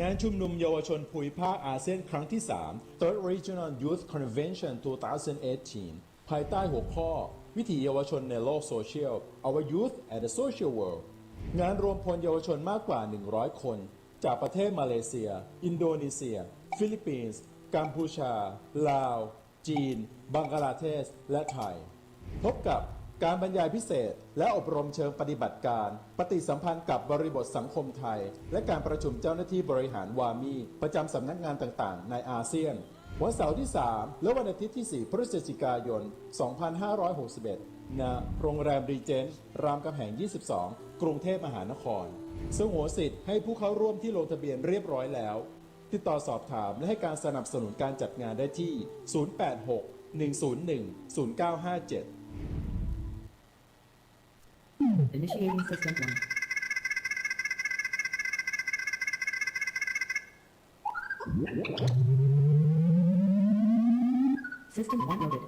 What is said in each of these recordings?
งานชุมนุมเยาวชนภูมิภาคอาเซียนครั้งที่ 3 Third Regional Youth Convention 2018 ภายใต้หัวข้อวิถีเยาวชนในโลกโซเชียล Our Youth and the Social World งานรวมพลเยาวชนมากกว่า 100 คนจากประเทศมาเลเซีย อินโดนีเซีย ฟิลิปปินส์ กัมพูชา ลาว จีน บังกลาเทศ และไทย พบกับการบรรยายพิเศษและอบรมเชิงปฏิบัติการปฏิสัมพันธ์กับบริบทสังคมไทยและการประชุมเจ้าหน้าที่บริหารวามีประจำสำนักงานต่างๆในอาเซียนวันเสาร์ที่ 3 และวันอาทิตย์ที่ 4 พฤศจิกายน 2561 ณ โรงแรมรีเจนต์รามคำแหง 22 กรุงเทพมหานครสงวนสิทธิ์ให้ผู้เข้าร่วมที่ลงทะเบียนเรียบร้อยแล้วติดต่อสอบถามและให้การสนับสนุนการจัดงานได้ที่ 086-101-0957 Initiating System 1. System 1 loaded.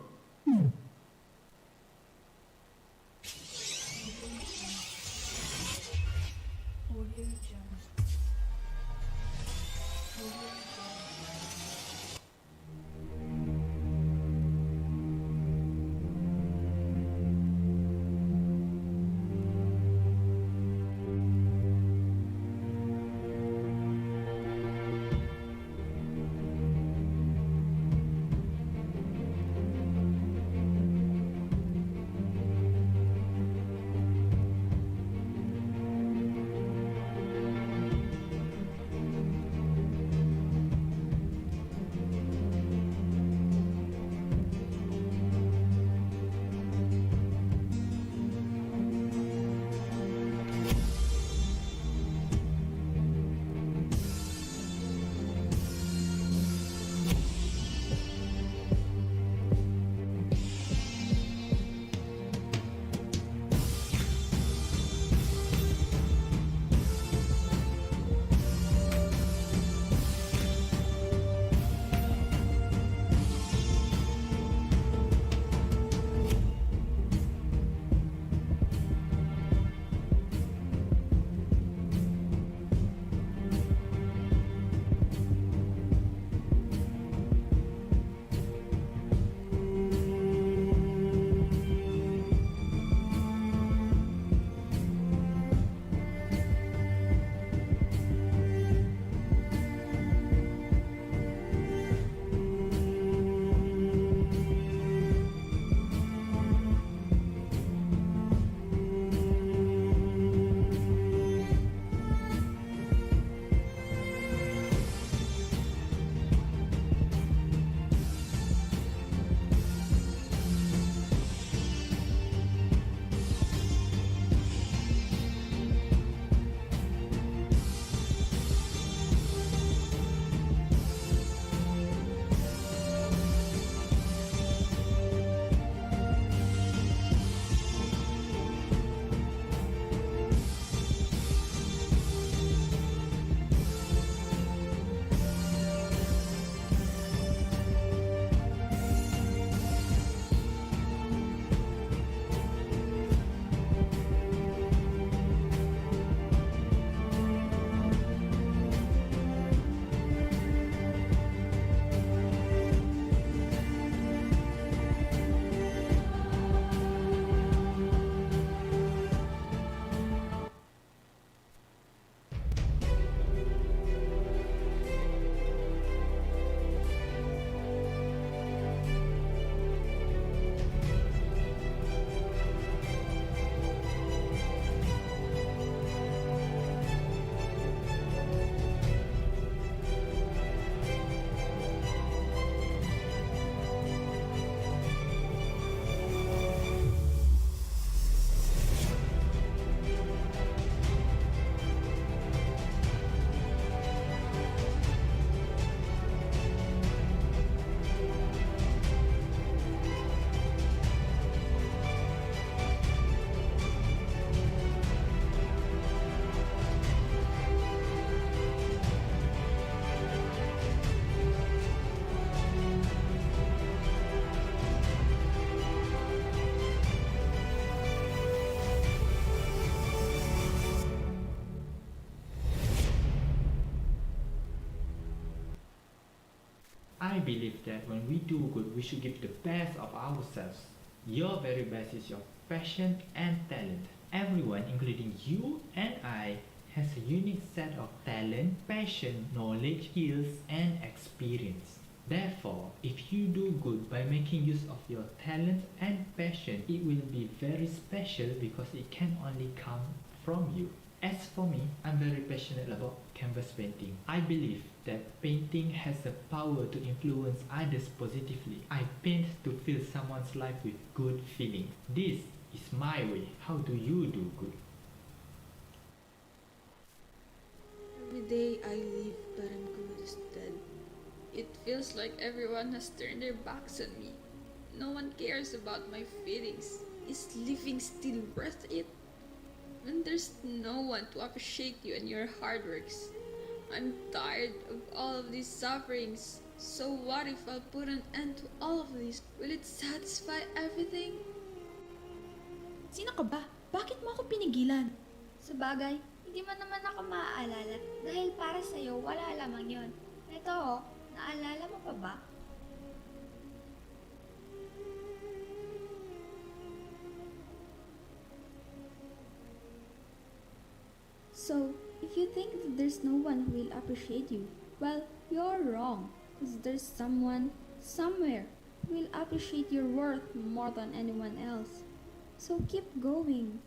I believe that when we do good, we should give the best of ourselves. Your very best is your passion and talent. Everyone, including you and I, has a unique set of talent, passion, knowledge, skills, and experience. Therefore, if you do good by making use of your talent and passion, it will be very special because it can only come from you. As for me, I'm very passionate about canvas painting. I believe that painting has the power to influence others positively. I paint to fill someone's life with good feelings. This is my way. How do you do good? Every day I live, but I'm good instead. It feels like everyone has turned their backs on me. No one cares about my feelings. Is living still worth it? When there's no one to appreciate you and your hard works. I'm tired of all of these sufferings. So what if I'll put an end to all of this? Will it satisfy everything? Sino ka ba? Bakit mo ako pinigilan? Sabagay, hindi mo naman ako maaalala dahil para sa'yo wala lamang yon. Ito naalala mo pa ba? So, if you think that there's no one who will appreciate you, well, you're wrong. Because there's someone, somewhere, who will appreciate your worth more than anyone else. So keep going.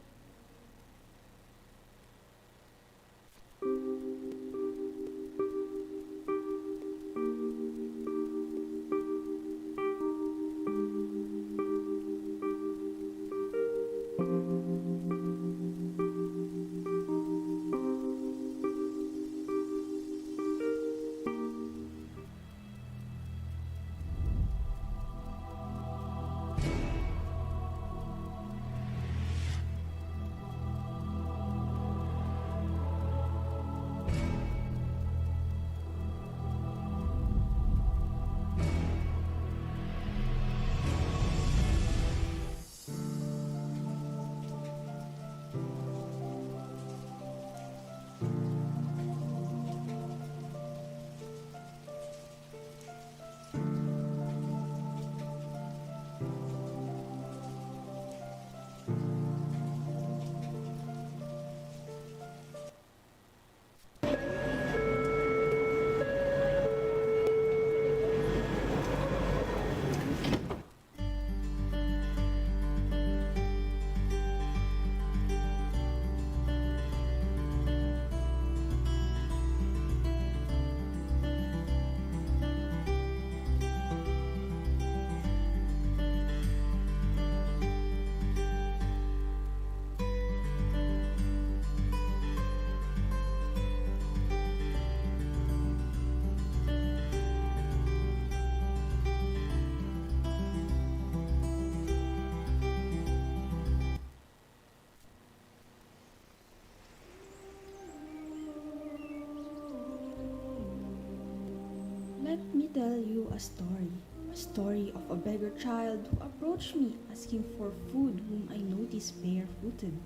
Let me tell you a story of a beggar child who approached me asking for food whom I noticed barefooted.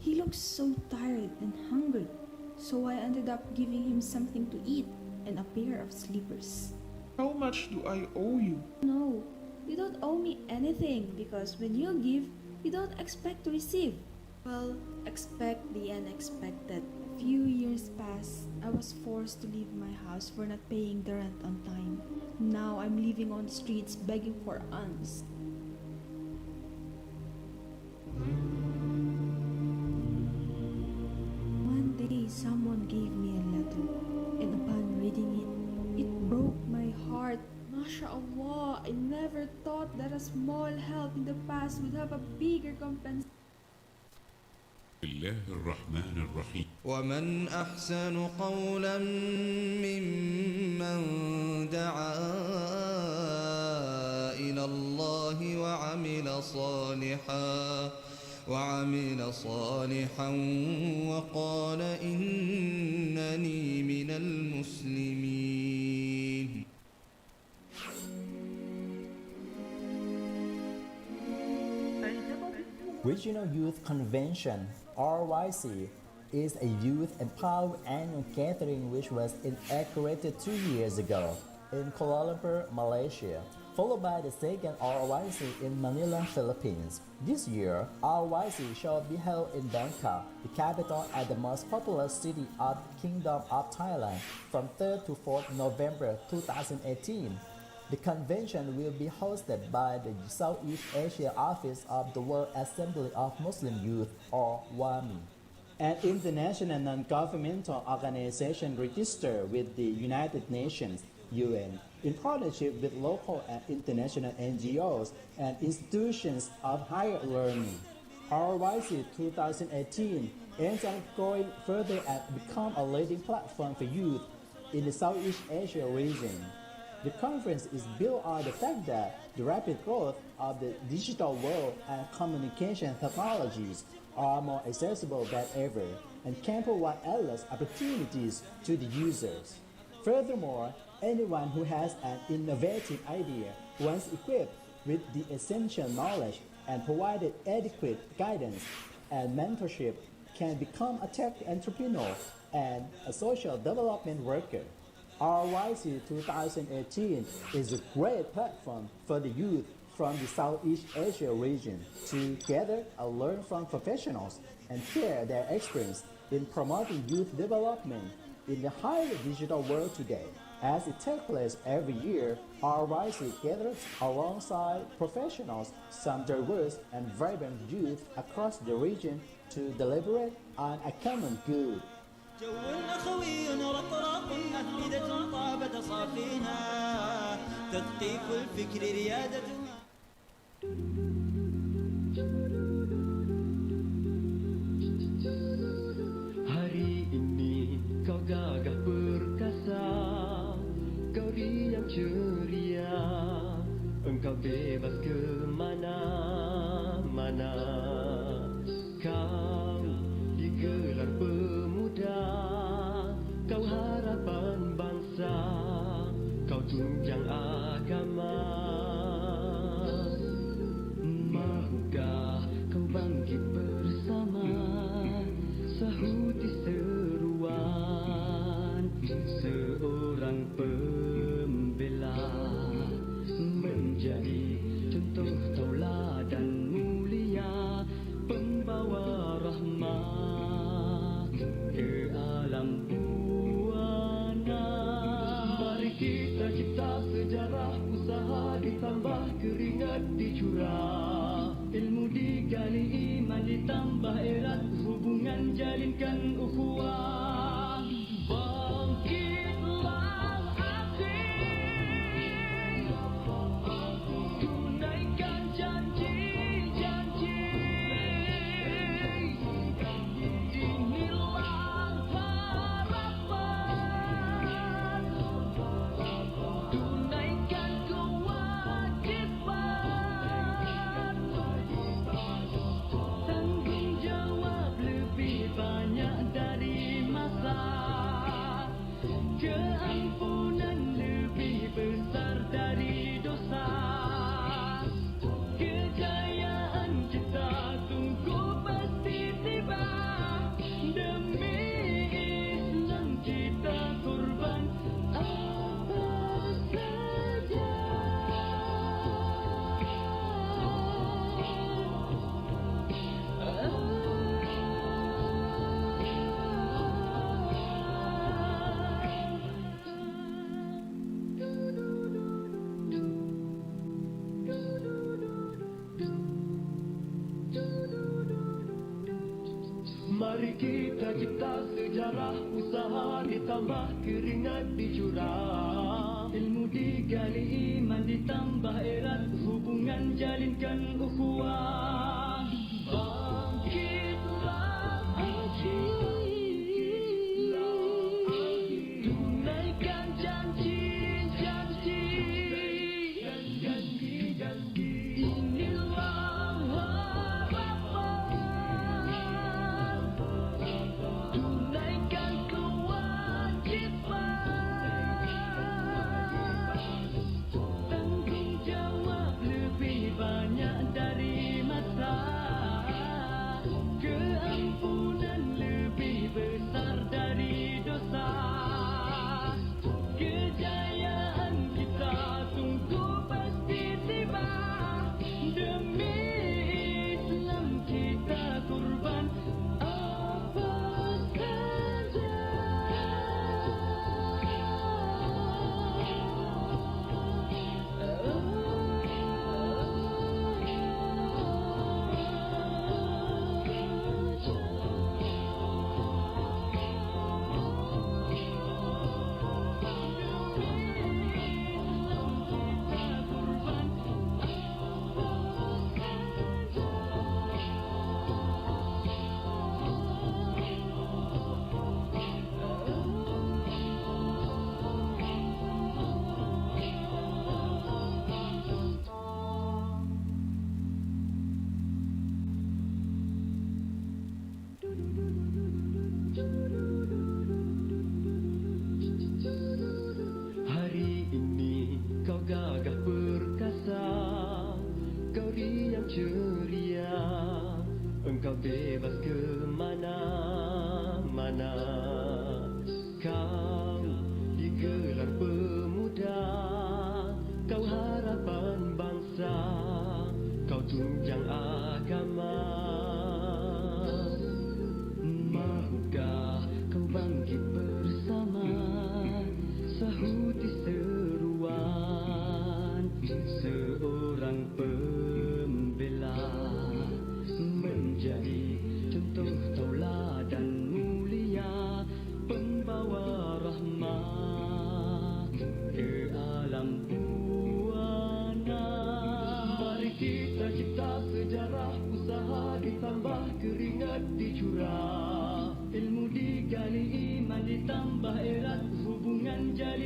He looked so tired and hungry, so I ended up giving him something to eat and a pair of slippers. How much do I owe you? No, you don't owe me anything because when you give, you don't expect to receive. Well, expect the unexpected. A few years passed. I was forced to leave my house for not paying the rent on time. Now I'm living on the streets begging for alms. One day, someone gave me a letter, and upon reading it, it broke my heart. MashaAllah, I never thought that a small help in the past would have a bigger compensation. الله الرحمن الرحيم ومن أحسن قولا ممن دعا إلى الله وعمل صالحا وقال إنني من المسلمين. Regional Youth Convention, RYC, is a youth empowerment annual gathering which was inaugurated 2 years ago. in Kuala Lumpur, Malaysia, followed by the second RYC in Manila, Philippines. This year, RYC shall be held in Bangkok, the capital and the most populous city of the Kingdom of Thailand, from 3rd to 4th November 2018. The convention will be hosted by the Southeast Asia Office of the World Assembly of Muslim Youth, or WAMI, an international non-governmental organization registered with the United Nations, UN, in partnership with local and international NGOs and institutions of higher learning. RYC 2018 aims at going further and become a leading platform for youth in the Southeast Asia region. The conference is built on the fact that the rapid growth of the digital world and communication technologies are more accessible than ever and can provide endless opportunities to the users. Furthermore, anyone who has an innovative idea, once equipped with the essential knowledge and provided adequate guidance and mentorship, can become a tech entrepreneur and a social development worker. RYC 2018 is a great platform for the youth from the Southeast Asia region to gather and learn from professionals and share their experience in promoting youth development in the highly digital world today. As it takes place every year, RYC gathers alongside professionals, some diverse and vibrant youth across the region to deliberate on a common good. جو أخوي رطرط أفئدة طابت صافيها تثقيف الفكر ريادتها. Hari ini kau gagah perkasa, kau riang ceria, engkau bebas ke mana-mana. Kau digelar pemuda, kau harapan bangsa, kau tunjang agama. Mahukah kau bangkit bersama, sahuti seruan seorang pembela, menjadi contoh tauladan mulia, pembawa rahmat ke alam buana. Mari kita cipta sejarah, usaha ditambah keringat dicurah, ilmu digali, iman ditambah erat, hubungan jalinkan ukhuwah. Bangkitlah aksi, tunaikan janji-janji. Inilah harapan, tunaikan kewajiban. Tanggung jawab lebih banyak dari masa, keampunan lebih besar dari dosa. Kejayaan kita tunggu pasti tiba, demi Islam kita korban apa saja. Mari kita cipta sejarah, usaha ditambah keringat dicurah, ilmu digali, iman ditambah erat, hubungan jalinkan ukhuwah. Bangkitlah aksi, tunaikan janji-janji. Inilah tunaikan kewajiban, tanggung jawab lebih banyak dari masa.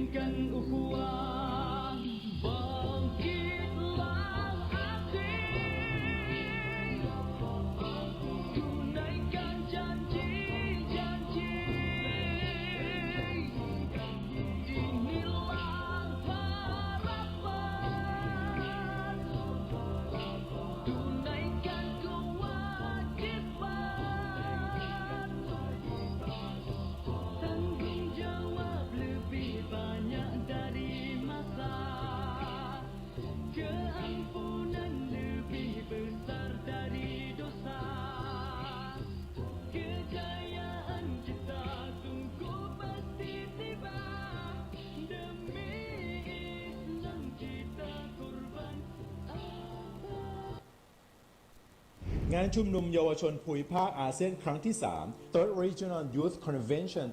inginkan ukhuwah. Bangkitlah aksi, tunaikan janji-janji. Inilah harapan, tunaikan kewajiban. Tanggung jawab lebih banyak dari masa, keampunan lebih besar dari dosa. Kejayaan kita tunggu pasti tiba, demi Islam kita korban apa. งานชุมนุมเยาวชนภูมิภาคอาเซียนครั้งที่ 3 Third Regional Youth Convention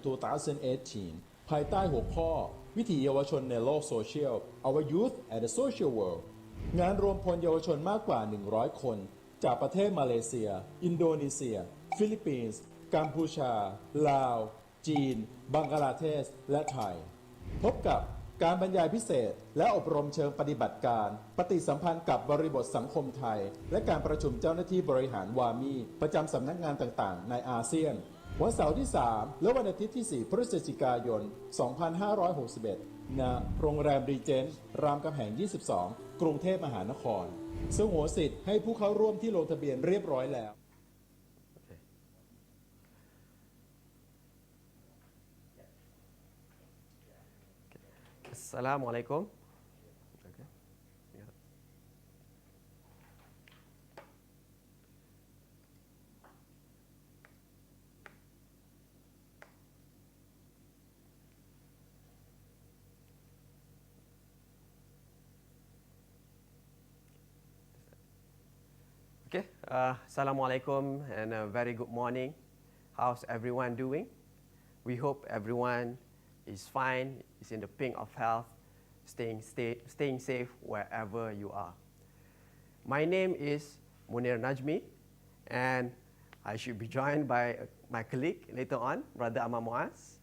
2018 ภายใต้หัวข้อวิถีเยาวชนในโลกโซเชียล Our Youth at the Social World งานรวมพลเยาวชนมากกว่า 100 คน จากประเทศมาเลเซีย อินโดนีเซีย ฟิลิปปินส์ กัมพูชา ลาว จีน บังกลาเทศ และไทย พบกับการบรรยายพิเศษ และอบรมเชิงปฏิบัติการ ปฏิสัมพันธ์กับบริบทสังคมไทย และการประชุมเจ้าหน้าที่บริหารวามีประจำสำนักงานต่างๆ ในอาเซียน วันเสาร์ที่ 3 และวันอาทิตย์ที่ 4 พฤศจิกายน 2561 ณ โรงแรมรีเจนต์รามคำแหง 22 กรุงเทพมหานครสงวนสิทธิ์ให้ผู้เข้าร่วมที่ลงทะเบียนเรียบร้อยแล้ว Assalamualaikum. Okay. Yeah. Okay. Assalamualaikum and a very good morning. How's everyone doing? We hope everyone is fine, is in the pink of health, staying safe wherever you are. My name is Munir Najmi, and I should be joined by my colleague later on, Brother Amar Muaz,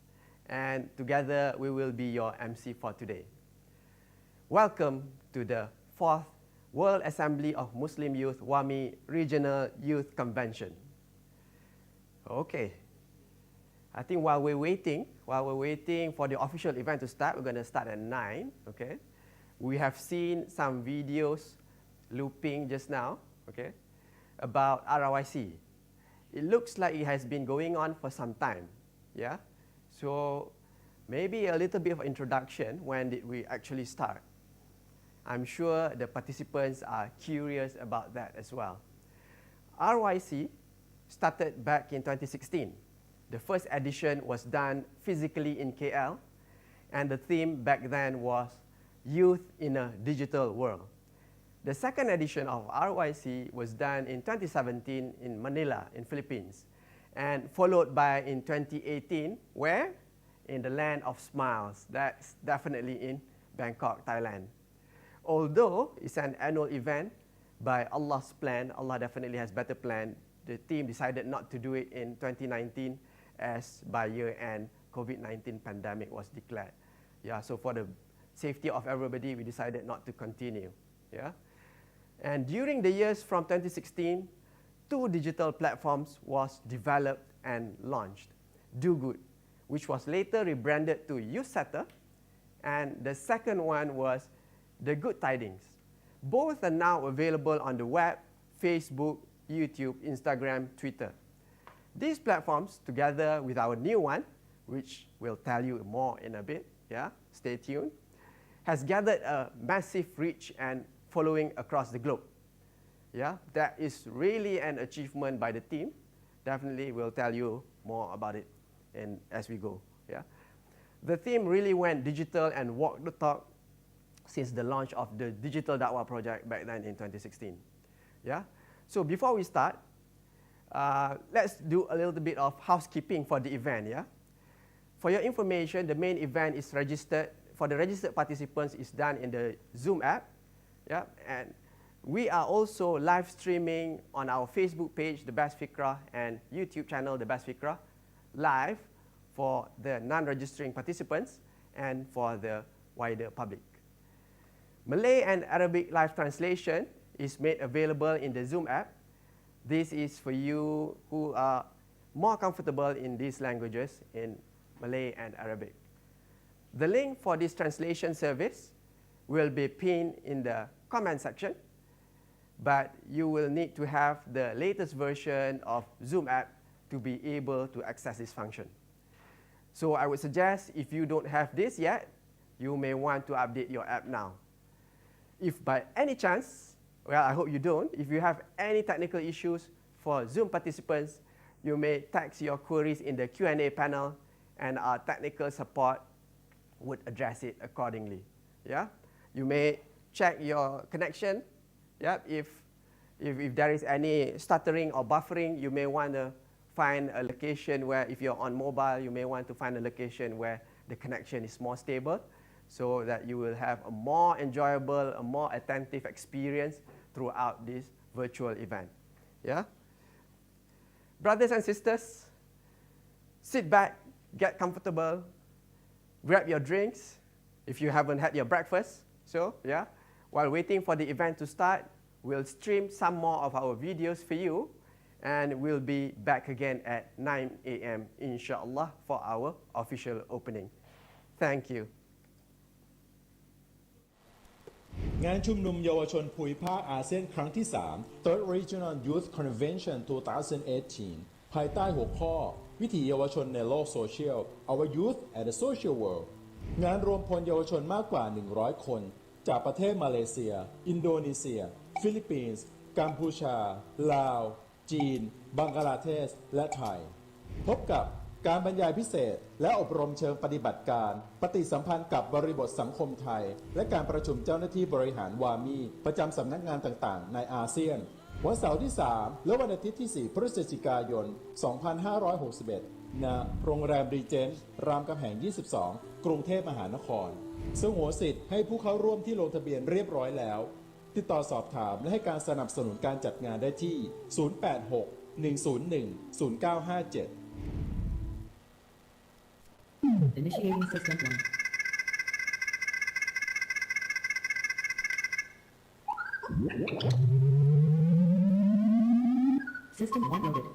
and together we will be your MC for today. Welcome to the 4th World Assembly of Muslim Youth WAMI Regional Youth Convention. Okay. I think while we're waiting for the official event to start, we're going to start at 9, okay? We have seen some videos looping just now, okay, about RYC. It looks like it has been going on for some time, yeah? So maybe a little bit of introduction, when did we actually start? I'm sure the participants are curious about that as well. RYC started back in 2016. The first edition was done physically in KL, and the theme back then was Youth in a Digital World. The second edition of RYC was done in 2017 in Manila, in Philippines, and followed by in 2018, where? In the land of smiles. That's definitely in Bangkok, Thailand. Although it's an annual event, by Allah's plan, Allah definitely has better plan, the team decided not to do it in 2019, as by year-end, COVID-19 pandemic was declared. Yeah, so for the safety of everybody, we decided not to continue. Yeah? And during the years from 2016, 2 digital platforms was developed and launched. Do Good, which was later rebranded to Youth Setter, and the second one was The Good Tidings. Both are now available on the web, Facebook, YouTube, Instagram, Twitter. These platforms, together with our new one, which we'll tell you more in a bit, yeah, stay tuned, has gathered a massive reach and following across the globe. Yeah, that is really an achievement by the team. Definitely we'll tell you more about it as we go. Yeah. The team really went digital and walked the talk since the launch of the Digital Dakwah project back then in 2016. Yeah. So before we start, let's do a little bit of housekeeping for the event. Yeah. For your information, the main event is registered. For the registered participants, is done in the Zoom app. Yeah. And we are also live streaming on our Facebook page, The Best Fikrah, and YouTube channel, The Best Fikrah, live for the non-registering participants. and for the wider public. Malay and Arabic live translation is made available in the Zoom app. This is for you who are more comfortable in these languages, in Malay and Arabic. The link for this translation service will be pinned in the comment section, but you will need to have the latest version of Zoom app to be able to access this function. So I would suggest if you don't have this yet, you may want to update your app now. If by any chance, well, I hope you don't, if you have any technical issues for Zoom participants, you may text your queries in the Q&A panel, and our technical support would address it accordingly. Yeah? You may check your connection. Yeah? If there is any stuttering or buffering, you may want to find a location where, if you're on mobile, you may want to find a location where the connection is more stable, so that you will have a more enjoyable, a more attentive experience throughout this virtual event. Yeah? Brothers and sisters, sit back, get comfortable, grab your drinks if you haven't had your breakfast. So, yeah, while waiting for the event to start, we'll stream some more of our videos for you, and we'll be back again at 9 a.m. inshallah for our official opening. Thank you. งานชุมนุมเยาวชนภูมิภาคอาเซียนครั้งที่ 3 Third Regional Youth Convention 2018 ภายใต้หัวข้อวิถีเยาวชนในโลกโซเชียล Our Youth at the Social World งานรวมพลเยาวชนมากกว่า 100 คนจากประเทศมาเลเซีย อินโดนีเซีย ฟิลิปปินส์ กัมพูชา ลาว จีน บังกลาเทศ และไทย พบกับการบรรยายพิเศษและอบรมเชิงปฏิบัติการปฏิสัมพันธ์กับบริบทสังคมไทยและการประชุมเจ้าหน้าที่บริหารวามีประจำสำนักงานต่างๆในอาเซียนวันเสาร์ที่ 3 และวันอาทิตย์ที่ 4 พฤศจิกายน 2561 ณ โรงแรมรีเจนต์รามคำแหง 22 กรุงเทพมหานครสงวนสิทธิ์ให้ผู้เข้าร่วมที่ลงทะเบียนเรียบร้อยแล้วติดต่อสอบถามและให้การสนับสนุนการจัดงานได้ที่ 086-101-0957 Initiating System 1. System 1 loaded.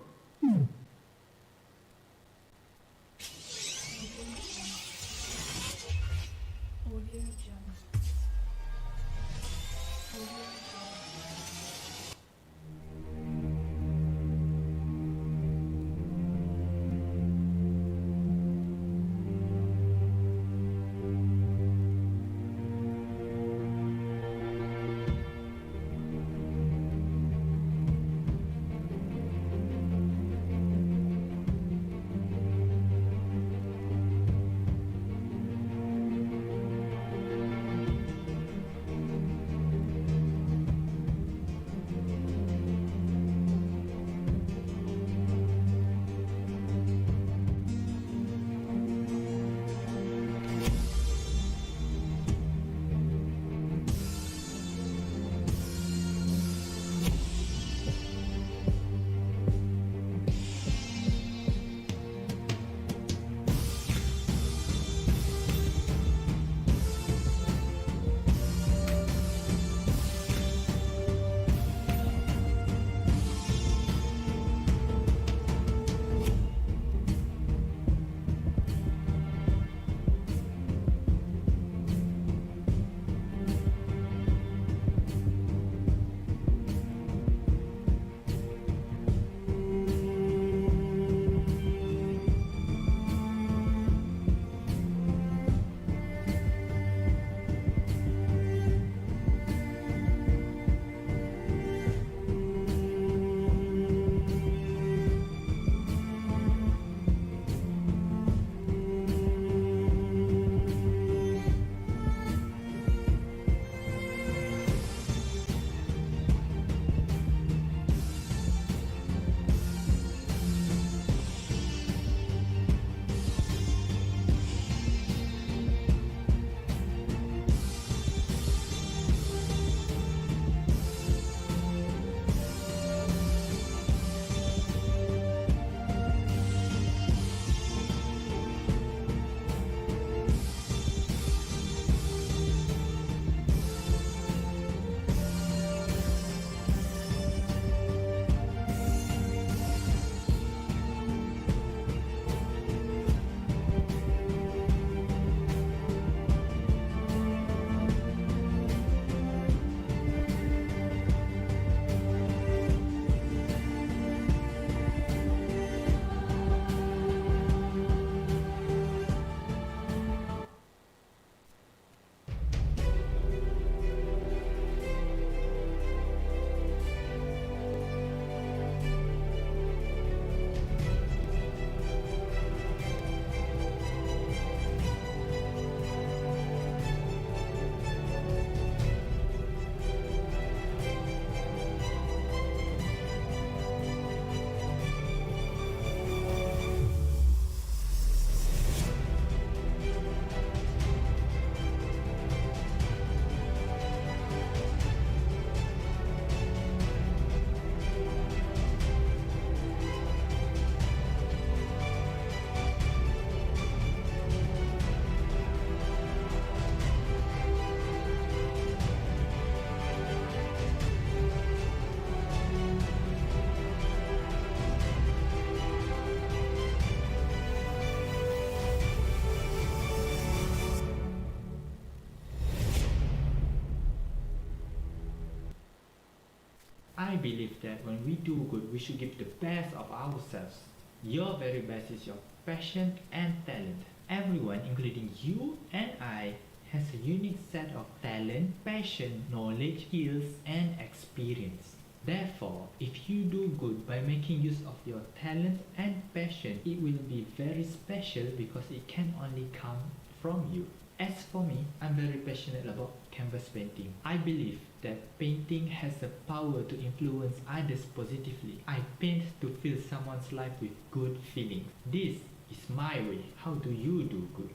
I believe that when we do good, we should give the best of ourselves. Your very best is your passion and talent. Everyone, including you and I, has a unique set of talent, passion, knowledge, skills, and experience. Therefore, if you do good by making use of your talent and passion, it will be very special because it can only come from you. As for me, I'm very passionate about canvas painting. I believe that painting has the power to influence others positively. I paint to fill someone's life with good feelings. This is my way. How do you do good?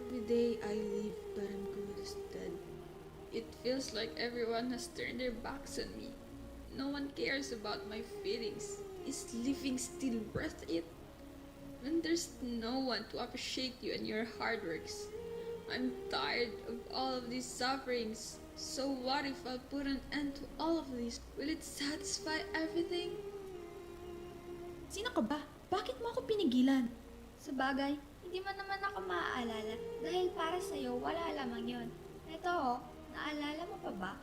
Every day I live, but I'm good is dead. It feels like everyone has turned their backs on me. No one cares about my feelings. Is living still worth it? When there's no one to appreciate you and your hard works. I'm tired of all of these sufferings. So what if I put an end to all of this? Will it satisfy everything? Sino ka ba? Bakit mo ako pinigilan? Sa bagay, hindi mo naman ako maaalala dahil para sa'yo wala lamang yon. Ito naalala mo pa ba?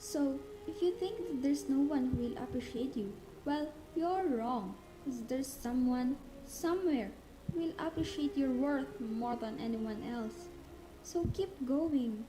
So, if you think that there's no one who will appreciate you, well, you're wrong. Because there's someone, somewhere, who will appreciate your worth more than anyone else. So keep going.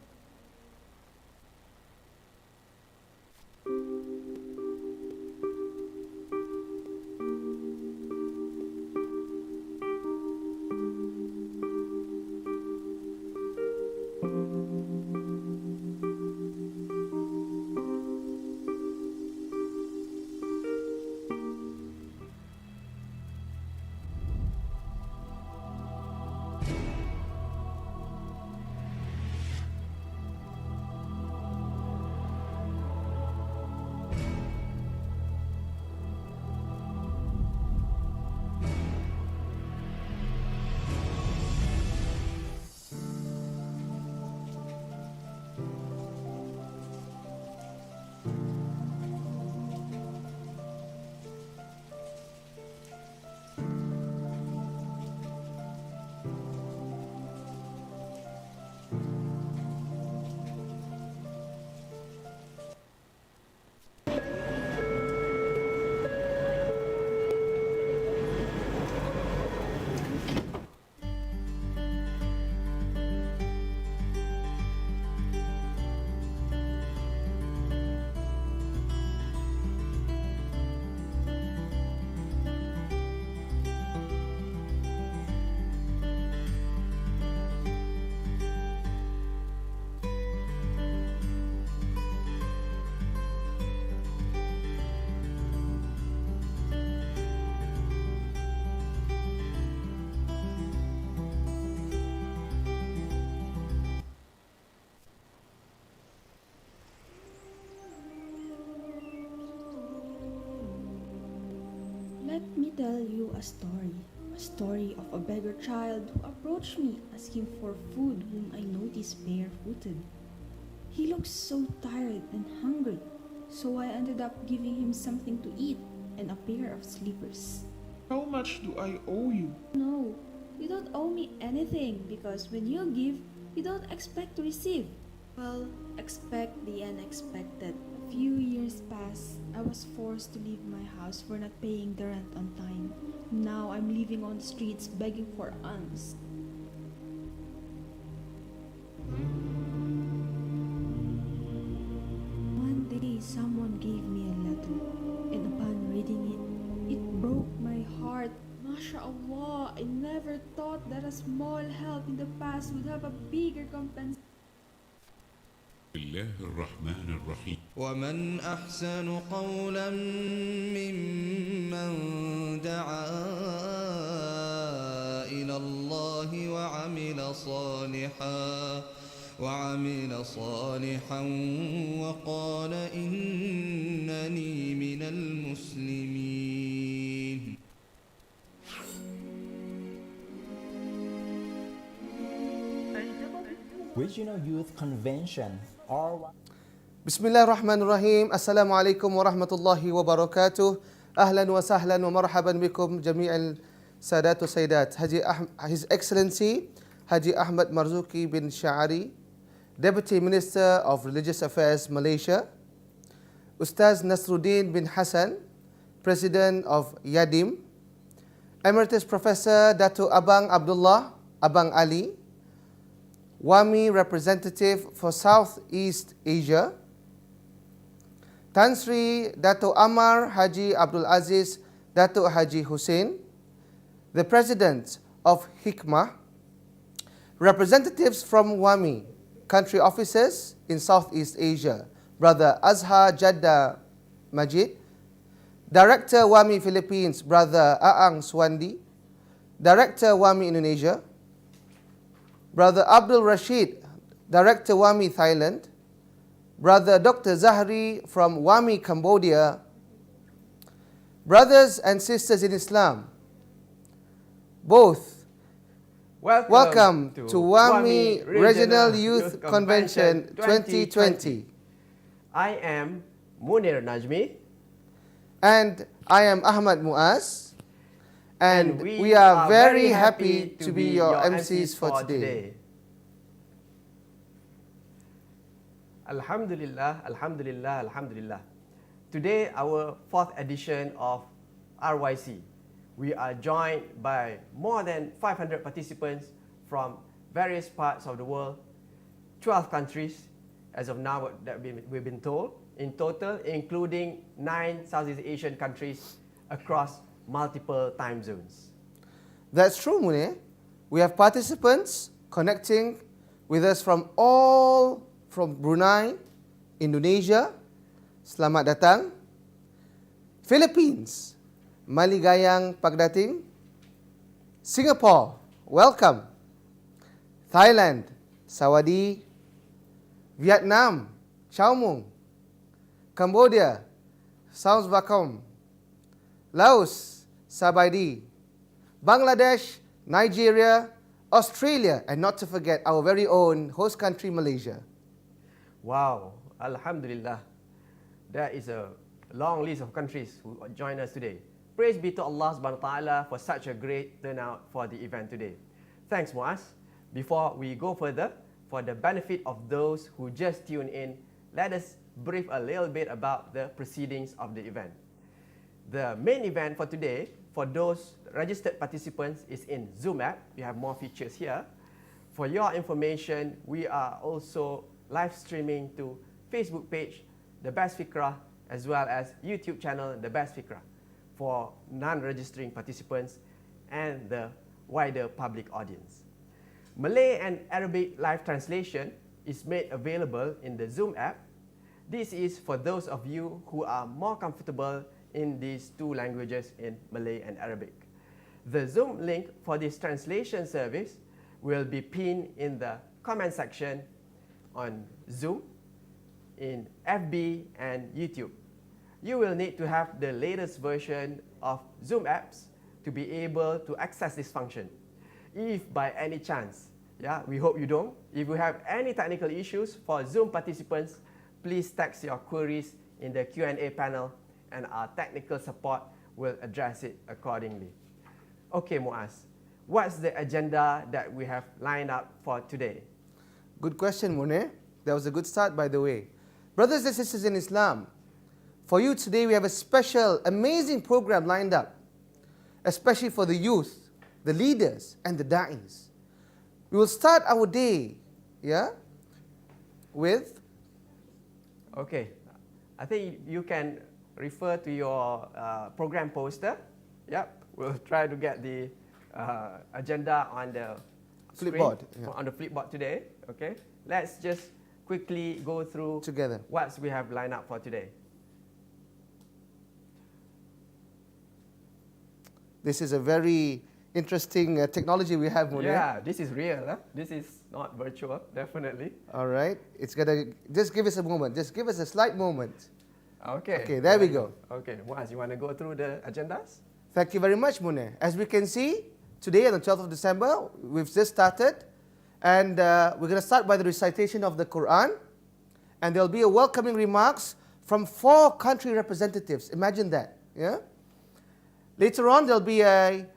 Let me tell you a story of a beggar child who approached me asking for food whom I noticed barefooted. He looked so tired and hungry, so I ended up giving him something to eat and a pair of slippers. How much do I owe you? No, you don't owe me anything because when you give, you don't expect to receive. Well, expect the unexpected. A few years passed. I was forced to leave my house for not paying the rent on time. Now I'm living on the streets begging for alms. One day someone gave me a letter, and upon reading it, it broke my heart. MashaAllah, I never thought that a small help in the past would have a bigger compensation. الله الرحمن الرحيم ومن أحسن قولا ممن دعا إلى الله وعمل صالحا وقال إنني من المسلمين. Regional Youth Convention or Bismillahirrahmanirrahim. Assalamualaikum warahmatullahi wabarakatuh. أهلا وسهلا ومرحبا بكم جميع السادات والسيدات. His Excellency Haji Ahmad Marzuki bin Sha'ari, Deputy Minister of Religious Affairs Malaysia, Ustaz Nasruddin bin Hassan, President of Yadim, Emeritus Professor Dato Abang Abdullah Abang Ali, WAMI Representative for Southeast Asia, Tan Sri Dato Amar Haji Abdul Aziz Dato Haji Hussein, the President of Hikmah, representatives from WAMI, country officers in Southeast Asia, Brother Azhar Jadda Majid, Director WAMI Philippines, Brother Aang Swandi, Director WAMI Indonesia, Brother Abdul Rashid, Director WAMI Thailand, Brother Dr. Zahri from WAMI Cambodia, brothers and sisters in Islam, both welcome to WAMI Regional Youth Convention 2020. I am Munir Najmi. And I am Ahmad Muaz. And we are very happy to be your MCs for today. Alhamdulillah, Alhamdulillah, Alhamdulillah. Today, our fourth edition of RYC. We are joined by more than 500 participants from various parts of the world, 12 countries as of now that we've been told, in total, including 9 Southeast Asian countries across multiple time zones. That's true, Munir. We have participants connecting with us from Brunei, Indonesia, selamat datang, Philippines, Maligayang Pagdating, Singapore, welcome, Thailand, Sawadi, Vietnam, Chào mừng, Cambodia, Saus Bakom, Laos, Sabaidi, Bangladesh, Nigeria, Australia, and not to forget our very own host country, Malaysia. Wow, Alhamdulillah. There is a long list of countries who join us today. Praise be to Allah subhanahu wa ta'ala for such a great turnout for the event today. Thanks, Muaz. Before we go further, for the benefit of those who just tuned in, let us brief a little bit about the proceedings of the event. The main event for today, for those registered participants, is in Zoom app. We have more features here. For your information, we are also live streaming to Facebook page, The Best Fikrah, as well as YouTube channel, The Best Fikrah, for non-registering participants and the wider public audience. Malay and Arabic live translation is made available in the Zoom app. This is for those of you who are more comfortable in these two languages, in Malay and Arabic. The Zoom link for this translation service will be pinned in the comment section on Zoom, in FB and YouTube. You will need to have the latest version of Zoom apps to be able to access this function. If by any chance, we hope you don't, if you have any technical issues for Zoom participants, please text your queries in the Q&A panel and our technical support will address it accordingly. Okay, Muaz, what's the agenda that we have lined up for today? Good question, Munir. That was a good start, by the way. Brothers and sisters in Islam, for you today we have a special, amazing program lined up, especially for the youth, the leaders, and the da'is. We will start our day, with... Okay, I think you can refer to your program poster. Yep, we'll try to get the agenda on the flipboard, on the flipboard today. Okay, let's just quickly go through together what we have lined up for today. This is a very interesting technology we have, Munir. Yeah, this is real. Huh? This is not virtual, definitely. All right, it's gonna just give us a moment. Just give us a slight moment. Okay. Okay, there we go. Okay, Muaz, you want to go through the agendas? Thank you very much, Munir. As we can see, today on the 12th of December, we've just started, and we're going to start by the recitation of the Quran, and there'll be a welcoming remarks from 4 country representatives. Imagine that, Later on, there'll be a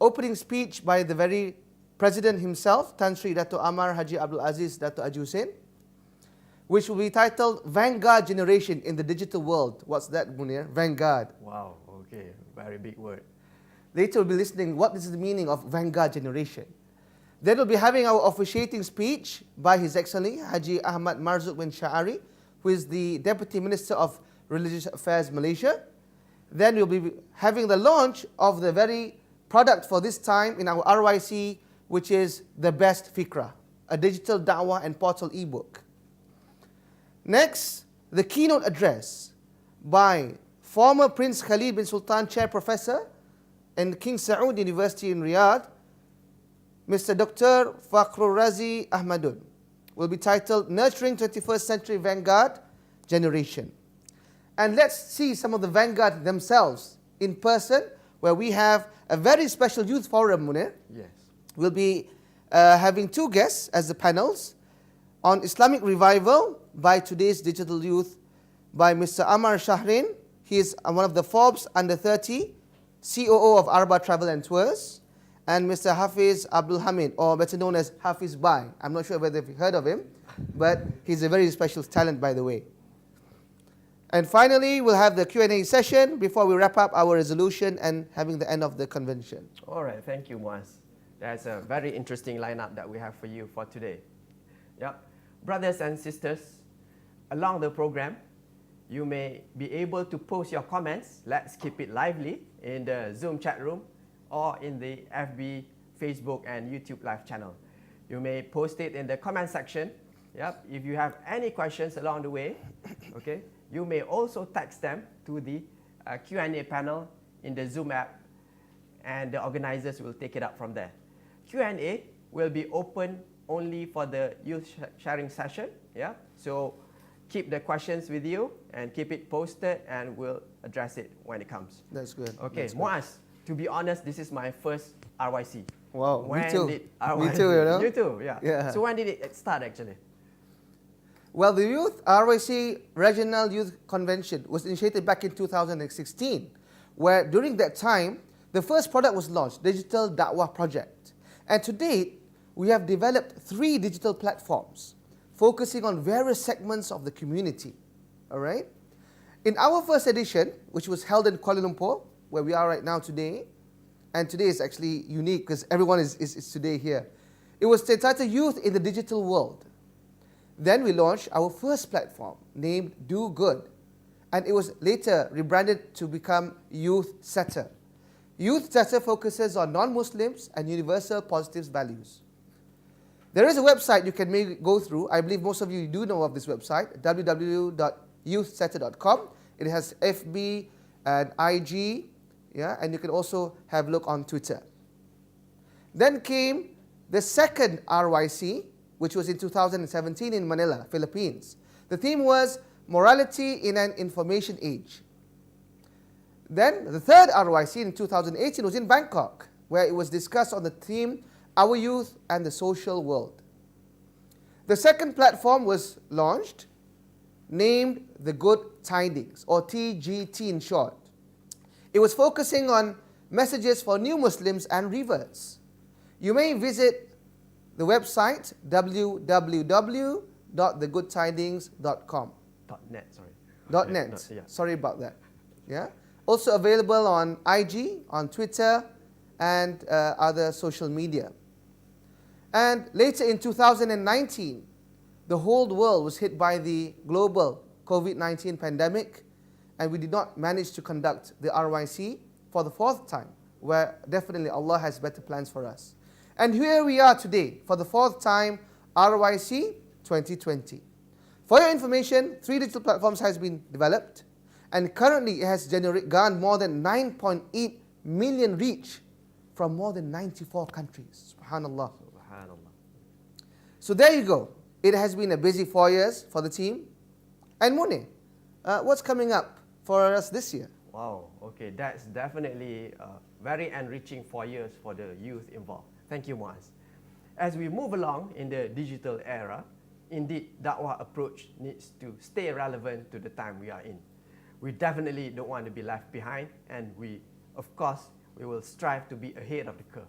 opening speech by the very president himself, Tan Sri Dato' Amar Haji Abdul Aziz Dato' Haji Hussein, which will be titled Vanguard Generation in the Digital World. What's that, Munir? Vanguard. Wow, okay, very big word. Later we'll be listening what is the meaning of Vanguard Generation. Then we'll be having our officiating speech by His Excellency Haji Ahmad Marzuq bin Sha'ari, who is the Deputy Minister of Religious Affairs Malaysia. Then we'll be having the launch of the very product for this time in our RYC, which is the Best Fikra, a digital da'wah and portal ebook. Next, the keynote address by former Prince Khalid bin Sultan Chair Professor in King Saud University in Riyadh, Mr. Dr. Fakhrul Razi Ahmadun, will be titled Nurturing 21st Century Vanguard Generation. And let's see some of the Vanguard themselves in person, where we have a very special youth forum, Munir. Yes. We'll be having two guests as the panels on Islamic Revival by today's digital youth by Mr. Amar Shahrin. He is one of the Forbes Under 30, COO of Arba Travel and Tours, and Mr. Hafiz Abdul Hamid, or better known as Hafiz Bai. I'm not sure whether you've heard of him, but he's a very special talent, by the way. And finally, we'll have the Q&A session before we wrap up our resolution and having the end of the convention. All right, thank you, Muaz. That's a very interesting lineup that we have for you for today. Yep. Brothers and sisters, along the program, you may be able to post your comments. Let's keep it lively in the Zoom chat room or in the FB, Facebook, and YouTube live channel. You may post it in the comment section. Yep. If you have any questions along the way, okay, you may also text them to the Q&A panel in the Zoom app, and the organizers will take it up from there. Q&A will be open only for the youth sharing session. Yeah, so keep the questions with you and keep it posted, and we'll address it when it comes. That's good. Okay, That's good. Muaz, to be honest, this is my first RYC. Wow, when me too. Did RYC, Me too, you know. You too, yeah. Yeah. So when did it start actually? Well, the Youth RYC Regional Youth Convention was initiated back in 2016, where during that time, the first product was launched, Digital Da'wah Project. And to date, we have developed 3 digital platforms focusing on various segments of the community. All right? In our first edition, which was held in Kuala Lumpur, where we are right now today, and today is actually unique because everyone is today here. It was entitled Youth in the Digital World. Then we launched our first platform named Do Good, and it was later rebranded to become Youth Setter. Youth Setter focuses on non-Muslims and universal positive values. There is a website you can maybe go through. I believe most of you do know of this website, www.youthsetter.com. It has FB and IG, yeah, and you can also have a look on Twitter. Then came the second RYC, which was in 2017 in Manila, Philippines. The theme was Morality in an Information Age. Then the third RYC in 2018 was in Bangkok, where it was discussed on the theme Our Youth and the Social World. The second platform was launched, named The Good Tidings, or TGT in short. It was focusing on messages for new Muslims and reverts. You may visit the website www.thegoodtidings.com. .net, sorry. .net. Yeah. Sorry about that. Yeah. Also available on IG, on Twitter, and other social media. And later in 2019, the whole world was hit by the global COVID-19 pandemic, and we did not manage to conduct the RYC for the 4th time, where definitely Allah has better plans for us. And here we are today for the 4th time, RYC 2020. For your information, 3 digital platforms has been developed, and currently it has garnered more than 9.8 million reach from more than 94 countries. Subhanallah. Subhanallah. So there you go. It has been a busy 4 years for the team. And Mune, what's coming up for us this year? Wow, okay, that's definitely very enriching 4 years for the youth involved. Thank you, Muaz. As we move along in the digital era, indeed, Da'wah approach needs to stay relevant to the time we are in. We definitely don't want to be left behind, and we of course, we will strive to be ahead of the curve.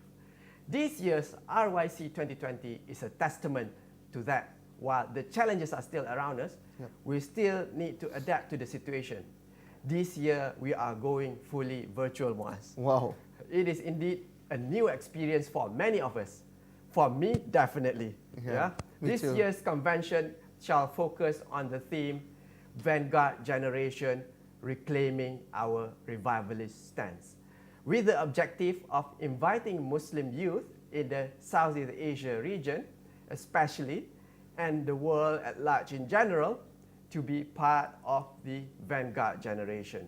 This year's RYC 2020 is a testament to that. While the challenges are still around us, we still need to adapt to the situation. This year, we are going fully virtual, Muaz. Wow. It is indeed a new experience for many of us. For me, definitely. Yeah, me This too. year's convention shall focus on the theme Vanguard Generation Reclaiming Our Revivalist Stance, with the objective of inviting Muslim youth in the Southeast Asia region, especially, and the world at large in general, to be part of the Vanguard generation.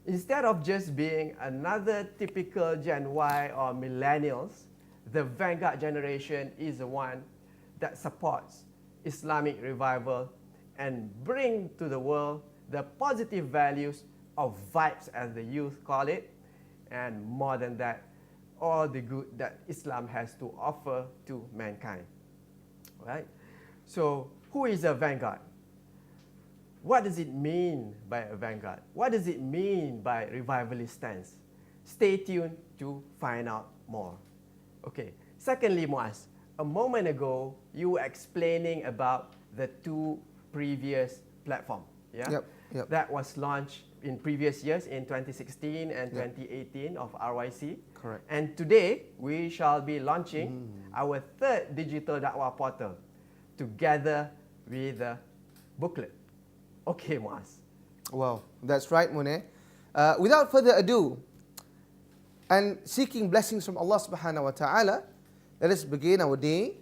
Instead of just being another typical Gen Y or millennials, the Vanguard generation is the one that supports Islamic revival and bring to the world the positive values of vibes, as the youth call it, and more than that, all the good that Islam has to offer to mankind. Right? So, who is a Vanguard? What does it mean by a Vanguard? What does it mean by revivalist stance? Stay tuned to find out more. Okay. Secondly, Muaz, a moment ago, you were explaining about the two previous platforms. Yeah? Yep. That was launched in previous years, in 2016 and 2018 of RYC. Correct. And today, we shall be launching our third digital Da'wah portal together with a booklet. Okay, Muaz. Wow, that's right, Munir. Without further ado, and seeking blessings from Allah subhanahu wa ta'ala, let us begin our day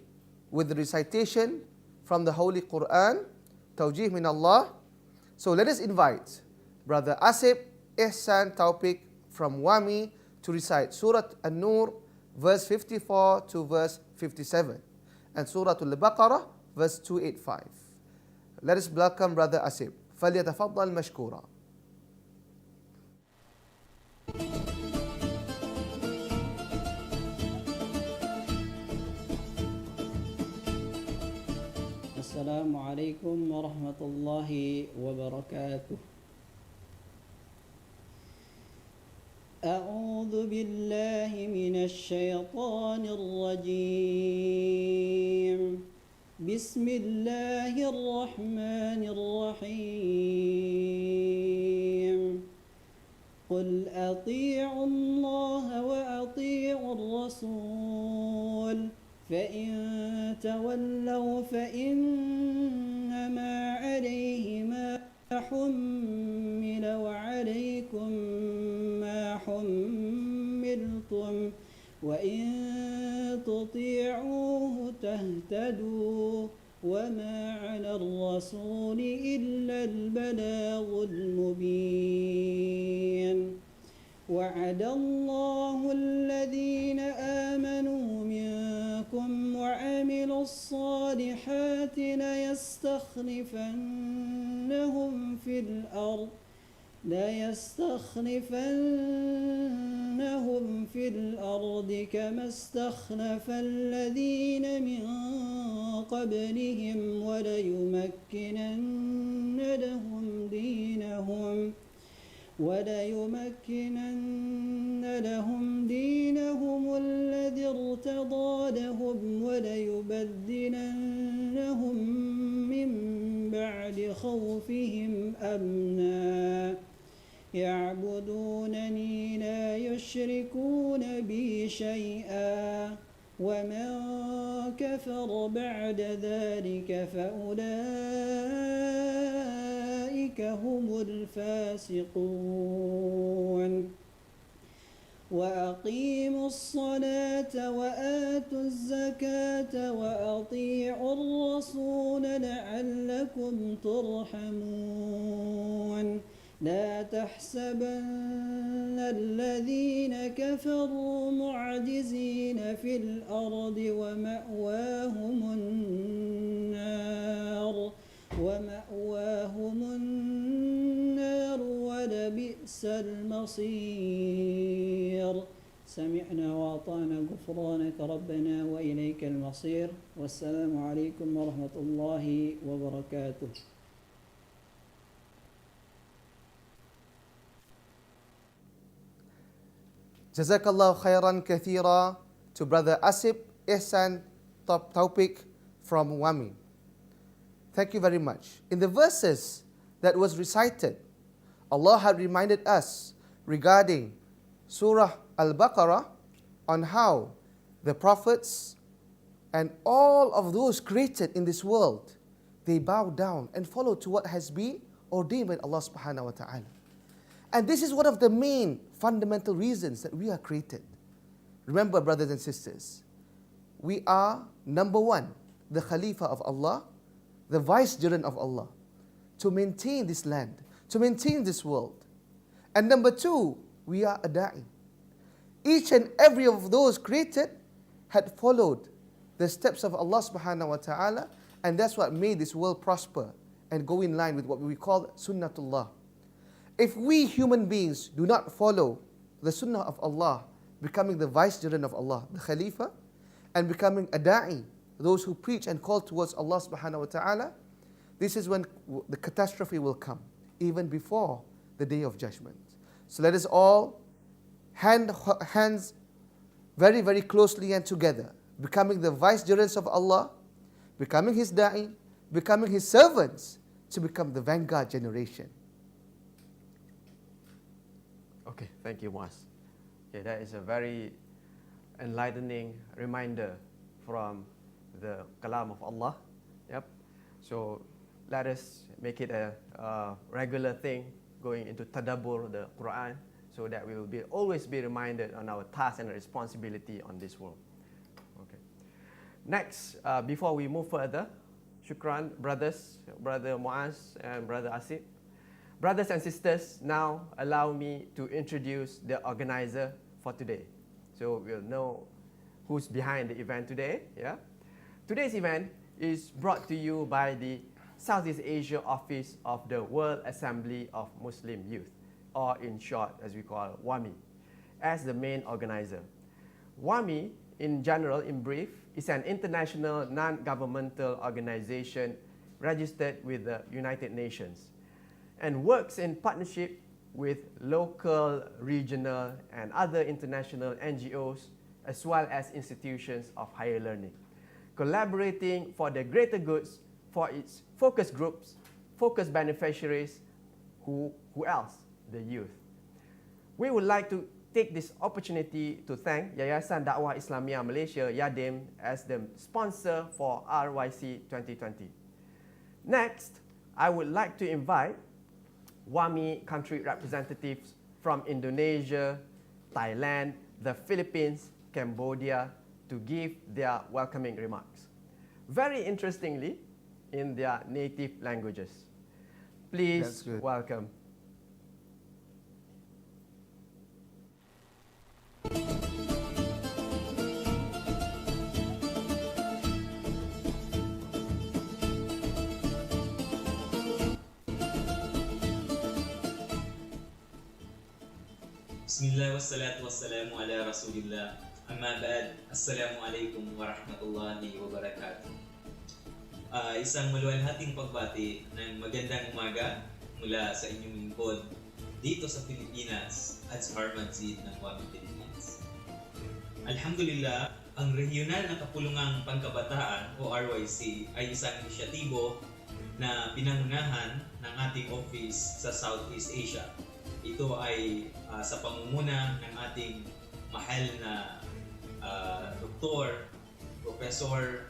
with the recitation from the Holy Quran, Tawjih min Allah. So let us invite Brother Asif Ihsan Taufik from Wami to recite Surah An-Nur, verse 54 to verse 57, and Surah Al-Baqarah, verse 285. Let us welcome Brother Asif. فليتفضل مشكورا. السلام عليكم ورحمة الله وبركاته. أعوذ بالله من الشيطان الرجيم. بسم الله الرحمن الرحيم. قل أطيعوا الله وأطيعوا الرسول فإن تولوا فإنما عليه ما حمل وعليكم ما حملتم وإن تطيعوه تهتدوا وما على الرسول إلا البلاغ المبين. وعد الله الذين آمنوا منكم وعملوا الصالحات ليستخلفنهم في الأرض كما استخلف الذين من قبلهم وليمكنن لهم دينهم الذي ارتضى لهم وليبدلنهم من بعد خوفهم أمنا يعبدونني لا يشركون بي شيئا ومن كفر بعد ذلك فأولئك هم الفاسقون. وأقيموا الصلاة وآتوا الزكاة وأطيعوا الرسول لعلكم ترحمون. لا تحسبن الذين كفروا معجزين في الأرض ومأواهم النار ولبئس المصير. سمعنا وأطعنا غفرانك ربنا وإليك المصير. والسلام عليكم ورحمة الله وبركاته. Jazakallah khairan kathira to Brother Asif Ihsan Taufik from Wami. Thank you very much. In the verses that was recited, Allah had reminded us regarding Surah Al-Baqarah on how the prophets and all of those created in this world, they bow down and follow to what has been ordained by Allah subhanahu wa ta'ala. And this is one of the main fundamental reasons that we are created. Remember, brothers and sisters, we are, number one, the Khalifa of Allah, the vicegerent of Allah, to maintain this land, to maintain this world. And number two, we are a da'i. Each and every of those created had followed the steps of Allah subhanahu wa ta'ala, and that's what made this world prosper and go in line with what we call sunnatullah. If we human beings do not follow the sunnah of Allah, becoming the vicegerent of Allah, the Khalifa, and becoming a da'i, those who preach and call towards Allah subhanahu wa ta'ala, this is when the catastrophe will come, even before the day of judgment. So let us all hands very, very closely and together, becoming the vicegerents of Allah, becoming His da'i, becoming His servants, to become the vanguard generation. Okay, thank you, Muaz. Okay, that is a very enlightening reminder from the kalam of Allah. Yep. So let us make it a regular thing going into tadabbur the Quran, so that we will always be reminded on our task and responsibility on this world. Okay. Next, before we move further, shukran, brothers, Brother Muaz and Brother Asif. Brothers and sisters, now allow me to introduce the organizer for today. So we'll know who's behind the event today. Yeah? Today's event is brought to you by the Southeast Asia Office of the World Assembly of Muslim Youth, or in short, as we call WAMI, as the main organizer. WAMI, in general, in brief, is an international non-governmental organization registered with the United Nations and works in partnership with local, regional, and other international NGOs, as well as institutions of higher learning, collaborating for the greater goods for its focus groups, focus beneficiaries, who else? The youth. We would like to take this opportunity to thank Yayasan Dakwah Islamiyah Malaysia, YADIM, as the sponsor for RYC 2020. Next, I would like to invite WAMI country representatives from Indonesia, Thailand, the Philippines, Cambodia to give their welcoming remarks. Very interestingly, in their native languages. Please welcome. Bismillah wassalatu wassalamu ala rasulillah. Amma ba'd. Assalamualaikum warahmatullahi wabarakatuh. Isang maluwalhating pagbati ng magandang umaga mula sa inyong lingkod dito sa Pilipinas at sa Harmansid ng WAMI Philippines. Alhamdulillah, ang Regional na Kapulungang Pangkabataan o RYC ay isang inisyatibo na pinangunahan ng ating office sa Southeast Asia. Ito ay sa pangunguna ng ating mahal na Dr. Professor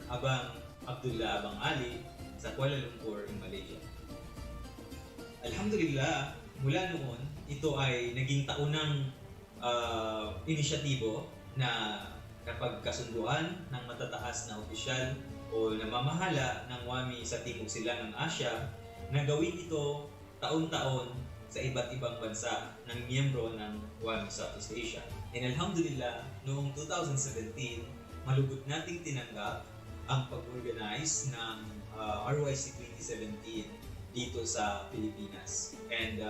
Abdullah Abang Ali sa Kuala Lumpur, in Malaysia. Alhamdulillah, mula noon, ito ay naging taunang inisyatibo na napagkasunduan ng matataas na opisyal o namamahala ng WAMI sa Timog Silangang Asya na gawin ito taon-taon sa iba't ibang bansa ng miyembro ng WAMI Southeast Asia. And alhamdulillah, noong 2017, malugod nating tinanggap ang pag-organize ng RYC 2017 dito sa Pilipinas. And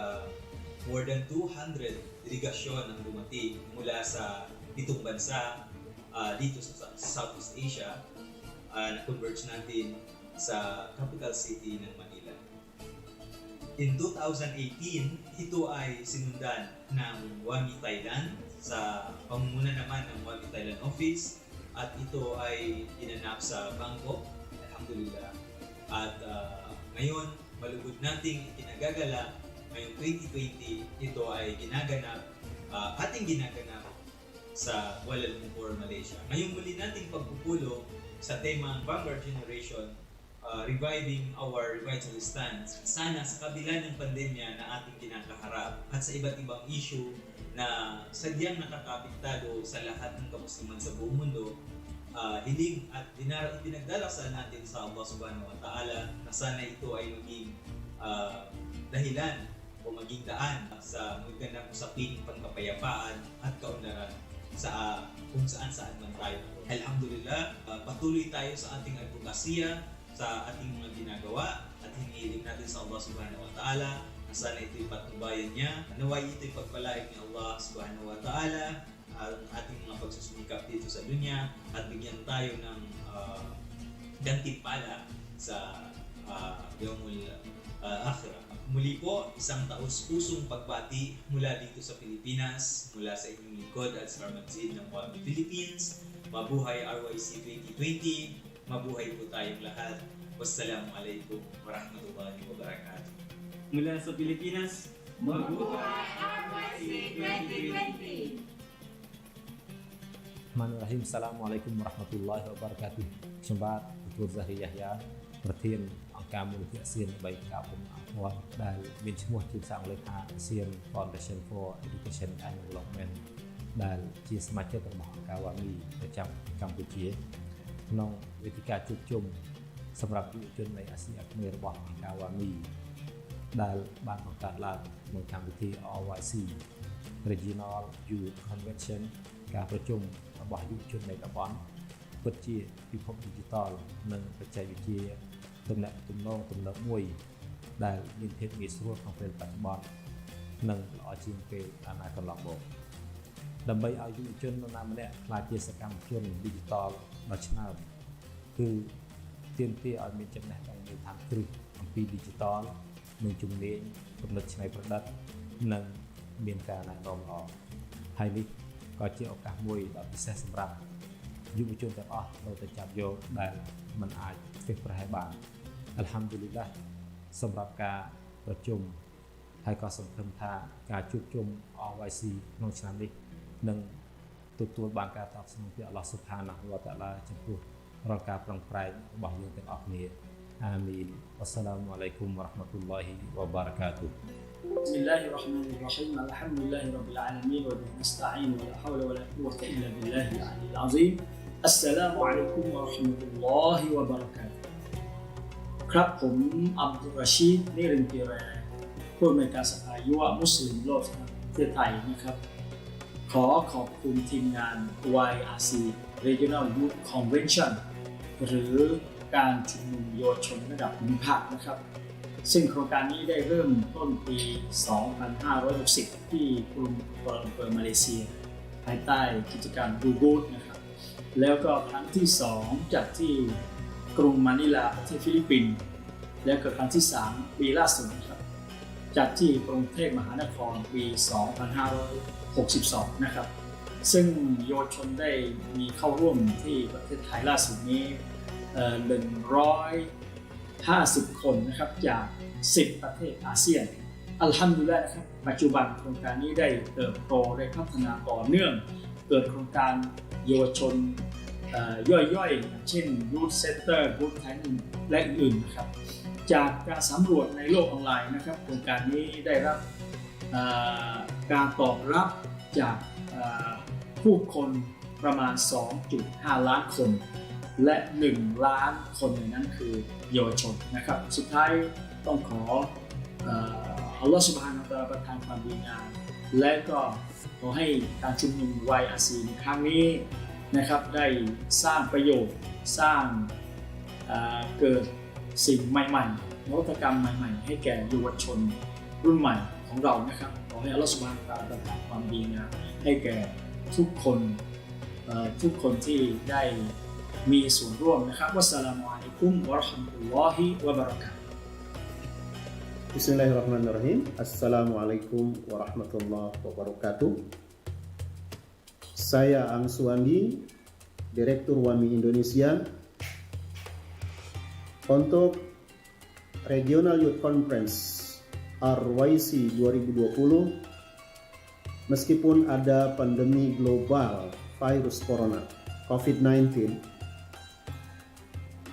more than 200 delegasyon ang dumating mula sa itong bansa dito sa Southeast Asia na converge natin sa capital city ng Manila. In 2018, ito ay sinundan ng WAMI Thailand sa pamumuno naman ng Wami Thailand Office at ito ay ginanap sa Bangkok, alhamdulillah. At ngayon, malugod nating itinagagala ngayong 2020, ito ay ating ginaganap sa Kuala Lumpur, Malaysia. Ngayong muli nating pagpupulong sa tema Vanguard Generation, reviving our revivalist stance. Sana sa kabila ng pandemya na ating kinakaharap at sa iba't ibang issue na sadyang nakakapiktado sa lahat ng kamusliman sa buong mundo, hiling at pinagdarasal natin sa Allah Subhanahu wa Ta'ala na sana ito ay maging dahilan o maging daan sa magandang usaping pangkapayapaan at kaunlaran sa kung saan man tayo. Alhamdulillah, patuloy tayo sa ating advokasya, sa ating mga ginagawa at hinihiling natin sa Allah Subhanahu wa Ta'ala na sana ito'y patnubayan niya. Naway ito'y pagpalain ni Allah Subhanahu wa Ta'ala ang ating mga pagsusumikap dito sa dunya at bigyan tayo ng gantimpala sa Yawmul Akhirah. Muli po, isang taos-pusong pagbati mula dito sa Pilipinas, mula sa inyong likod at Sir Magzid ng Wami Philippines. Mabuhay RYC 2020, mabuhay po tayong lahat. Wassalamualaikum warahmatullahi wabarakatuh. Mula sa Pilipinas, mabuhay RYC 2020! Bismillahirrahmanirrahim. Assalamualaikum warahmatullahi wabarakatuh. ខ្ញុំបាទទទួលសារីយ៉ាយ៉ាប្រធានអង្គការមូលនិធិអាស៊ានដើម្បីការពំអភិវឌ្ឍដែលមានឈ្មោះជាភាសាអង់គ្លេសថា ASEAN Foundation for Education and Development ដែលជាសមាជិករបស់អង្គការ WAMI ប្រចាំកម្ពុជាក្នុងវេទិកាជួបជុំសម្រាប់យុវជននៃអាស៊ីអាគ្នេយ៍របស់អង្គការ WAMI ដែលបានបង្កើតឡើងក្នុងកម្មវិធី RYC Regional Youth Convention ការប្រជុំរបស់យុវជននៃតំបន់ពិតជាពិភព Digital និងបច្ចេកវិទ្យាទំនាក់ទំនងទំនើបមួយដែលមានភាពងាយស្រួលក្នុងពេលបច្ចុប្បន្ននិងល្អជាងពេលអាណត្តិកន្លងមកដើម្បីឲ្យយុវជននរណាម្នាក់ក្លាយជាសកម្មជន Digital ដ៏ឆ្នើមគឺទាមទារឲ្យមានចំណេះដឹងមានឋានគ្រឹះអំពី Digital និងជំនាញគំនិតច្នៃប្រឌិតនិងមានការណែនាំល្អហើយនេះក៏ជាឱកាសមួយដ៏ពិសេសសម្រាប់យុវជនទាំងអស់ត្រូវតែចាប់យកដែលមិនអាចធ្វេសប្រហែសបានអល់ហាំឌុលីឡាសម្រាប់ការប្រជុំហើយក៏សង្ឃឹមថាការជួបជុំ RYC ក្នុងឆ្នាំនេះនឹងទទួលបានការតបស្នងពីអល់ឡោះស៊ុបហានាហ៊ូវតាអាឡាចំពោះរាល់ការប្រឹងប្រែងរបស់យើងទាំងអស់គ្នាអាមីនវ៉ាស្សាឡាមុអឡៃគុំវ៉ារ៉ាហ្មាតុលឡោហ៊ីវ៉ាបារកាតុហ៍بسم الله الرحمن الرحيم الحمد لله رب العالمين وبه نستعين ولا حول ولا قوة إلا بالله العلي العظيم السلام عليكم ورحمة الله وبركاته ครับผมอับดุลรชีดนิรินทร์ปีแรผู้อำนวยการสภายุวมุสลิมโลกประเทศไทยนะครับขอบคุณทีมงาน YRC Regional Youth Convention หรือการชุมนุมเยาวชนระดับภูมิภาคนะครับซึ่งโครงการนี้ได้เริ่มต้นปี 2560 ที่กรุงกัวลาลัมเปอร์มาเลเซียภายใต้กิจการบูบูดนะครับแล้วก็ครั้งที่ 2 จัดที่กรุงมะนิลาประเทศฟิลิปปินส์แล้วก็ครั้งที่ 3 ปีล่าสุดนะครับจัดที่กรุงเทพมหานครปี 2562 นะครับซึ่งเยาวชนได้มีเข้าร่วมที่ประเทศไทยล่าสุดนี้150 คนนะครับจาก 10 ประเทศอาเซียนอัลฮัมดุลิลละห์นะครับปัจจุบันโครงการนี้ได้เติบโตได้พัฒนาต่อเนื่องเกิดโครงการเยาวชนย่อยๆเช่น Youth Center Youth Training และอื่นๆนะครับจากการสำรวจในโลกออนไลน์นะครับโครงการนี้ได้รับการตอบรับจากผู้คนประมาณ 2.5 ล้านคนและ1 ล้านคนในนั้นคือเยาวชนนะครับสุดท้ายต้องขออัลลอฮฺซุบฮานะฮูวะตะอาลาประทานความดีงามและก็ขอให้การชุมนุม YRC ในครั้งนี้นะครับได้สร้างประโยชน์สร้างเกิดสิ่งใหม่ๆนวัตกรรมใหม่ๆให้แก่เยาวชนรุ่นใหม่ของเรานะครับขอให้อัลลอฮฺซุบฮานะฮูวะตะอาลาประทานความดีงามให้แก่ทุกคนที่ได้มีส่วนร่วมนะครับวัสสลามุอะลัยกุมวะเราะห์มะตุลลอฮิวะบะเราะกาตุฮ์ Bismillahirrahmanirrahim. Assalamualaikum warahmatullahi wabarakatuh. Saya Ang Suwandi, Direktur WAMI Indonesia. Untuk Regional Youth Conference RYC 2020, meskipun ada pandemi global virus corona COVID-19,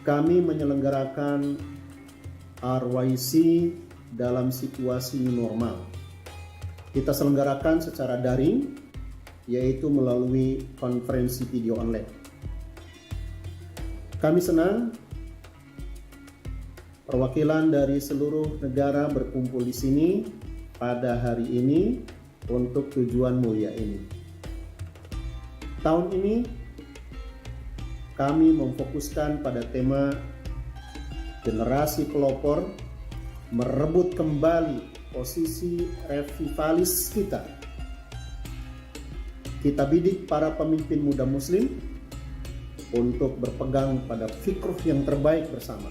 kami menyelenggarakan RYC dalam situasi normal. Kita selenggarakan secara daring, yaitu melalui konferensi video online. Kami senang perwakilan dari seluruh negara berkumpul di sini pada hari ini untuk tujuan mulia ini. Tahun ini kami memfokuskan pada tema generasi pelopor merebut kembali posisi revivalis kita. Kita bidik para pemimpin muda muslim untuk berpegang pada fikrah yang terbaik bersama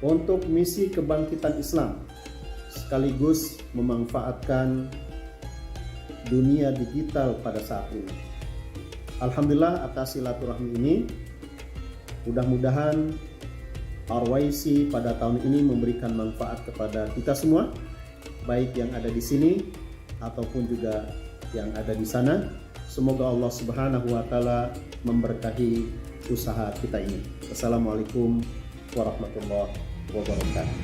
untuk misi kebangkitan Islam sekaligus memanfaatkan dunia digital pada saat ini. Alhamdulillah atas silaturahmi ini, mudah-mudahan RYC pada tahun ini memberikan manfaat kepada kita semua, baik yang ada di sini ataupun juga yang ada di sana. Semoga Allah Subhanahu wa taala memberkahi usaha kita ini. Assalamualaikum warahmatullahi wabarakatuh.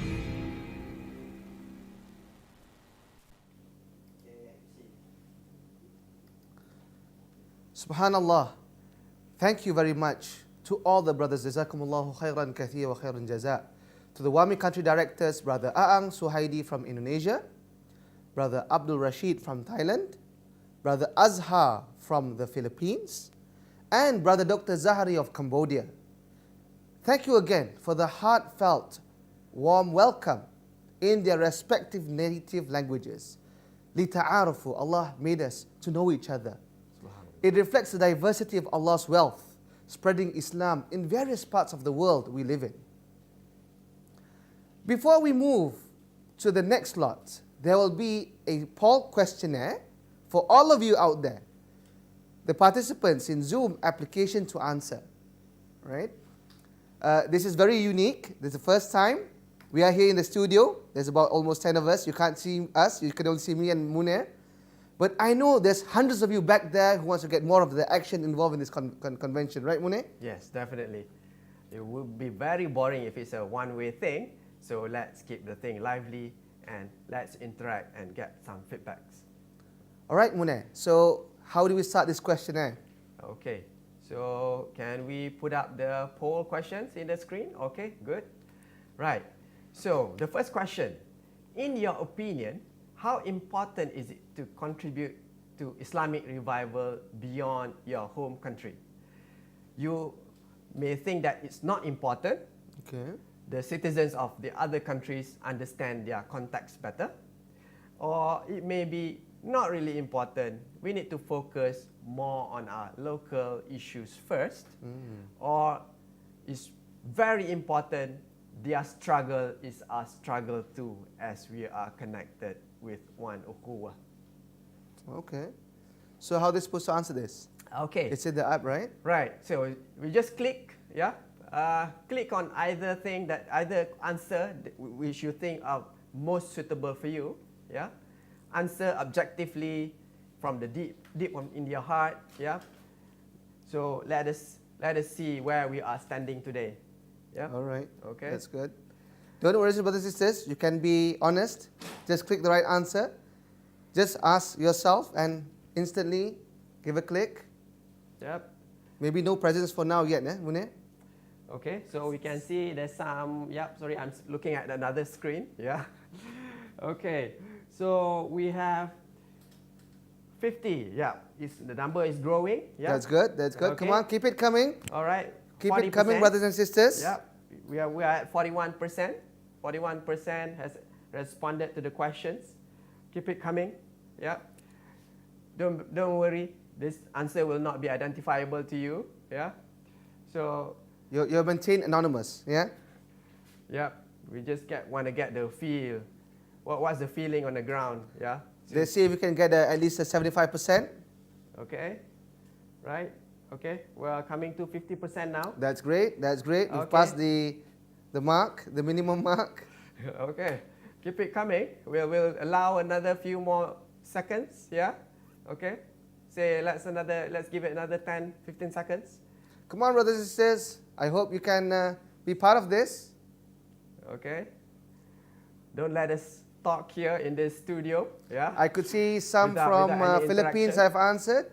Subhanallah. Thank you very much to all the brothers. Jazakumullahu khairan kathir wa khairan jaza. To the WAMI country directors, Brother Aang Suhaidi from Indonesia, Brother Abdul Rashid from Thailand, Brother Azhar from the Philippines, and Brother Dr. Zahari of Cambodia. Thank you again for the heartfelt, warm welcome in their respective native languages. Lita'arufu, Allah made us to know each other. It reflects the diversity of Allah's wealth, spreading Islam in various parts of the world we live in. Before we move to the next lot, there will be a poll questionnaire for all of you out there, the participants in Zoom application to answer. Right? This is very unique. This is the first time we are here in the studio. There's about almost 10 of us. You can't see us. You can only see me and Munir. But I know there's hundreds of you back there who wants to get more of the action involved in this convention. Right, Munir? Yes, definitely. It would be very boring if it's a one-way thing. So let's keep the thing lively and let's interact and get some feedbacks. All right, Munir. So how do we start this questionnaire? Okay. So can we put up the poll questions in the screen? Okay, good. Right. So the first question. In your opinion, how important is it to contribute to Islamic revival beyond your home country? You may think that it's not important. Okay. The citizens of the other countries understand their context better. Or it may be not really important. We need to focus more on our local issues first. Or it's very important, their struggle is our struggle too, as we are connected with one ukhuwah. Okay. So how are they supposed to answer this? Okay. It's in the app, right? Right. So we just click, yeah. Click on either answer which you think are most suitable for you, yeah. Answer objectively from the deep in your heart, yeah. So let us see where we are standing today, yeah. All right. Okay. That's good. Don't worry, brothers and sisters. You can be honest. Just click the right answer. Just ask yourself and instantly give a click. Yep. Maybe no presents for now yet, Munir? Okay, so we can see there's some, sorry, I'm looking at another screen, yeah. Okay, so we have 50, the number is growing, yeah. That's good, that's good. Okay. Come on, keep it coming. All right. Keep it coming, brothers and sisters. Yeah, we are at 41%. 41% has responded to the questions. Keep it coming, yeah. Don't worry, this answer will not be identifiable to you, yeah. So you're maintained anonymous, yeah. Yeah, we just want to get the feel. What's the feeling on the ground, yeah. Let's see if we can get at least a 75%. Okay. right? Okay, we're coming to 50% now. That's great. That's great. We've Okay. passed the mark, the minimum mark. Okay, keep it coming. We'll allow another few more seconds. Yeah. Okay. Say let's give it another 10, 15 seconds. Come on, brothers and sisters. I hope you can be part of this. Okay. Don't let us talk here in this studio. Yeah. I could see some Without from any Philippines interaction. I've answered.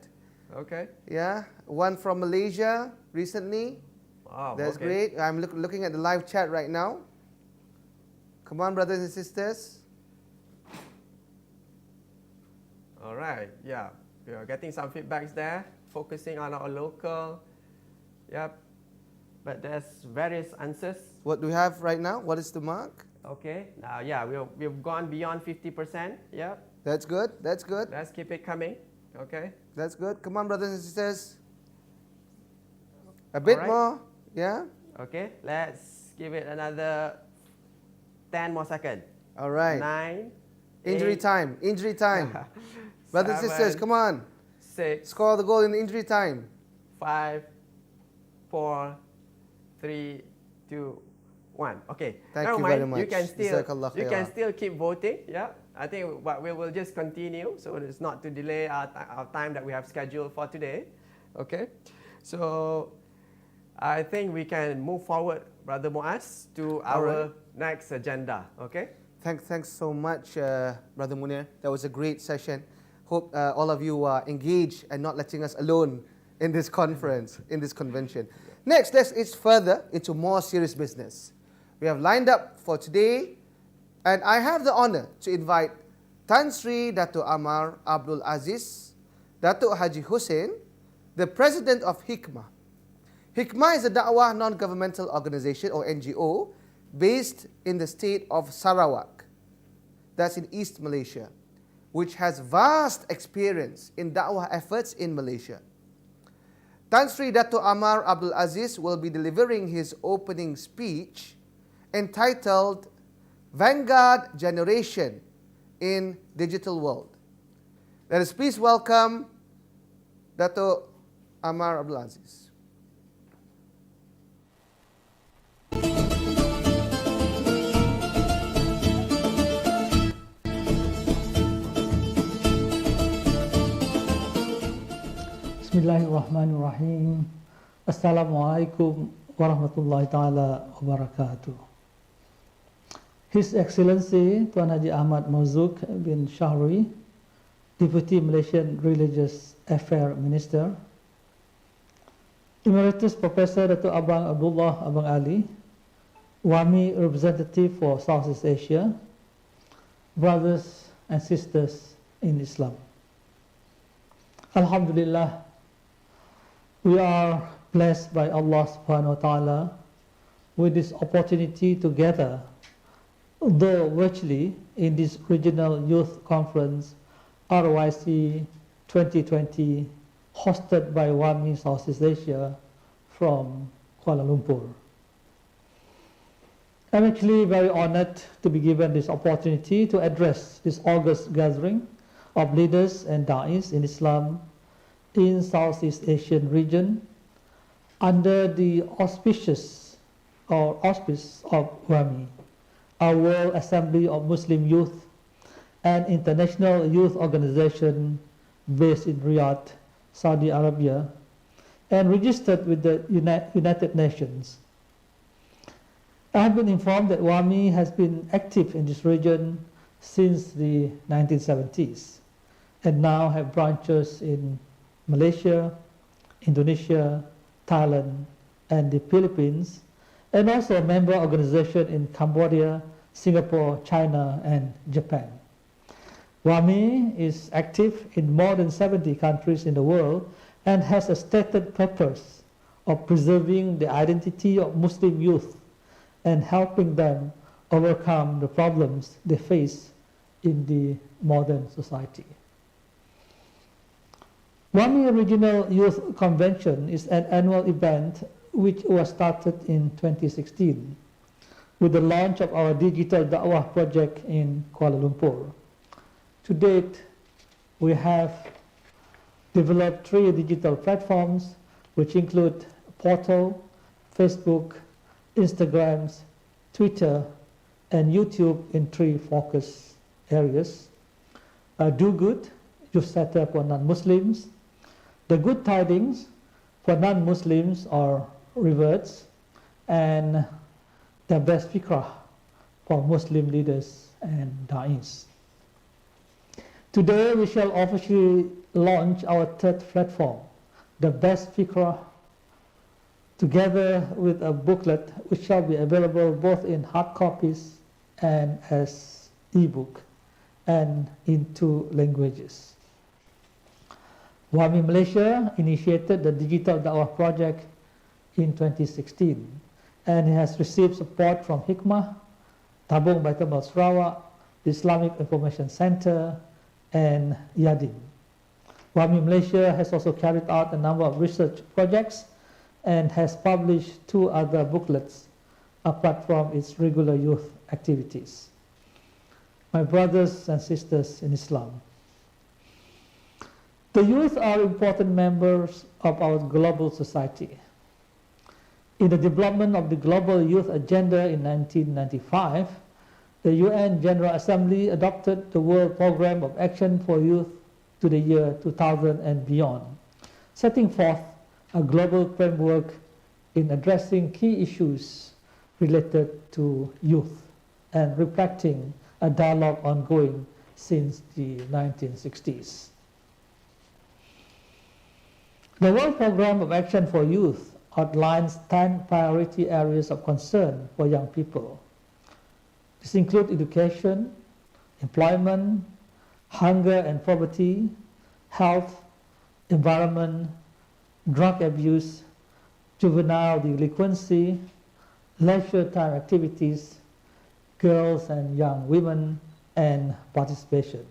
Okay. Yeah. One from Malaysia recently. Wow. That's okay. great. I'm looking at the live chat right now. Come on, brothers and sisters. All right. Yeah. We are getting some feedbacks there, focusing on our local. Yep. But there's various answers. What do we have right now? What is the mark? Okay. Now, yeah, we've gone beyond 50%. Yeah. That's good. That's good. Let's keep it coming. Okay. That's good. Come on, brothers and sisters. A bit All right. more. Yeah. Okay. Let's give it another 10 more seconds. All right. 9. Injury 8, time. Injury time. Brothers and sisters, 7, come on. 6. Score the goal in injury time. 5, 4, 3, 2, 1. Okay. Thank Never you mind. very much. You can Jazakallah still khairan. keep voting. Yeah. I think but we will just continue, so it's not to delay our time that we have scheduled for today. Okay. So I think we can move forward, Brother Muaz, to our next agenda. Okay. Thanks so much, Brother Munir. That was a great session. Hope all of you are engaged and not letting us alone in this conference, in this convention. Next, let's ease further into more serious business. We have lined up for today, and I have the honor to invite Tan Sri Dato' Amar Abdul Aziz, Dato' Haji Hussein, the president of Hikmah. Hikmah is a da'wah non-governmental organization, or NGO, based in the state of Sarawak, that's in East Malaysia, which has vast experience in da'wah efforts in Malaysia. Tan Sri Dato' Amar Abdul Aziz will be delivering his opening speech entitled Vanguard Generation in Digital World. Let us please welcome Dato' Amar Abdul Aziz. Bismillahirrahmanirrahim. Assalamualaikum warahmatullahi taala wabarakatuh. His Excellency Tuan Haji Ahmad Marzuk bin Shahri, Deputy Malaysian Religious Affairs Minister, Emeritus Professor Dato' Abang Abdullah Abang Ali, WAMI Representative for Southeast Asia, brothers and sisters in Islam. Alhamdulillah, we are blessed by Allah subhanahu wa ta'ala with this opportunity to gather, though virtually, in this regional youth conference RYC 2020 hosted by WAMI Southeast Asia from Kuala Lumpur. I'm actually very honored to be given this opportunity to address this August gathering of leaders and daies in Islam in Southeast Asian region under the auspice of WAMI, our World Assembly of Muslim Youth, an international youth organization based in Riyadh, Saudi Arabia, and registered with the United Nations. I have been informed that WAMI has been active in this region since the 1970s and now have branches in Malaysia, Indonesia, Thailand, and the Philippines, and also a member organization in Cambodia, Singapore, China, and Japan. WAMI is active in more than 70 countries in the world and has a stated purpose of preserving the identity of Muslim youth and helping them overcome the problems they face in the modern society. WAMI Regional Youth Convention is an annual event which was started in 2016 with the launch of our digital da'wah project in Kuala Lumpur. To date, we have developed 3 digital platforms which include Portal, Facebook, Instagrams, Twitter, and YouTube in 3 focus areas. Do Good, youth center for non-Muslims. The Good Tidings for non-Muslims or reverts, and the Best Fikrah for Muslim leaders and Daies. Today we shall officially launch our 3rd platform, the Best Fikrah, together with a booklet which shall be available both in hard copies and as ebook and in 2 languages. WAMI Malaysia initiated the Digital Dawah project in 2016 and has received support from Hikmah, Tabung Baitul Sarawak, the Islamic Information Center, and Yadin. WAMI Malaysia has also carried out a number of research projects and has published 2 other booklets apart from its regular youth activities. My brothers and sisters in Islam, the youth are important members of our global society. In the development of the Global Youth Agenda in 1995, the UN General Assembly adopted the World Programme of Action for Youth to the year 2000 and beyond, setting forth a global framework in addressing key issues related to youth and reflecting a dialogue ongoing since the 1960s. The World Programme of Action for Youth outlines 10 priority areas of concern for young people. This includes education, employment, hunger and poverty, health, environment, drug abuse, juvenile delinquency, leisure time activities, girls and young women, and participation.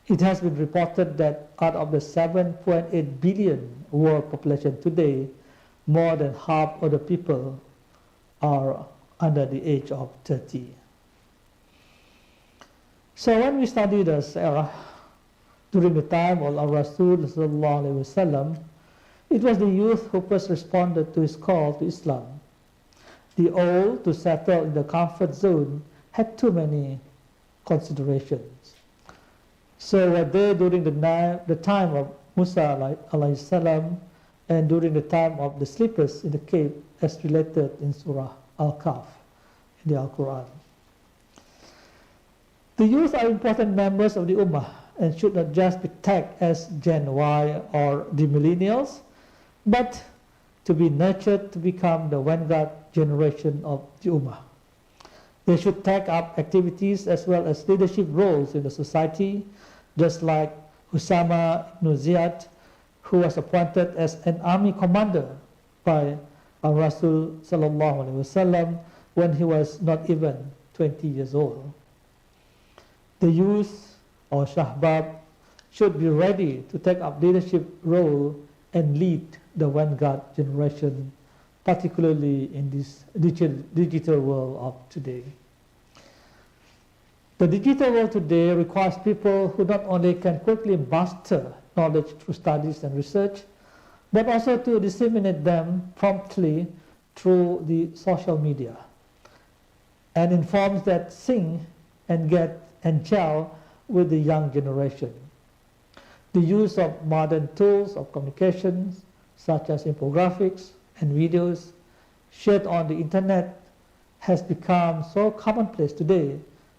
It has been reported that out of the 7.8 billion world population today, more than half of the people are under the age of 30. So when we study this era, during the time of our Rasul sallallahu alaihi wasallam, it was the youth who first responded to his call to Islam. The old, to settle in the comfort zone, had too many considerations. So were they during the time of Musa alayhi salam and during the time of the sleepers in the cave, as related in Surah Al-Kahf in the Al-Quran. The youth are important members of the Ummah and should not just be tagged as Gen Y or the millennials, but to be nurtured to become the vanguard generation of the Ummah. They should take up activities as well as leadership roles in the society, just like Usama ibn Ziyad, who was appointed as an army commander by Rasul sallallahu alaihi wasallam when he was not even 20 years old. The youth or Shahbab should be ready to take up leadership role and lead the vanguard generation, particularly in this digital world of today. The digital world today requires people who not only can quickly master knowledge through studies and research, but also to disseminate them promptly through the social media, and in forms that sync and get and gel with the young generation. The use of modern tools of communications, such as infographics and videos shared on the internet, has become so commonplace today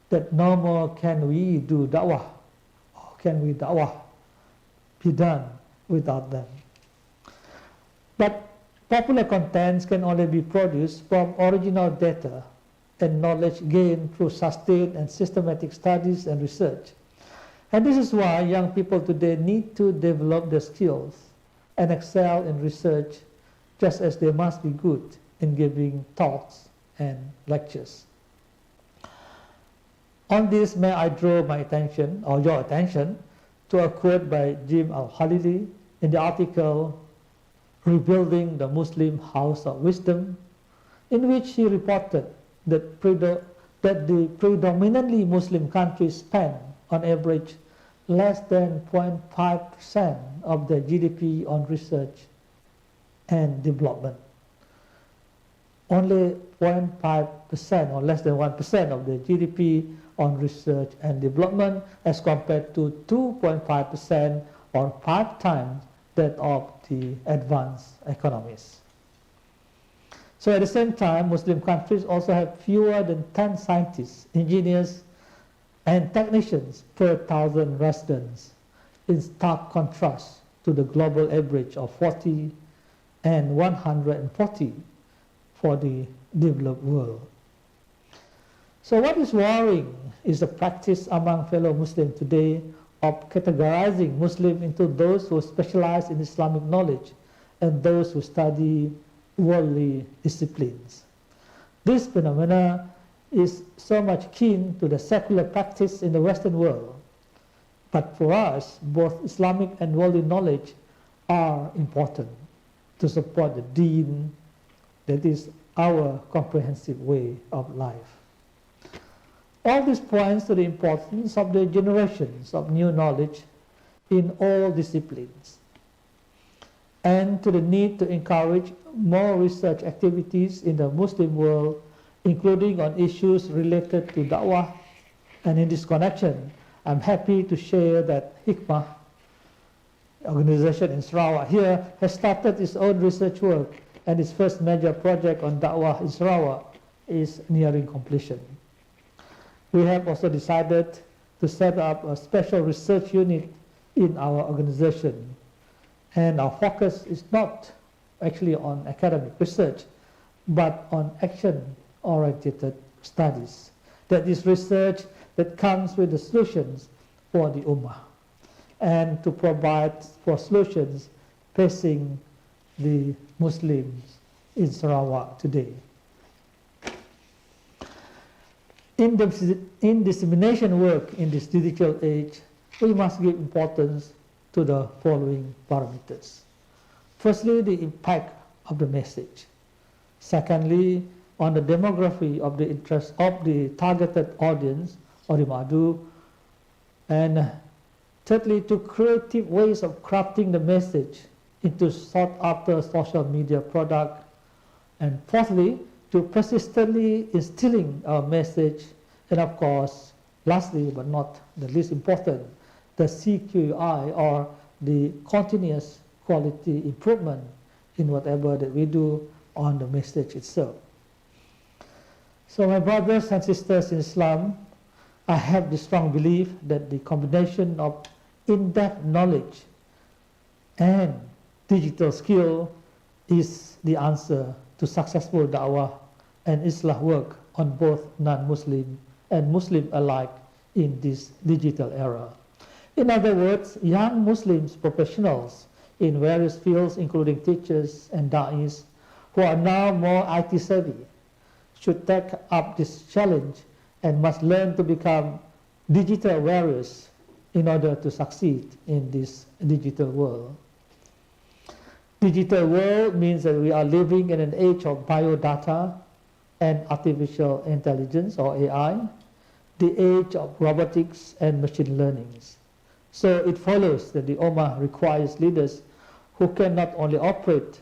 that no more can we do da'wah, or can we da'wah be done without them. But popular contents can only be produced from original data and knowledge gained through sustained and systematic studies and research. And this is why young people today need to develop their skills and excel in research, just as they must be good in giving talks and lectures. On this, may I draw my attention, or your attention, to a quote by Jim Al-Khalili in the article Rebuilding the Muslim House of Wisdom, in which he reported that the predominantly Muslim countries spend on average less than 0.5% of their GDP on research and development. Only 0.5% or less than 1% of the GDP on research and development as compared to 2.5% or 5 times that of the advanced economies. So at the same time, Muslim countries also have fewer than 10 scientists, engineers, and technicians per 1,000 residents, in stark contrast to the global average of 40 and 140 for the developed world. So what is worrying is the practice among fellow Muslims today of categorizing Muslims into those who specialize in Islamic knowledge and those who study worldly disciplines. This phenomena is so much keen to the secular practice in the Western world. But for us, both Islamic and worldly knowledge are important to support the deen, that is our comprehensive way of life. All this points to the importance of the generations of new knowledge in all disciplines, and to the need to encourage more research activities in the Muslim world, including on issues related to da'wah. And in this connection, I'm happy to share that Hikmah, organization in Sarawak here, has started its own research work, and its first major project on da'wah in Sarawak is nearing completion. We have also decided to set up a special research unit in our organization, and our focus is not actually on academic research, but on action-oriented studies. That is research that comes with the solutions for the Ummah, and to provide for solutions facing the Muslims in Sarawak today. In dissemination work in this digital age, we must give importance to the following parameters. Firstly, the impact of the message. Secondly, on the demography of the interest of the targeted audience or the madu. And thirdly, to creative ways of crafting the message into sought-after social media product. And fourthly, to persistently instilling our message. And of course, lastly but not the least important, the CQI, or the continuous quality improvement in whatever that we do on the message itself. So my brothers and sisters in Islam, I have the strong belief that the combination of in-depth knowledge and digital skill is the answer to successful da'wah and Islah work on both non-Muslim and Muslim alike in this digital era. In other words, young Muslims professionals in various fields, including teachers and da'is, who are now more IT savvy, should take up this challenge and must learn to become digital warriors in order to succeed in this digital world. Digital world means that we are living in an age of biodata and artificial intelligence, or AI, the age of robotics and machine learning. So it follows that the Ummah requires leaders who can not only operate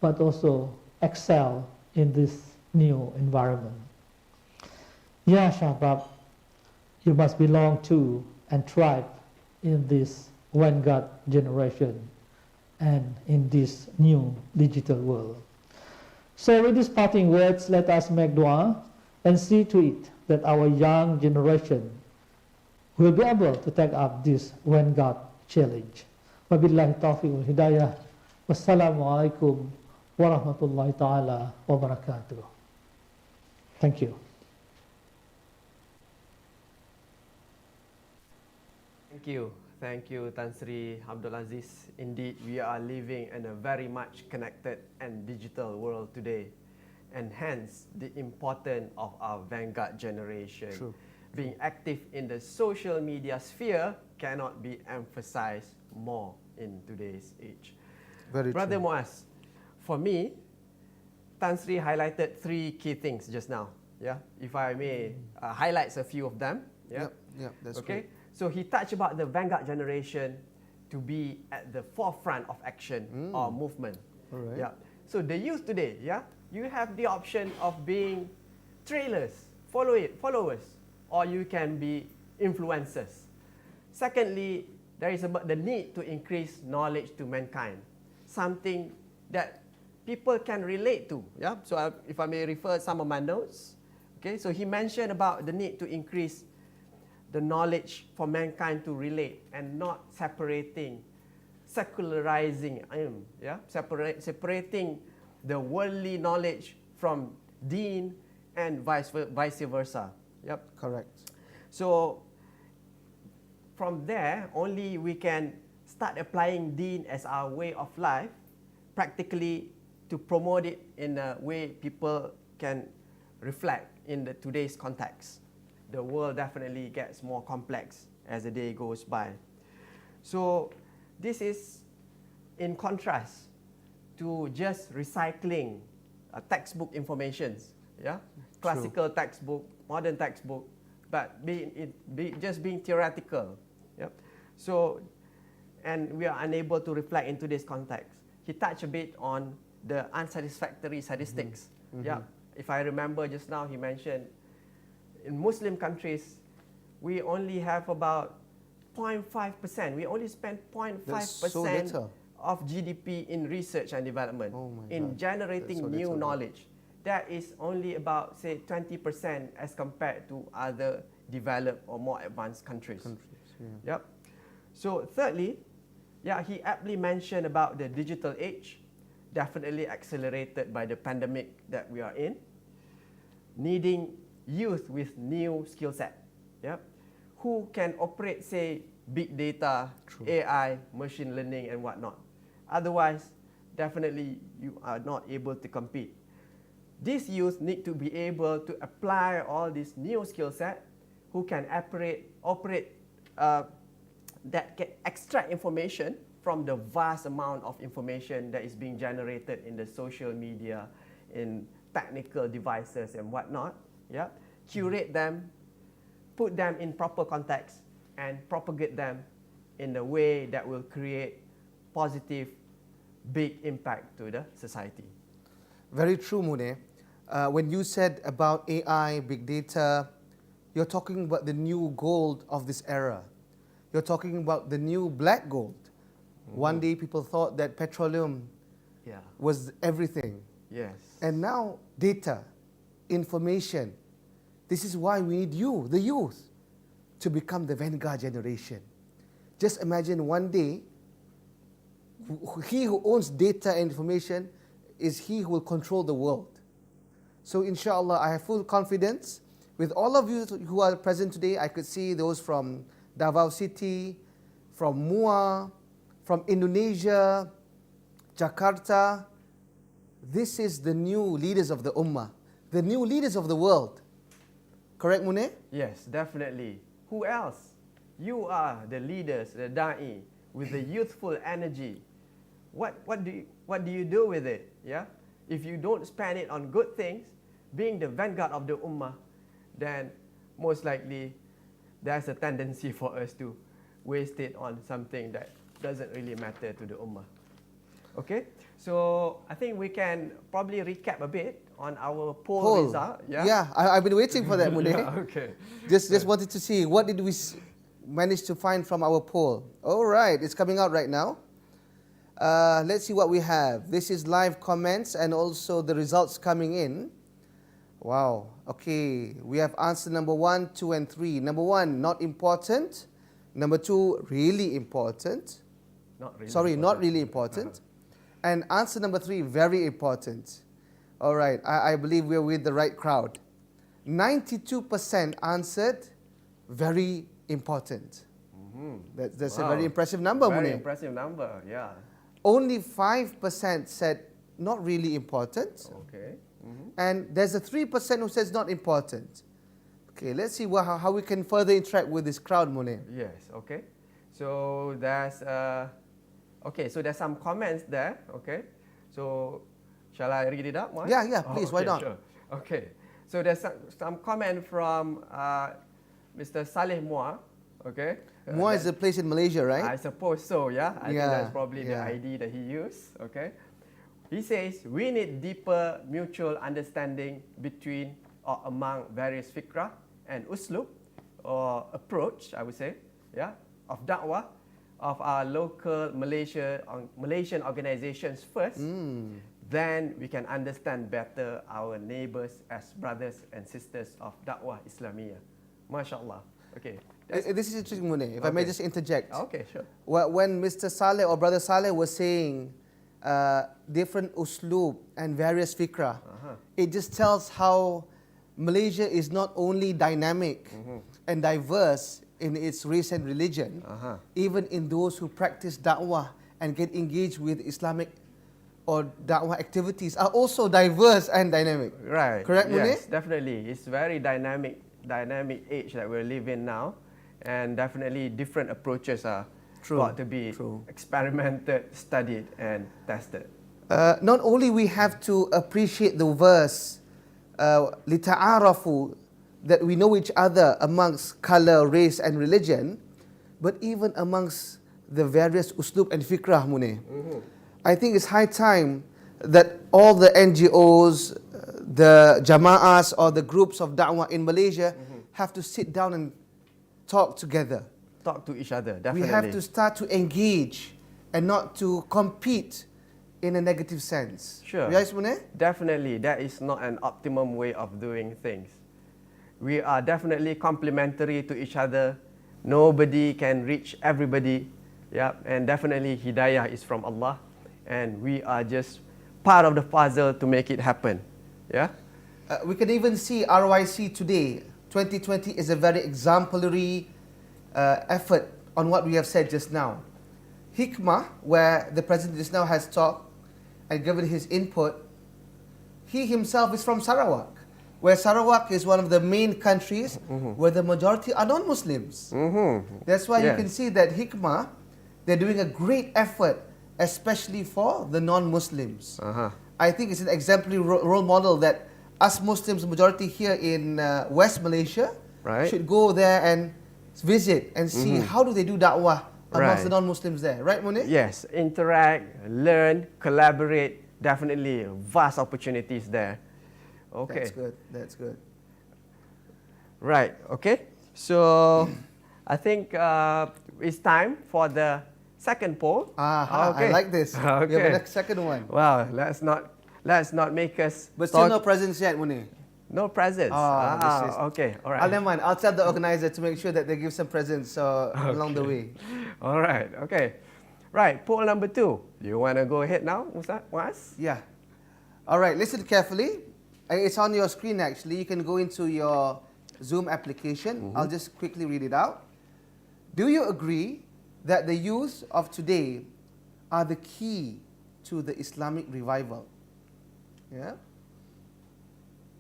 but also excel in this new environment. Ya Shabab, you must belong to and thrive in this Vanguard generation and in this new digital world. So with these parting words, let us make dua and see to it that our young generation will be able to take up this Vanguard challenge. Wabillahi taufiq wal hidayah. Wassalamu alaikum warahmatullahi ta'ala wabarakatuh. Thank you. Thank you, Tan Sri Abdul Aziz. Indeed, we are living in a very much connected and digital world today, and hence the importance of our Vanguard generation. True. Being active in the social media sphere cannot be emphasized more in today's age. Very Brother true. Muaz, for me, Tan Sri highlighted 3 key things just now. Yeah, if I may highlight a few of them. Yeah, Yep, that's okay. great. So he touched about the Vanguard generation to be at the forefront of action or movement. All right. Yeah. So the youth today, yeah, you have the option of being trailers, followers, or you can be influencers. Secondly, there is about the need to increase knowledge to mankind, something that people can relate to. Yeah. So if I may refer some of my notes, okay. So he mentioned about the need to increase the knowledge for mankind to relate and not secularizing, separating the worldly knowledge from deen and vice versa. Yep. Correct. So from there, only we can start applying deen as our way of life, practically to promote it in a way people can reflect in today's context. The world definitely gets more complex as the day goes by. So this is in contrast to just recycling textbook informations, yeah, classical textbook, modern textbook, but just being theoretical, yeah. So, and we are unable to reflect into this context. He touched a bit on the unsatisfactory statistics, yeah. If I remember just now, he mentioned in Muslim countries, we only have about 0.5%. We only spend 0.5% of GDP in research and development, in generating new knowledge. That is only about, say, 20% as compared to other developed or more advanced countries. Yep. So thirdly, yeah, he aptly mentioned about the digital age, definitely accelerated by the pandemic that we are in, needing youth with new skill set, yeah, who can operate, say, big data, AI, machine learning, and whatnot. Otherwise, definitely you are not able to compete. These youth need to be able to apply all these new skill set, who can operate that can extract information from the vast amount of information that is being generated in the social media, in technical devices and whatnot. Yeah, curate them, put them in proper context, and propagate them in a way that will create positive, big impact to the society. Very true, Mune. When you said about AI, big data, you're talking about the new gold of this era. You're talking about the new black gold. One day people thought that petroleum was everything. Yes. And now data, information. This is why we need you, the youth, to become the Vanguard generation. Just imagine one day, he who owns data and information is he who will control the world. So inshallah, I have full confidence with all of you who are present today. I could see those from Davao City, from Mua, from Indonesia, Jakarta. This is the new leaders of the Ummah, the new leaders of the world. Correct, Munir? Yes, definitely. Who else? You are the leaders, the Da'i, with the youthful energy. What do you do with it? Yeah? If you don't spend it on good things, being the vanguard of the Ummah, then most likely there's a tendency for us to waste it on something that doesn't really matter to the Ummah. Okay? So I think we can probably recap a bit on our poll result. Yeah, I've been waiting for that, Munir. Okay. Just wanted to see what did we manage to find from our poll. All right, it's coming out right now. Let's see what we have. This is live comments and also the results coming in. Wow. Okay, we have answer number 1, 2, and 3. Number 1, not important. Number 2, really important. Not really important. And answer number 3, very important. All right, I believe we're with the right crowd. 92% answered very important. That's a very impressive number, Very Munir. impressive number, yeah. Only 5% said not really important. Okay. And there's a 3% who says not important. Okay, let's see how we can further interact with this crowd, Munir. Yes, okay. So there's some comments there, okay. So shall I read it out, Mohan? Yeah, please, why not? Sure. Okay, so there's some comment from Mr. Saleh Mua. Okay. Muar is a place in Malaysia, right? I suppose so, yeah. I think Yeah, that's probably the yeah. ID that he used. Okay. He says we need deeper mutual understanding between or among various fikrah and uslub or approach, I would say, yeah, of da'wah of our local Malaysian organizations first. Then we can understand better our neighbors as brothers and sisters of da'wah Islamiyah. MashaAllah. Okay. This is interesting, Munir. If I may just interject. Okay, sure. When Mr. Saleh or Brother Saleh was saying different uslub and various fikrah, it just tells how Malaysia is not only dynamic and diverse in its race and religion, even in those who practice da'wah and get engaged with Islamic or da'wah activities are also diverse and dynamic. Right. Correct, Munir? Yes, definitely. It's very dynamic age that we're living now, and definitely different approaches are got to be experimented, studied, and tested. Not only we have to appreciate the verse, لِتَعَارَفُوا, that we know each other amongst color, race, and religion, but even amongst the various uslub and fikrah, Munir. I think it's high time that all the NGOs, the jama'ahs or the groups of da'wah in Malaysia have to sit down and talk together. Talk to each other, definitely. We have to start to engage and not to compete in a negative sense. Sure. Yes, Munir? Definitely, that is not an optimum way of doing things. We are definitely complementary to each other. Nobody can reach everybody. Yeah, and definitely hidayah is from Allah, and we are just part of the puzzle to make it happen. Yeah. We can even see RYC today. 2020 is a very exemplary effort on what we have said just now. Hikmah, where the president just now has talked and given his input, he himself is from Sarawak, where Sarawak is one of the main countries where the majority are non-Muslims. That's why you can see that Hikmah, they're doing a great effort, especially for the non-Muslims. I think it's an exemplary role model that us Muslims, majority here in West Malaysia, should go there and visit and see how do they do da'wah amongst the non-Muslims there. Right, Munir? Yes, interact, learn, collaborate. Definitely vast opportunities there. Okay. That's good. That's good. Right. Okay. So I think it's time for the second poll. I like this. Okay. We have a second one. Well, let's not make us. But still no presents yet, Munir. No presents. Okay. All right. Never mind. I'll tell the organizer to make sure that they give some presents along the way. All right. Okay. Right. Poll number 2. You want to go ahead now, Muaz? Yeah. All right. Listen carefully. It's on your screen actually. You can go into your Zoom application. I'll just quickly read it out. Do you agree that the youth of today are the key to the Islamic revival? Yeah.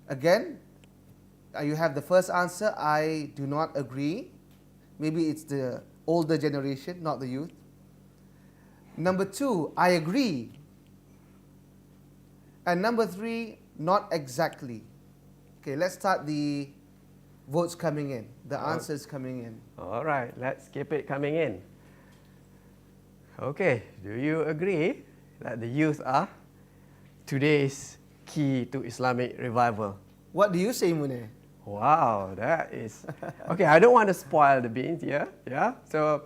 Again, you have the first answer, I do not agree. Maybe it's the older generation, not the youth. Number 2, I agree. And number 3, not exactly. Okay, let's start the votes coming in, the answers coming in. All right, let's keep it coming in. Okay, do you agree that the youth are today's key to Islamic revival? What do you say, Munir? Wow, that is... Okay, I don't want to spoil the beans here. Yeah, so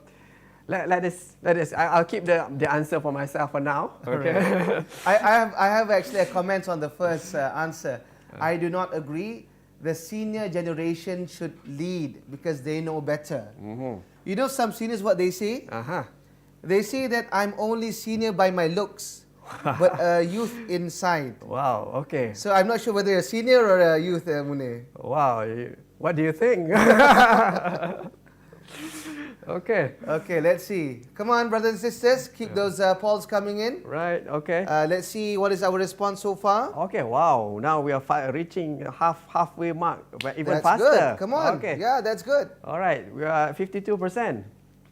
let us. I'll keep the answer for myself for now. Okay. Right. I have actually a comment on the first answer. I do not agree. The senior generation should lead because they know better. You know some seniors what they say? They say that I'm only senior by my looks, but a youth inside. Wow, okay. So I'm not sure whether you're a senior or a youth, Munir. Wow, what do you think? Okay. Okay, let's see. Come on, brothers and sisters, keep those polls coming in. Right, okay. Let's see what is our response so far. Okay, wow. Now we are reaching halfway mark, even that's faster. Good. Come on. Okay. Yeah, that's good. All right, we are at 52%.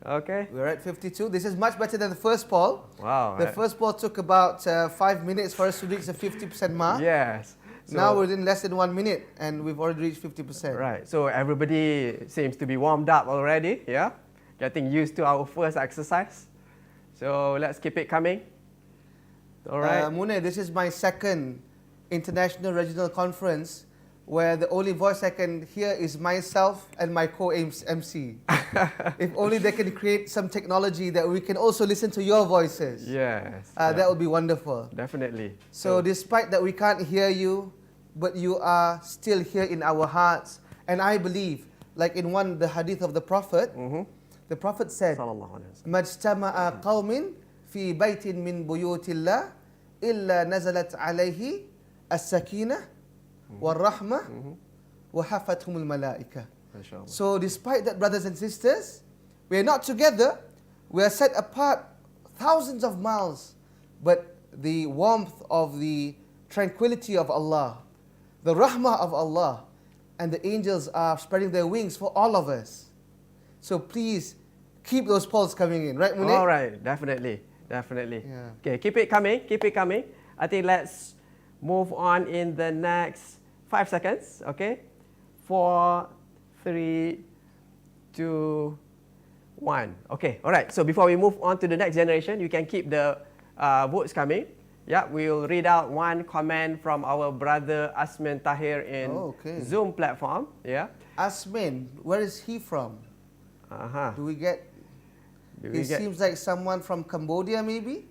Okay. We're at 52. This is much better than the first poll. Wow. The first poll took about 5 minutes for us to reach the 50% mark. Yes. Now we're in less than 1 minute and we've already reached 50%. Right. So everybody seems to be warmed up already. Yeah. Getting used to our first exercise. So let's keep it coming. All right. Munir, this is my second international regional conference where the only voice I can hear is myself and my co-MC. If only they can create some technology that we can also listen to your voices. Yes. That would be wonderful. Definitely. So despite that we can't hear you, but you are still here in our hearts. And I believe, like in the hadith of the Prophet, the Prophet said, مَجْتَمَعَ قَوْمٍ فِي بَيْتٍ مِّن بُيُوتِ اللَّهِ إِلَّا نَزَلَتْ عَلَيْهِ السَّكِينَةُ وَالرَّحْمَةُ وَحَفَتْهُمُ الْمَلَائِكَةُ. So despite that, brothers and sisters, we are not together, we are set apart thousands of miles, but the warmth of the tranquility of Allah, the rahmah of Allah, and the angels are spreading their wings for all of us. So please keep those polls coming in, right, Munir? All right, definitely. Yeah. Okay, keep it coming. I think let's move on in the next 5 seconds, okay? 4, 3, 2, 1. Okay, all right. So before we move on to the next generation, you can keep the votes coming. Yeah, we'll read out one comment from our brother Asmin Tahir in Zoom platform. Yeah. Asmin, where is he from? Do we get? Seems like someone from Cambodia, maybe.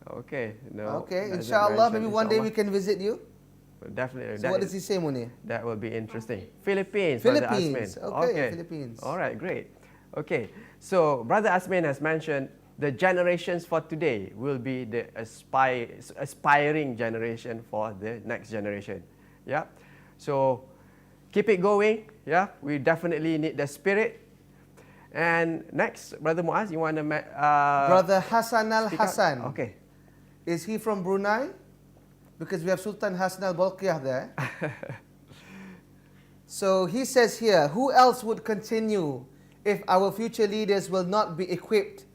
Okay. No. Okay. Inshallah, maybe one day we can visit you. Definitely. So what does he say, Munir? That will be interesting. Philippines. Okay, Philippines. All right, great. Okay, so Brother Asmin has mentioned the generations for today will be the aspiring generation for the next generation. Yeah. So keep it going. Yeah. We definitely need the spirit. And next, Brother Muaz, you want to... Brother Hassan Al-Hassan. Okay. Is he from Brunei? Because we have Sultan Hassan Al-Bolkiah there. So he says here, who else would continue if our future leaders will not be equipped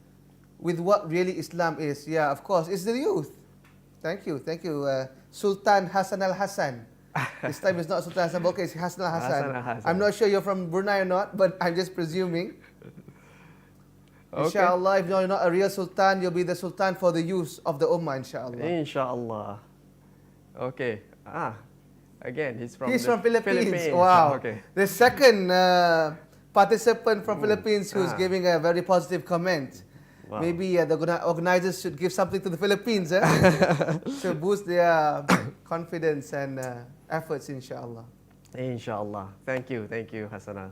with what really Islam is? Yeah, of course, it's the youth. Thank you, Sultan Hassan Al-Hassan. This time it's not Sultan Hassan Bolkiah, it's Hassan Al-Hassan. I'm not sure you're from Brunei or not, but I'm just presuming. Okay. Inshallah, if you're not a real Sultan, you'll be the Sultan for the youth of the Ummah, inshallah. Inshallah. Okay. Again, he's from Philippines. Wow. Okay. The second participant from Philippines who's giving a very positive comment. Wow. Maybe the organizers should give something to the Philippines to boost their confidence and efforts, inshallah. Inshallah. Thank you, Hassana.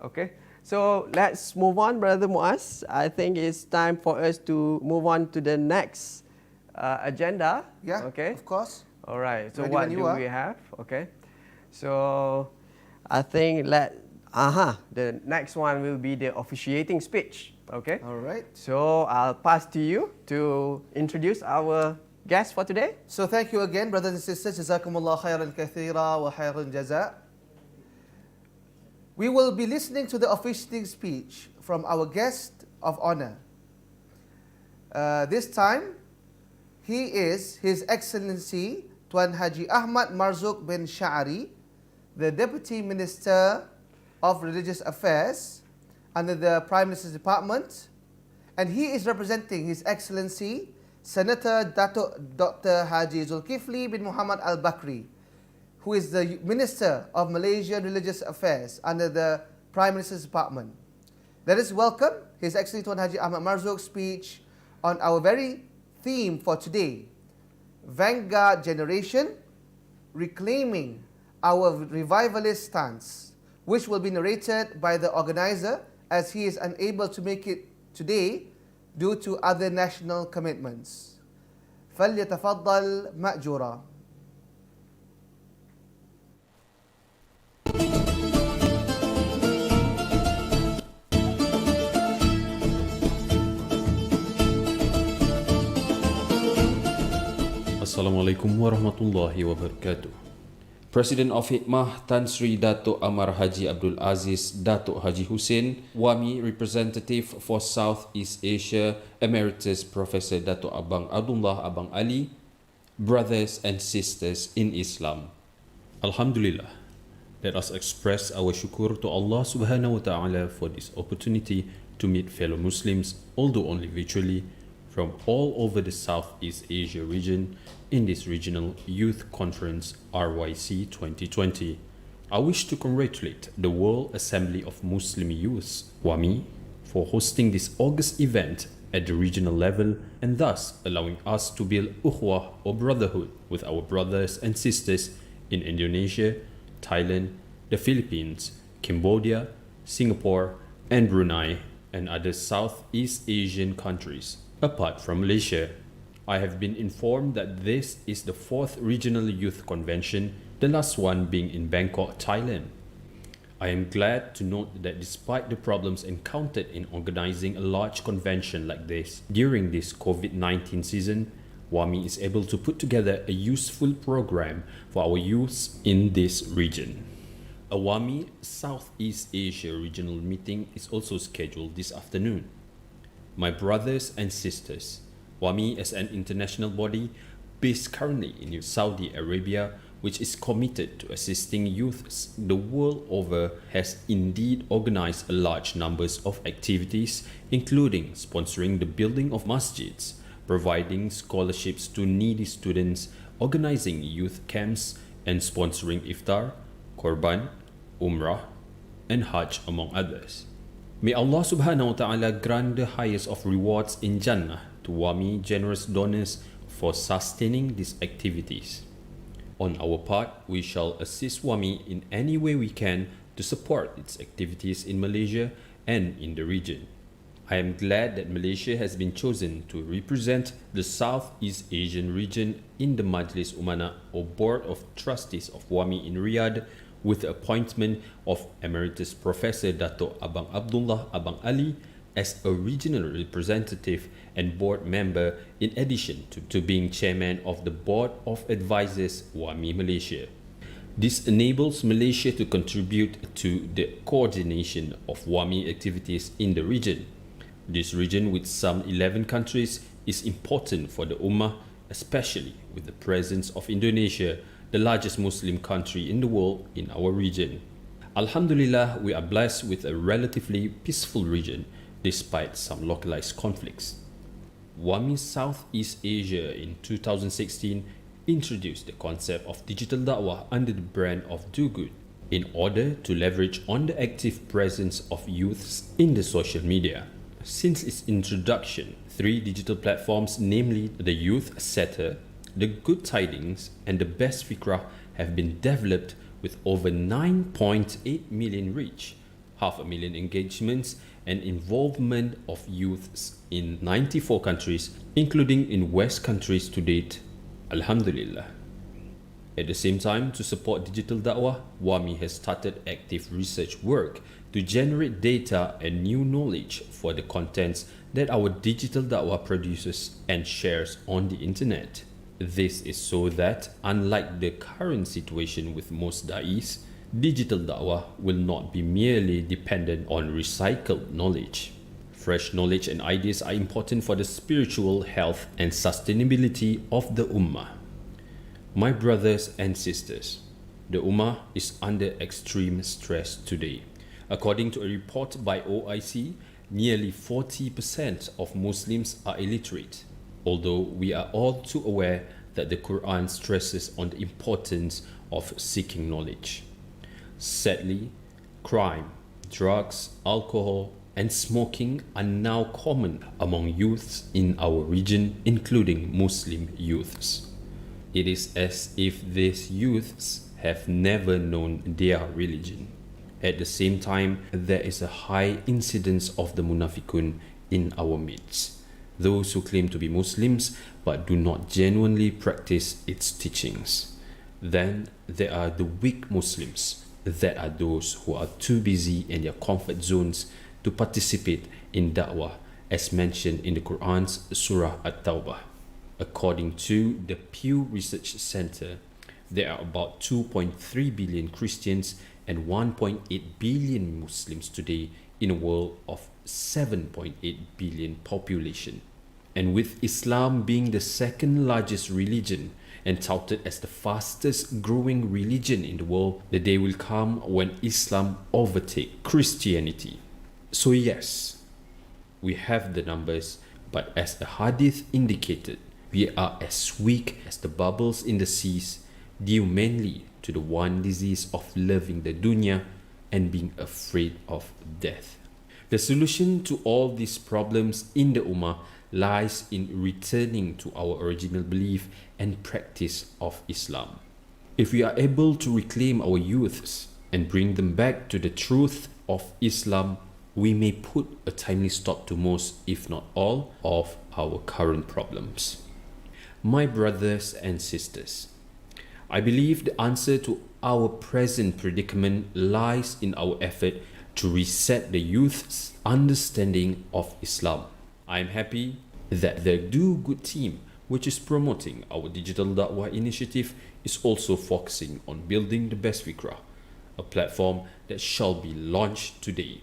Okay. So let's move on, Brother Muaz. I think it's time for us to move on to the next agenda. Yeah, okay. Of course. All right. So what do we have? Okay. So I think the next one will be the officiating speech. Okay. All right. So I'll pass to you to introduce our guest for today. So thank you again, brothers and sisters. Jazakumullah khairan kathira wa khairan jaza. We will be listening to the officiating speech from our guest of honor. This time, he is His Excellency Tuan Haji Ahmad Marzouk bin Sha'ari, the Deputy Minister of Religious Affairs under the Prime Minister's Department, and he is representing His Excellency Senator Dr. Haji Zulkifli bin Muhammad Al-Bakri, who is the Minister of Malaysian Religious Affairs under the Prime Minister's Department. Let us welcome His Excellency Tuan Haji Ahmad Marzouk's speech on our very theme for today, Vanguard Generation, Reclaiming Our Revivalist Stance, which will be narrated by the organizer as he is unable to make it today due to other national commitments. فليتفضل مأجورا. Assalamualaikum warahmatullahi wabarakatuh. President of Hikmah Tan Sri Datuk Amar Haji Abdul Aziz Datuk Haji Hussein, WAMI Representative for Southeast Asia Emeritus Professor Datuk Abang Abdullah Abang Ali, brothers and sisters in Islam. Alhamdulillah, let us express our shukr to Allah subhanahu wa ta'ala for this opportunity to meet fellow Muslims, although only virtually, from all over the Southeast Asia region in this Regional Youth Conference RYC 2020. I wish to congratulate the World Assembly of Muslim Youths, WAMI, for hosting this August event at the regional level and thus allowing us to build ukhuwah or brotherhood with our brothers and sisters in Indonesia, Thailand, the Philippines, Cambodia, Singapore, and Brunei, and other Southeast Asian countries, apart from Malaysia. I have been informed that this is the 4th Regional Youth Convention, the last one being in Bangkok, Thailand. I am glad to note that despite the problems encountered in organizing a large convention like this during this COVID-19 season, WAMI is able to put together a useful program for our youths in this region. A WAMI Southeast Asia regional meeting is also scheduled this afternoon. My brothers and sisters, WAMI as an international body based currently in Saudi Arabia, which is committed to assisting youths the world over, has indeed organized a large numbers of activities, including sponsoring the building of masjids, providing scholarships to needy students, organizing youth camps, and sponsoring iftar, korban, umrah, and hajj, among others. May Allah subhanahu wa ta'ala grant the highest of rewards in Jannah to WAMI generous donors for sustaining these activities. On our part, we shall assist WAMI in any way we can to support its activities in Malaysia and in the region. I am glad that Malaysia has been chosen to represent the Southeast Asian region in the Majlis Umana or Board of Trustees of WAMI in Riyadh, with the appointment of Emeritus Professor Dato' Abang Abdullah Abang Ali as a regional representative and board member, in addition to being chairman of the Board of Advisors WAMI Malaysia. This enables Malaysia to contribute to the coordination of WAMI activities in the region. This region, with some 11 countries, is important for the Ummah, especially with the presence of Indonesia, the largest Muslim country in the world, in our region. Alhamdulillah, we are blessed with a relatively peaceful region despite some localized conflicts. WAMI Southeast Asia in 2016 introduced the concept of digital da'wah under the brand of Do Good in order to leverage on the active presence of youths in the social media. Since its introduction, 3 digital platforms, namely the Youth Setter, the Good Tidings, and the Best Fikrah, have been developed with over 9.8 million reach, 500,000 engagements, and involvement of youths in 94 countries, including in West countries to date. Alhamdulillah. At the same time, to support digital da'wah, WAMI has started active research work to generate data and new knowledge for the contents that our digital da'wah produces and shares on the internet. This is so that, unlike the current situation with most da'is, digital da'wah will not be merely dependent on recycled knowledge. Fresh knowledge and ideas are important for the spiritual health and sustainability of the Ummah. My brothers and sisters, the Ummah is under extreme stress today. According to a report by OIC, nearly 40% of Muslims are illiterate, although we are all too aware that the Quran stresses on the importance of seeking knowledge. Sadly, crime, drugs, alcohol, and smoking are now common among youths in our region, including Muslim youths. It is as if these youths have never known their religion. At the same time, there is a high incidence of the munafiqun in our midst, those who claim to be Muslims but do not genuinely practice its teachings. Then there are the weak Muslims, that are those who are too busy in their comfort zones to participate in da'wah, as mentioned in the Quran's Surah At-Tawbah. According to the Pew Research Center, there are about 2.3 billion Christians and 1.8 billion Muslims today in a world of 7.8 billion population. And with Islam being the second largest religion and touted as the fastest growing religion in the world, the day will come when Islam overtake Christianity. So yes, we have the numbers, but as the hadith indicated, we are as weak as the bubbles in the seas, due mainly to the one disease of loving the dunya and being afraid of death. The solution to all these problems in the Ummah lies in returning to our original belief and practice of Islam. If we are able to reclaim our youths and bring them back to the truth of Islam, we may put a timely stop to most, if not all, of our current problems. My brothers and sisters, I believe the answer to our present predicament lies in our effort to reset the youth's understanding of Islam. I am happy that the Do Good team, which is promoting our digital da'wah initiative, is also focusing on building the best fikrah, a platform that shall be launched today.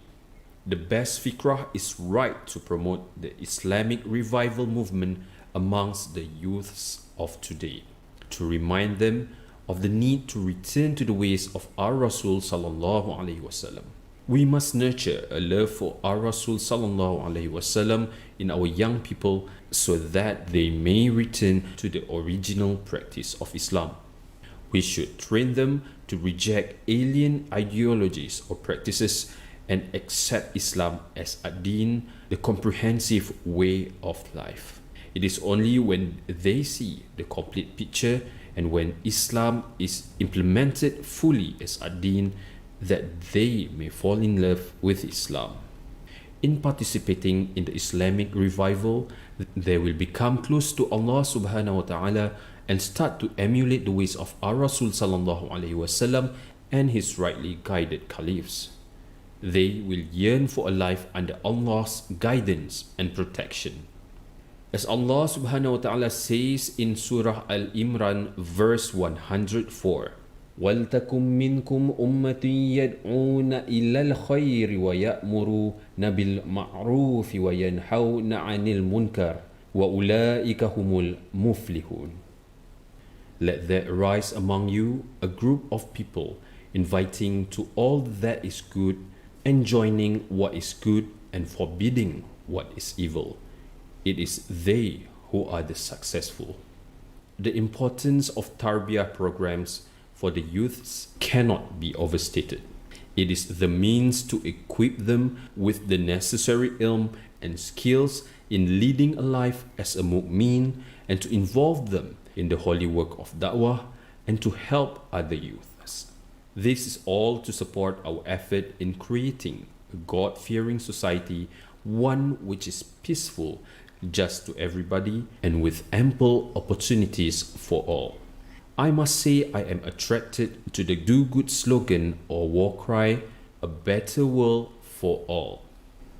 The best fikrah is right to promote the Islamic Revival movement amongst the youths of today, to remind them of the need to return to the ways of our Rasul sallallahu alaihi wasallam. We must nurture a love for our Rasul sallallahu alaihi wasallam in our young people so that they may return to the original practice of Islam. We should train them to reject alien ideologies or practices and accept Islam as ad-din, the comprehensive way of life. It is only when they see the complete picture and when Islam is implemented fully as ad-din that they may fall in love with Islam. In participating in the Islamic Revival, they will become close to Allah subhanahu wa ta'ala and start to emulate the ways of our Rasul sallallahu alaihi wasallam and his rightly guided caliphs. They will yearn for a life under Allah's guidance and protection. As Allah subhanahu wa ta'ala says in Surah Al-Imran verse 104, وَلْتَكُمْ مِنْكُمْ أُمَّةٌ يَدْعُونَ إِلَى الْخَيْرِ وَيَأْمُرُونَ بِالْمَعْرُوفِ وَيَنْهَوْنَ عَنِ الْمُنْكَرِ وَأُولَٰئِكَ هُمُ الْمُفْلِحُونَ. Let there arise among you a group of people inviting to all that is good, enjoining what is good and forbidding what is evil. It is they who are the successful. The importance of tarbiyah programs for the youths cannot be overstated. It is the means to equip them with the necessary ilm and skills in leading a life as a mu'min and to involve them in the holy work of da'wah and to help other youths. This is all to support our effort in creating a God-fearing society, one which is peaceful, just to everybody, and with ample opportunities for all. I must say I am attracted to the Do Good slogan or war cry, a better world for all.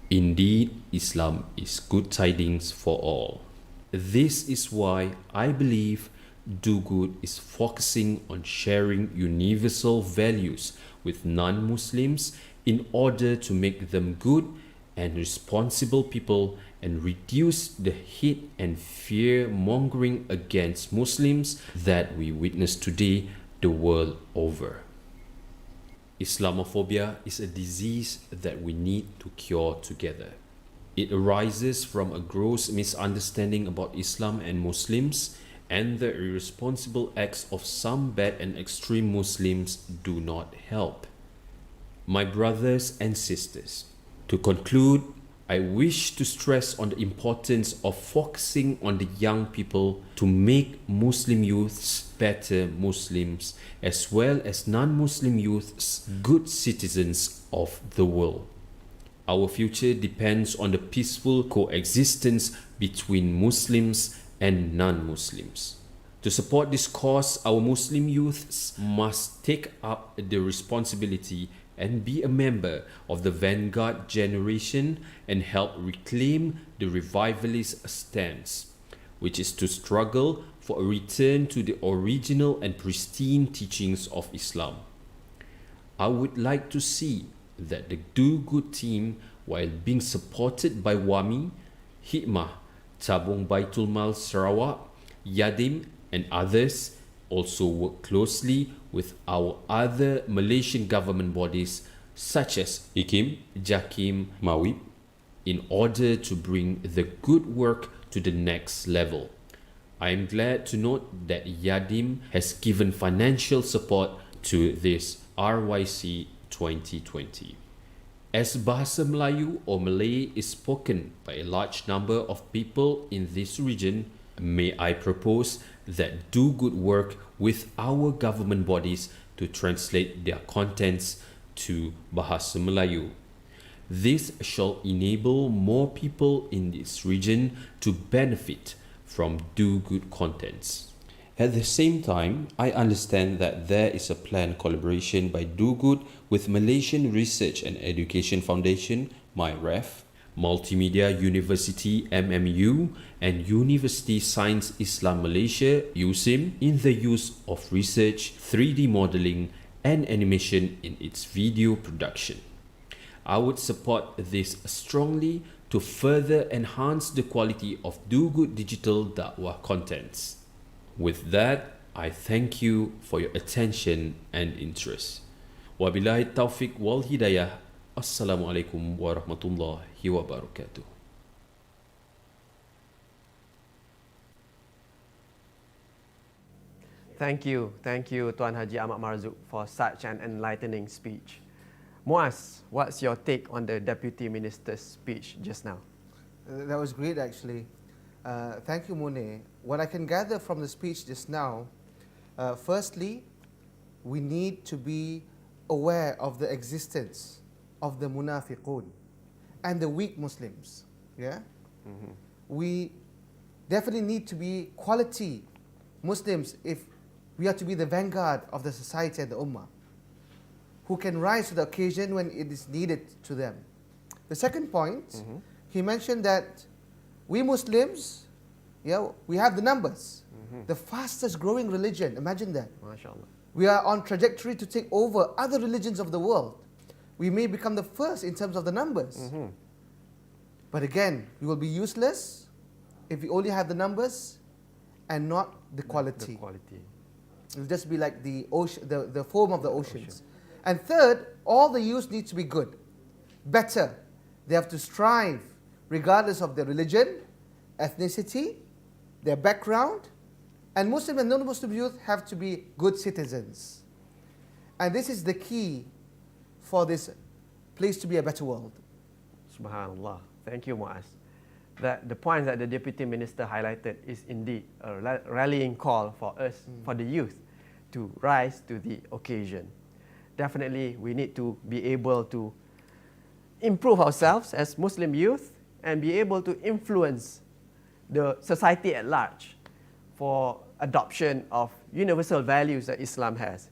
Indeed, Islam is good tidings for all. This is why I believe Do Good is focusing on sharing universal values with non-Muslims in order to make them good and responsible people and reduce the hate and fear mongering against Muslims that we witness today the world over. Islamophobia is a disease that we need to cure together. It arises from a gross misunderstanding about Islam and Muslims, and the irresponsible acts of some bad and extreme Muslims do not help. My brothers and sisters, to conclude, I wish to stress on the importance of focusing on the young people to make Muslim youths better Muslims as well as non-Muslim youths good citizens of the world. Our future depends on the peaceful coexistence between Muslims and non-Muslims. To support this cause, our Muslim youths must take up the responsibility and be a member of the Vanguard generation and help reclaim the revivalist stance, which is to struggle for a return to the original and pristine teachings of Islam. I would like to see that the Do Good team, while being supported by WAMI, Hikmah, Tabung Baitul Mal Sarawak, Yadim, and others also work closely with our other Malaysian government bodies such as IKIM, JAKIM, MAWIP, in order to bring the good work to the next level. I am glad to note that Yadim has given financial support to this RYC 2020. As Bahasa Melayu or Malay is spoken by a large number of people in this region, may I propose that do good work with our government bodies to translate their contents to Bahasa Melayu. This shall enable more people in this region to benefit from do good contents. At the same time, I understand that there is a planned collaboration by Do Good with Malaysian Research and Education Foundation, MyRef, Multimedia University MMU, and University Science Islam Malaysia USIM in the use of research, 3D modeling, and animation in its video production. I would support this strongly to further enhance the quality of Do Good digital dakwah contents. With that, I thank you for your attention and interest. Wabillahi taufiq wal hidayah. Assalamualaikum warahmatullahi wabarakatuh. Thank you, Tuan Haji Ahmad Marzuk for such an enlightening speech. Muaz, what's your take on the Deputy Minister's speech just now? That was great, actually. Thank you, Munir. What I can gather from the speech just now, firstly, we need to be aware of the existence of the munafiqun and the weak Muslims. Yeah? Mm-hmm. We definitely need to be quality Muslims if we are to be the vanguard of the society and the ummah, who can rise to the occasion when it is needed to them. The second point, he mentioned that we Muslims, we have the numbers. The fastest growing religion, imagine that. MashaAllah. We are on trajectory to take over other religions of the world. We may become the first in terms of the numbers. But again, we will be useless if we only have the numbers and not the quality. It will just be like the ocean, the foam of the oceans. And third, all the youths need to be good, better. They have to strive regardless of their religion, ethnicity, their background, and Muslim and non-Muslim youth have to be good citizens. And this is the key for this place to be a better world. Subhanallah. Thank you, Muaz. That the point that the Deputy Minister highlighted is indeed a rallying call for us, for the youth, to rise to the occasion. Definitely, we need to be able to improve ourselves as Muslim youth and be able to influence the society at large for adoption of universal values that Islam has.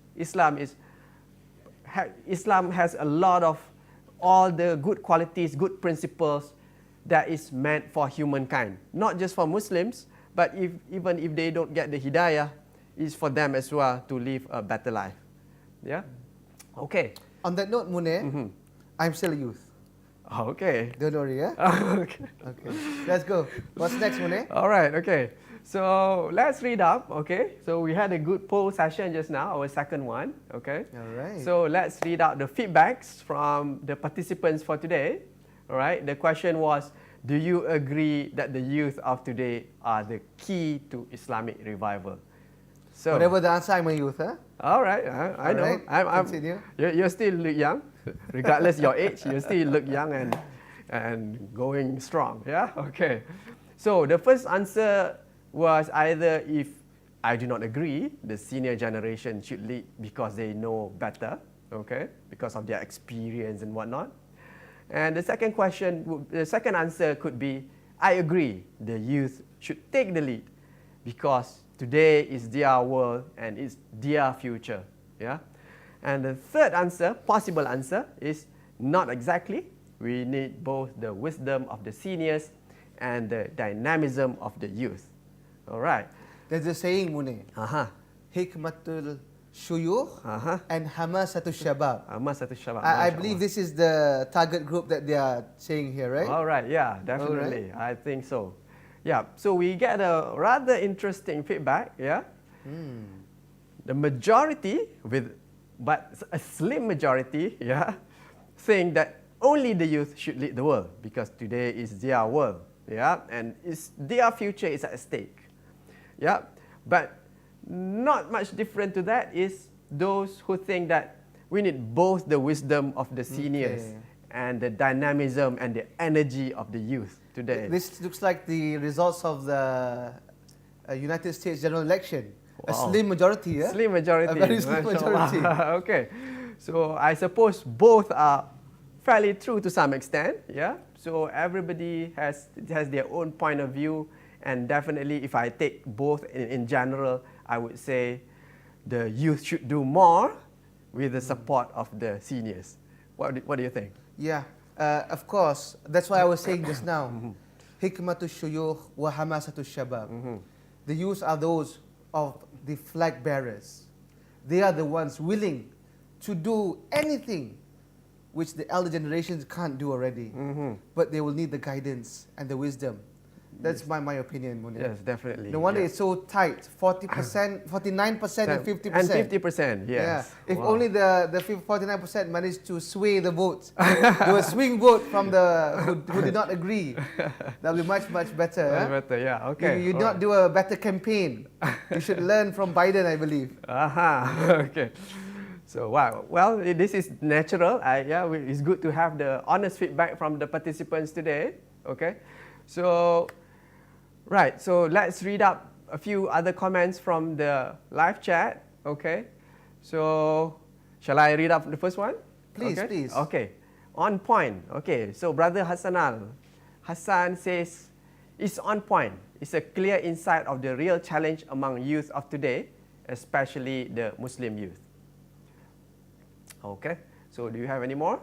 Islam has a lot of all the good qualities, good principles that is meant for humankind. Not just for Muslims, but even if they don't get the hidayah, it's for them as well to live a better life. Yeah? Okay. On that note, Munir, I'm still a youth. Okay. Don't worry, yeah? Okay. Let's go. What's next, Munir? All right, okay. So let's read up, okay? So we had a good poll session just now, our second one, okay? All right. So let's read out the feedbacks from the participants for today. All right, the question was, do you agree that the youth of today are the key to Islamic revival? So, whatever the answer, I'm a youth, huh? All right, I know. Right. Continue. You still look young, regardless your age. You still look young and going strong. Yeah. Okay. So the first answer was either if I do not agree, the senior generation should lead because they know better. Okay, because of their experience and whatnot. And the second answer could be I agree. The youth should take the lead because today is their world and it's their future. Yeah. And the third answer, possible answer, is not exactly. We need both the wisdom of the seniors and the dynamism of the youth. All right. There's a saying, Munir. Hikmatul shuyukh and hamasatul shabab. Hamasatul shabab. I believe this is the target group that they are saying here, right? All right. Yeah, definitely. Right. I think so. Yeah, so we get a rather interesting feedback, yeah. The majority, but a slim majority, yeah, saying that only the youth should lead the world because today is their world, yeah, and their future is at stake, yeah. But not much different to that is those who think that we need both the wisdom of the seniors and the dynamism and the energy of the youth today. This looks like the results of the United States general election. A slim majority, yeah? Slim majority. A very slim majority. Okay. So I suppose both are fairly true to some extent, yeah? So everybody has their own point of view, and definitely if I take both in general, I would say the youth should do more with the support of the seniors. What do you think? Yeah, of course. That's why I was saying just now. Hikmatu shuyukh wa hamasatu shabab. The youth are those of the flag bearers. They are the ones willing to do anything which the elder generations can't do already. But they will need the guidance and the wisdom. That's my opinion, Munir. Yes, definitely. No wonder it's so tight. 40%, 49% and 50%. And 50%, yes. Yeah. If only the 49% managed to sway the vote, do a swing vote from the who did not agree, that would be much better. Much better, yeah. Okay. You not do a better campaign. You should learn from Biden, I believe. Okay. So wow. Well, this is natural. It's good to have the honest feedback from the participants today. Okay. So. Right, so let's read up a few other comments from the live chat. Okay, so shall I read up the first one? Please, okay? please. Okay, on point. Okay, so Brother Hassan says, it's on point. It's a clear insight of the real challenge among youth of today, especially the Muslim youth. Okay, so do you have any more?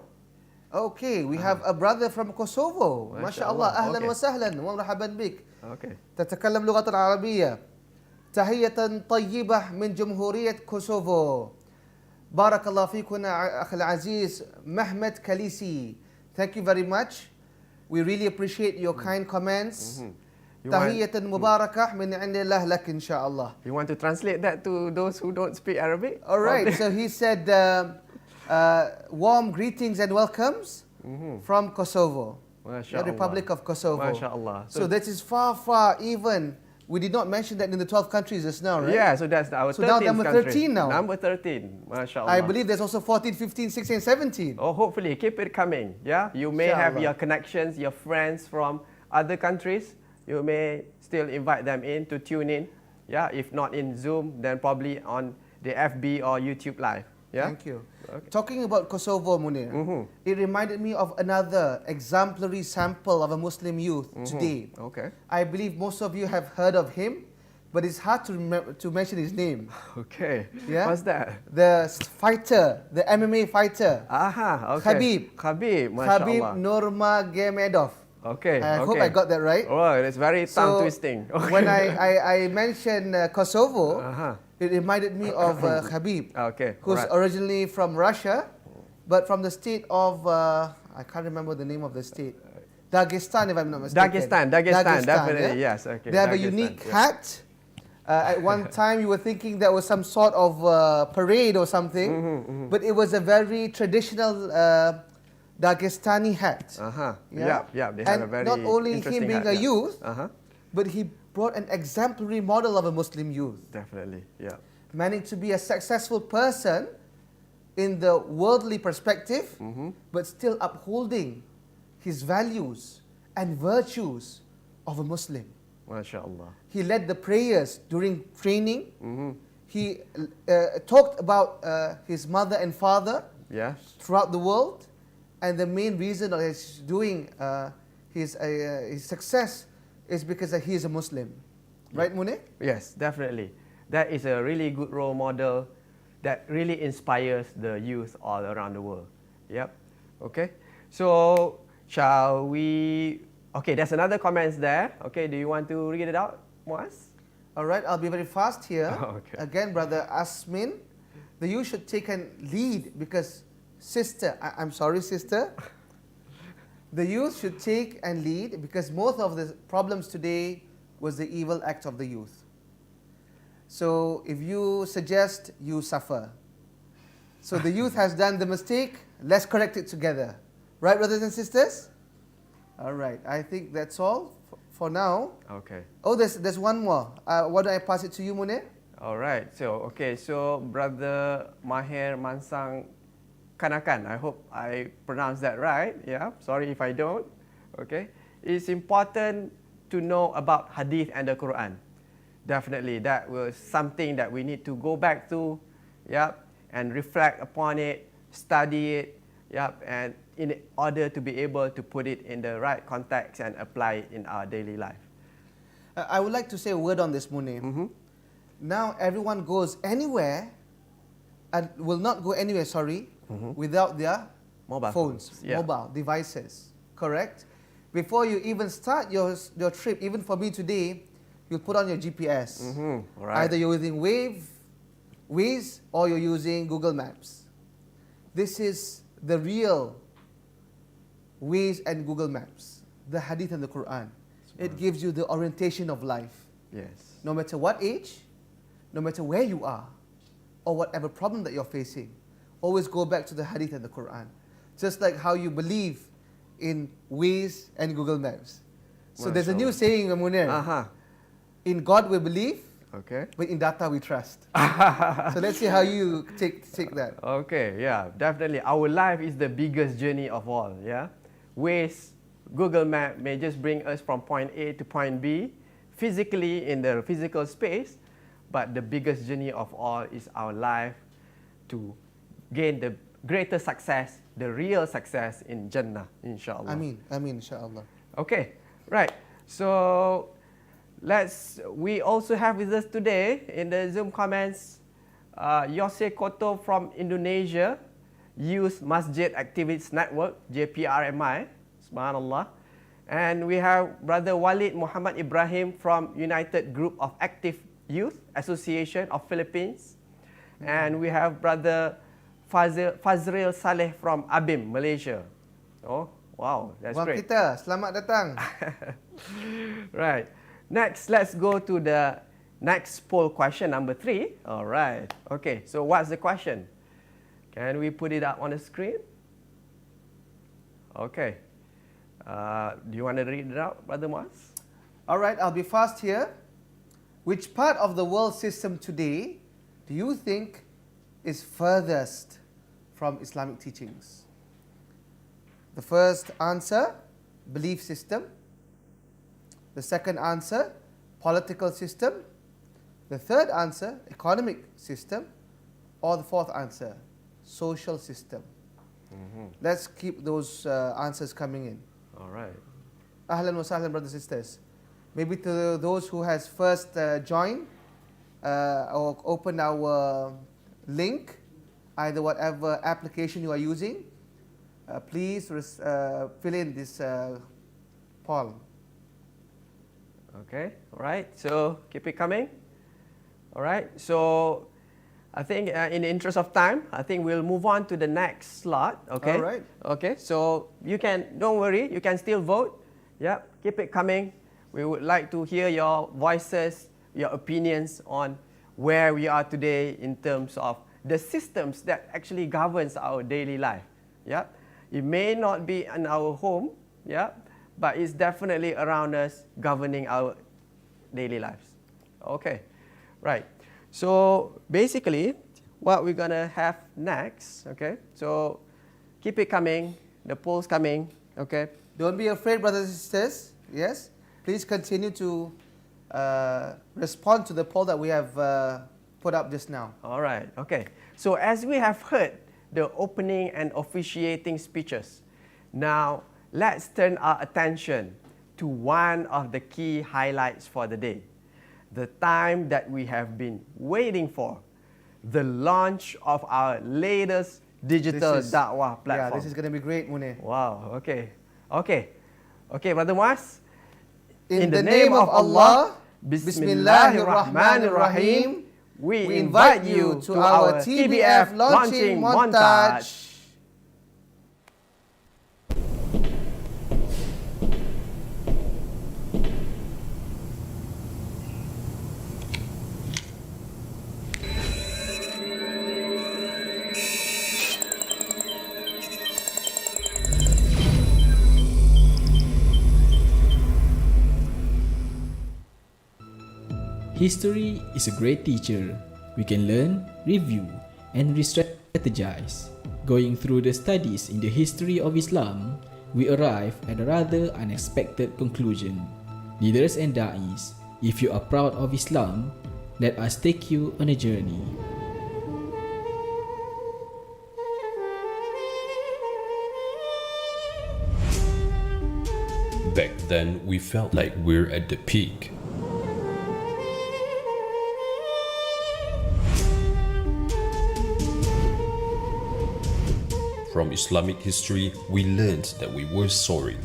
Okay, we have a brother from Kosovo. MashaAllah, ahlan wa sahlan, wa marhaban bik. Okay. تتكلم لغة العربية. تحية طيبة من جمهورية كوسوفو. بارك الله فيكم أخي العزيز محمد كاليسي. Thank you very much. We really appreciate your kind comments. تحية مباركة من عند الله لك إن شاء الله. You want to translate that to those who don't speak Arabic? All right, so he said warm greetings and welcomes from Kosovo. The Republic of Kosovo. MashaAllah. So that is far, even. We did not mention that in the 12 countries just now, right? Yeah, so that's our 13th So now number 13 now. Number 13, MashaAllah. I believe there's also 14, 15, 16, 17. Oh, hopefully, keep it coming. Yeah, you may have your connections, your friends from other countries. You may still invite them in to tune in. Yeah, if not in Zoom, then probably on the FB or YouTube Live. Yeah? Thank you. Okay. Talking about Kosovo, Munir, it reminded me of another exemplary sample of a Muslim youth today. Okay. I believe most of you have heard of him, but it's hard to mention his name. Okay. Yeah? What's that? The fighter, the MMA fighter. Okay. Khabib, Khabib Nurmagomedov. Okay. I hope I got that right. Oh, it's very tongue twisting. Okay. When I mentioned Kosovo, it reminded me of Khabib, who's originally from Russia, but from the state of, I can't remember the name of the state. Dagestan, if I'm not mistaken. Dagestan, definitely, yeah? yes. Okay. They have a unique hat. At one time, you were thinking that was some sort of parade or something, but it was a very traditional Dagestani hat. Yeah. They have a very not only him being a youth, but he brought an exemplary model of a Muslim youth. Definitely, yeah. Managed to be a successful person in the worldly perspective, but still upholding his values and virtues of a Muslim. MashaAllah. He led the prayers during training. He talked about his mother and father throughout the world. And the main reason of his doing his success is because he is a Muslim. Right, Munir? Yes, definitely. That is a really good role model that really inspires the youth all around the world. Yep. Okay. So, shall we... Okay, there's another comments there. Okay, do you want to read it out, Muaz? All right, I'll be very fast here. Okay. Again, Brother Asmin, the youth should take a lead because... Sister, I'm sorry, sister. The youth should take and lead because most of the problems today was the evil act of the youth. So if you suggest, you suffer. So the youth has done the mistake, let's correct it together. Right, brothers and sisters? All right, I think that's all for now. Okay. Oh, there's one more. Why don't I pass it to you, Munir? All right. So Brother Mahir Mansang Kanakan, I hope I pronounced that right. Yeah, sorry if I don't. Okay. It's important to know about Hadith and the Quran. Definitely, that was something that we need to go back to, and reflect upon it, study it, and in order to be able to put it in the right context and apply it in our daily life. I would like to say a word on this, Munir. Now everyone goes anywhere, and will not go anywhere, without their mobile phones, mobile devices, correct? Before you even start your trip, even for me today, you put on your GPS. Right. Either you're using Waze, or you're using Google Maps. This is the real Waze and Google Maps, the Hadith and the Quran. It gives you the orientation of life. Yes. No matter what age, no matter where you are, or whatever problem that you're facing, always go back to the Hadith and the Quran. Just like how you believe in Waze and Google Maps. So there's a new saying, Munir. In God we believe, but in data we trust. So let's see how you take that. Okay, yeah, definitely. Our life is the biggest journey of all, Waze, Google Map may just bring us from point A to point B, physically in the physical space, but the biggest journey of all is our life to gain the greater success, the real success in Jannah, inshallah. Ameen, inshallah. Okay, right. So we also have with us today in the Zoom comments, Yose Koto from Indonesia, Youth Masjid Activists Network, JPRMI, subhanallah. And we have Brother Walid Muhammad Ibrahim from United Group of Active Youth Association of Philippines. And we have Brother Fazril Saleh from ABIM, Malaysia. Oh, wow, that's great. Kita, selamat datang. Right. Next, let's go to the next poll question, number 3. All right. Okay, so what's the question? Can we put it up on the screen? Okay. Do you want to read it out, Brother Mas? All right, I'll be fast here. Which part of the world system today do you think is furthest from Islamic teachings? The first answer, belief system. The second answer, political system. The third answer, economic system. Or the fourth answer, social system. Let's keep those answers coming in. All right. Ahlan wa sahlan, brothers and sisters. Maybe to those who has first joined or opened our link, either whatever application you are using, please fill in this poll. Okay, all right. So keep it coming. All right. So I think in the interest of time, I think we'll move on to the next slot. Okay. All right. Okay. So don't worry, you can still vote. Yeah. Keep it coming. We would like to hear your voices, your opinions on where we are today in terms of the systems that actually governs our daily life. Yeah. It may not be in our home. Yeah. But it's definitely around us, governing our daily lives. Okay, right. So basically, what we're gonna have next, okay? So keep it coming, the polls coming, okay? Don't be afraid, brothers and sisters. Yes, please continue to respond to the poll that we have put up just now. All right, okay. So as we have heard the opening and officiating speeches, now let's turn our attention to one of the key highlights for the day. The time that we have been waiting for. The launch of our latest digital da'wah platform. Yeah, this is going to be great, Munir. Wow, okay. Okay, Brother Mas. In the name of Allah, Bismillahirrahmanirrahim, we invite you to our TBF launching montage. History is a great teacher. We can learn, review, and re-strategize. Going through the studies in the history of Islam, we arrive at a rather unexpected conclusion. Leaders and Daies, if you are proud of Islam, let us take you on a journey. Back then, we felt like we're at the peak. From Islamic history, we learned that we were soaring.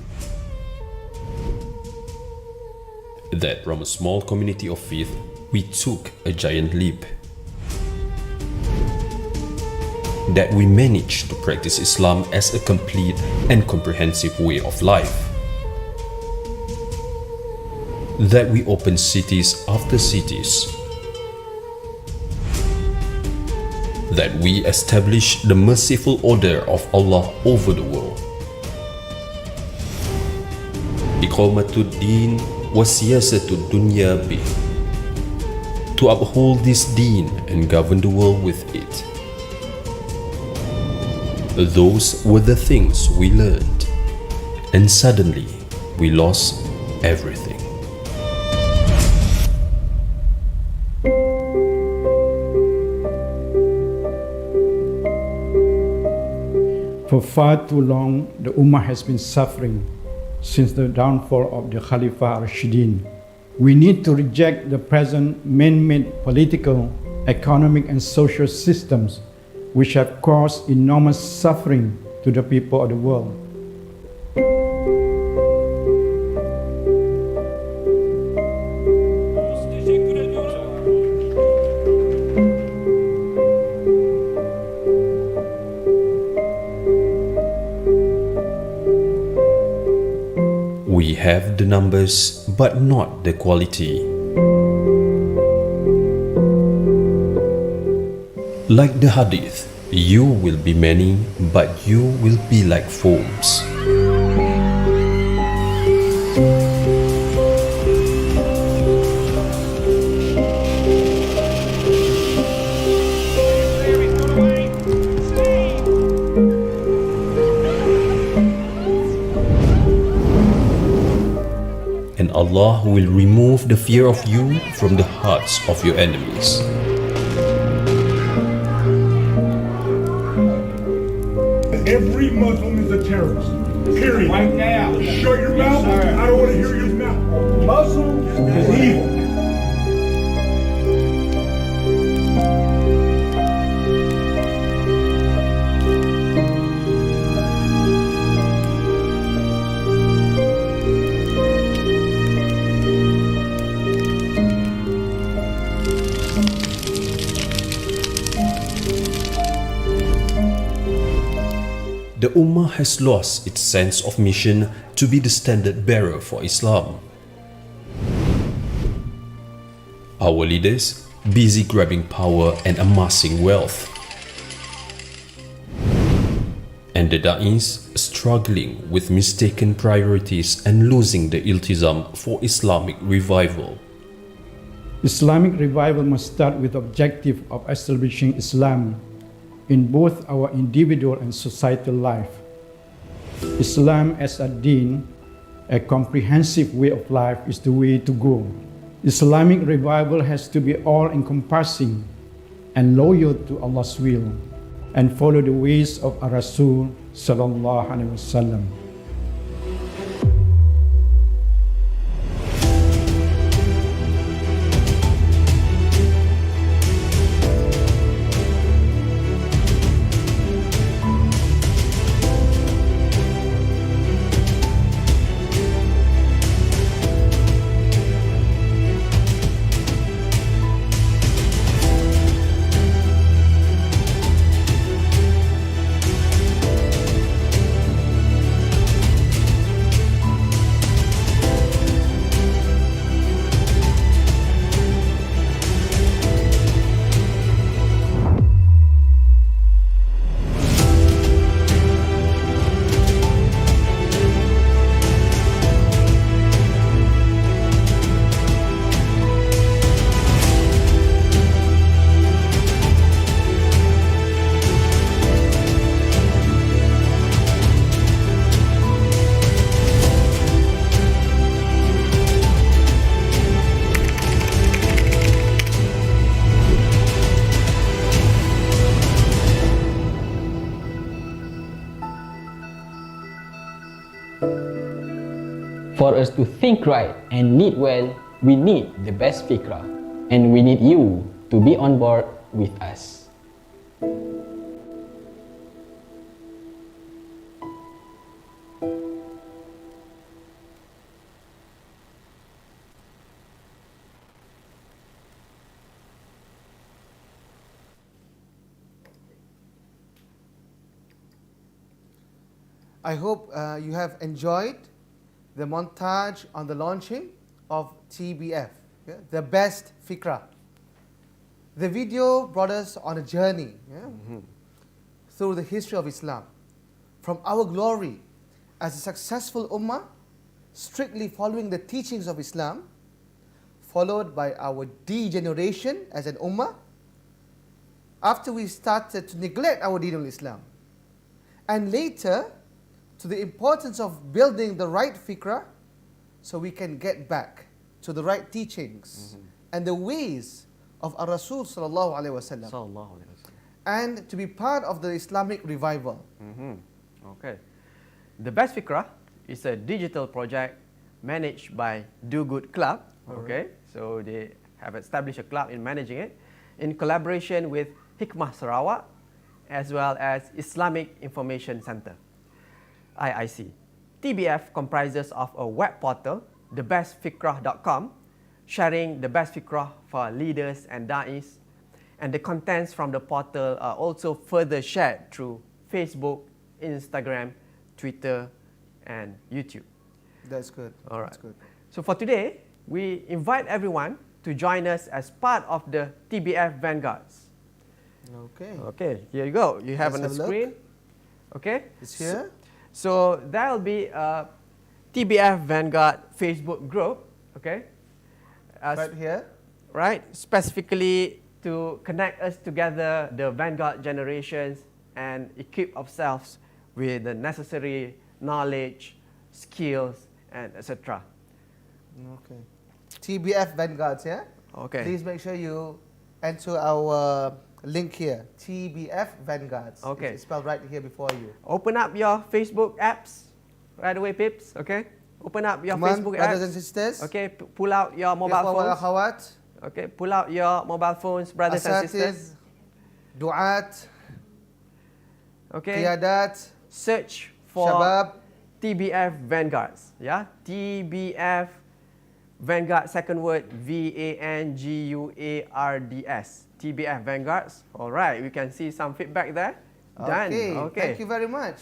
That from a small community of faith, we took a giant leap. That we managed to practice Islam as a complete and comprehensive way of life. That we opened cities after cities. That we establish the merciful order of Allah over the world. Iqamatud Din wa siyasatud dunya bih. To uphold this deen and govern the world with it. Those were the things we learned, and suddenly we lost everything. For far too long, the Ummah has been suffering since the downfall of the Khalifa Rashidin. We need to reject the present man-made political, economic and social systems which have caused enormous suffering to the people of the world. We have the numbers, but not the quality. Like the hadith, you will be many, but you will be like foams. And Allah will remove the fear of you from the hearts of your enemies. Every Muslim is a terrorist. Period. Right now. Shut your mouth. I don't want to hear your mouth. Muslim is evil. The Ummah has lost its sense of mission to be the standard bearer for Islam. Our leaders busy grabbing power and amassing wealth. And the Da'is struggling with mistaken priorities and losing the iltizam for Islamic revival. Islamic revival must start with the objective of establishing Islam in both our individual and societal life. Islam as a deen, a comprehensive way of life, is the way to go. Islamic revival has to be all-encompassing and loyal to Allah's will and follow the ways of our Rasul sallallahu alaihi wasallam. us to think right and lead well, we need the best fikrah. And we need you to be on board with us. I hope you have enjoyed the montage on the launching of TBF, the best fikrah. The video brought us on a journey through the history of Islam, from our glory as a successful ummah, strictly following the teachings of Islam, followed by our degeneration as an ummah, after we started to neglect our deen al-Islam, and later to the importance of building the right fikrah so we can get back to the right teachings and the ways of our Rasul sallallahu alaihi wasallam, and to be part of the Islamic Revival. Okay. The Best Fikrah is a digital project managed by Do Good Club. Okay. So they have established a club in managing it in collaboration with Hikmah Sarawak as well as Islamic Information Center, IIC. TBF comprises of a web portal, thebestfikrah.com, sharing the best fikrah for leaders and da'is, and the contents from the portal are also further shared through Facebook, Instagram, Twitter, and YouTube. That's good. All right. That's good. So for today, we invite everyone to join us as part of the TBF Vanguards. Okay. Okay, here you go. You have Let's on the have a screen. Okay. It's here. So there will be a TBF Vanguard Facebook group. Okay. Right here. Right. Specifically to connect us together, the Vanguard generations, and equip ourselves with the necessary knowledge, skills, and etc. Okay. TBF Vanguards, yeah? Okay. Please make sure you enter our link here. TBF Vanguards. Okay. It's spelled right here before you. Open up your Facebook apps right away, pips. Okay. Open up your Come on, Facebook brothers apps. and sisters. Okay. Pull out your mobile phones. Akhawat. Okay. Pull out your mobile phones, brothers and sisters. Du'at. Okay. Qiyadat. Search for Shabab. TBF Vanguards. Yeah. TBF Vanguard, second word VANGUARDS. TBF Vanguards. All right, we can see some feedback there. Done. Okay. Okay. Thank you very much.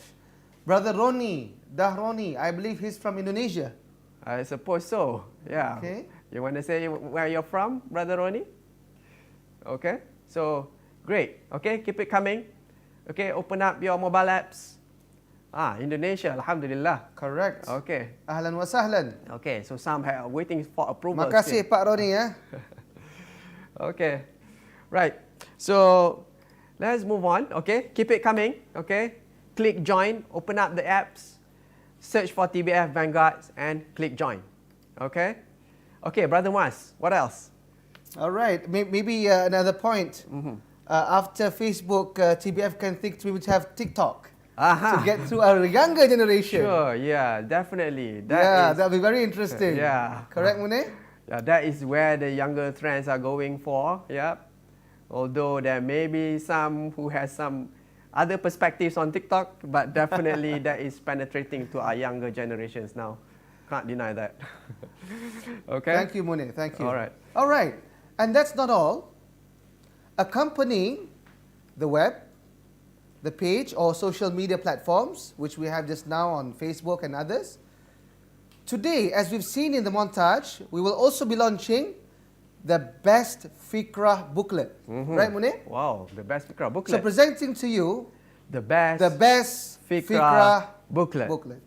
Brother Roni, Dahroni, I believe he's from Indonesia. I suppose so. Yeah. Okay. You want to say where you're from, Brother Roni? Okay. So, great. Okay, keep it coming. Okay, open up your mobile apps. Indonesia, Alhamdulillah. Correct. Okay. Ahlan wa sahlan. Okay, so some are waiting for approval. Makasih still. Pak Roni ya. Okay. Right. So, let's move on. Okay, keep it coming. Okay. Click join, open up the apps, search for TBF Vanguards, and click join. Okay. Okay, Brother Mas, what else? All right. Maybe another point. After Facebook, TBF can think we would have TikTok. To get through our younger generation. Sure, yeah, definitely. That'll be very interesting. Yeah. Correct, Munir? Yeah, that is where the younger trends are going for. Yeah. Although there may be some who has some other perspectives on TikTok, but definitely that is penetrating to our younger generations now. Can't deny that. Okay. Thank you, Munir. Thank you. All right. All right. And that's not all. Accompanying the web, the page or social media platforms, which we have just now on Facebook and others. Today, as we've seen in the montage, we will also be launching the Best Fikrah booklet. Right, Munir? Wow, the Best Fikrah booklet. So presenting to you the Best Fikrah booklet.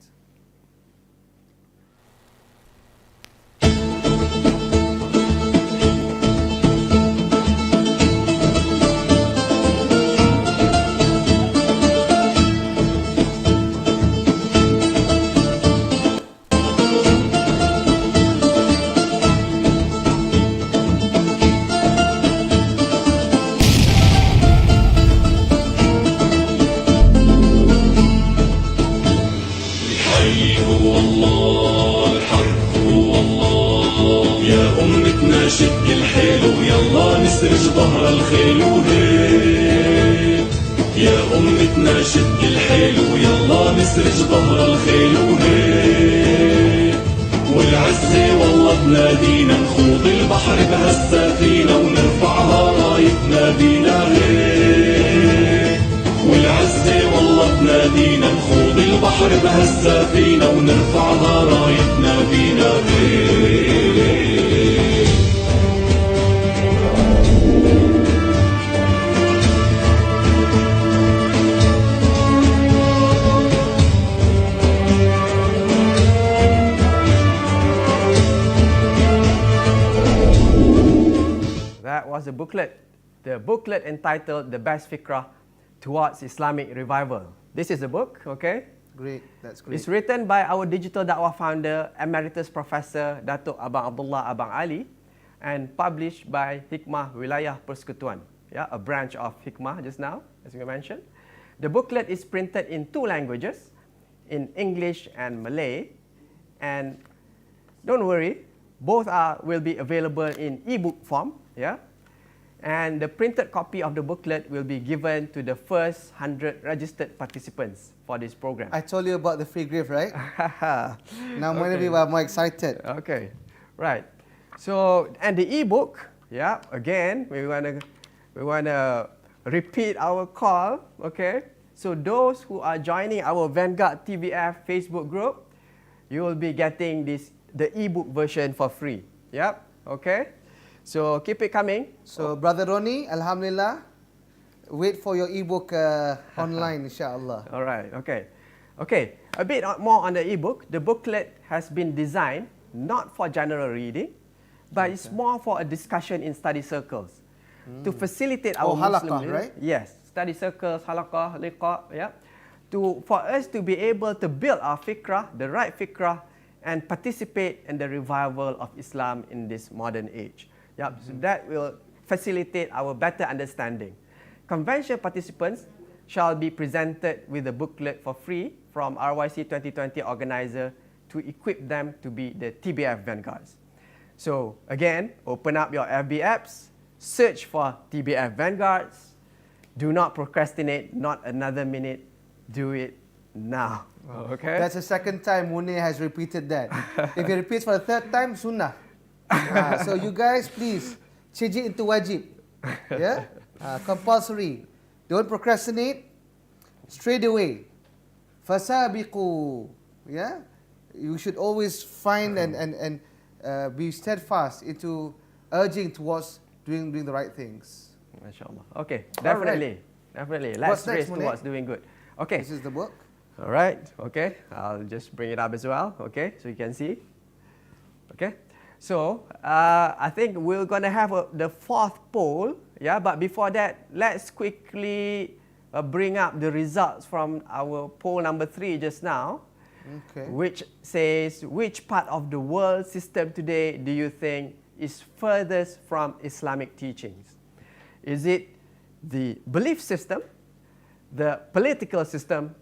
شد الحيل ويلا نسرج ظهر الخيل وهيك يا أمتنا شد الحيل ويلا نسرج ظهر الخيل وهيك والعزة والله بنادينا نخوض البحر بهالسفينة ونرفعها رايتنا بينا هيك والعزة والله بنادينا نخوض البحر بهالسفينة ونرفعها رايتنا بينا هيك. That was the booklet entitled The Best Fikrah Towards Islamic Revival. This is the book, okay? Great, that's great. It's written by our Digital Dakwah founder, Emeritus Professor Datuk Abang Abdullah Abang Ali, and published by Hikmah Wilayah Persekutuan, yeah, a branch of Hikmah just now, as we mentioned. The booklet is printed in 2 languages, in English and Malay, and don't worry, both will be available in e-book form, yeah? And the printed copy of the booklet will be given to the first 100 registered participants for this program. I told you about the free gift, right? Now many people are more excited. Okay, right. So, and the e-book, yeah, again, we wanna repeat our call, okay? So those who are joining our Vanguard TVF Facebook group, you will be getting the e-book version for free. Yep, okay? So keep it coming. So Brother Ronnie, Alhamdulillah, wait for your e-book online, inshallah. All right, okay. Okay, a bit more on the e-book. The booklet has been designed not for general reading, but it's more for a discussion in study circles to facilitate our Muslim halaqah, right? Yes, study circles, halaqah, liqa, yeah. For us to be able to build our fikrah, the right fikrah, and participate in the revival of Islam in this modern age. Yep. So that will facilitate our better understanding. Convention participants shall be presented with a booklet for free from RYC 2020 organizer to equip them to be the TBF Vanguards. So again, open up your FB apps, search for TBF Vanguards. Do not procrastinate, not another minute. Do it now. Okay? That's the second time Munir has repeated that. If he repeats for the third time, sunnah. So you guys, please, change it into wajib. Yeah? Compulsory. Don't procrastinate. Straight away. Fasabiqu. Yeah? You should always find and be steadfast into urging towards doing the right things. MashaAllah. Okay, definitely. Right. Definitely. Let's race towards doing good. Okay. This is the book. All right. Okay. I'll just bring it up as well. Okay. So you can see. Okay. So I think we're going to have the 4th poll. Yeah. But before that, let's quickly bring up the results from our poll number 3 just now. Okay. Which says, which part of the world system today do you think is furthest from Islamic teachings? Is it the belief system, the political system,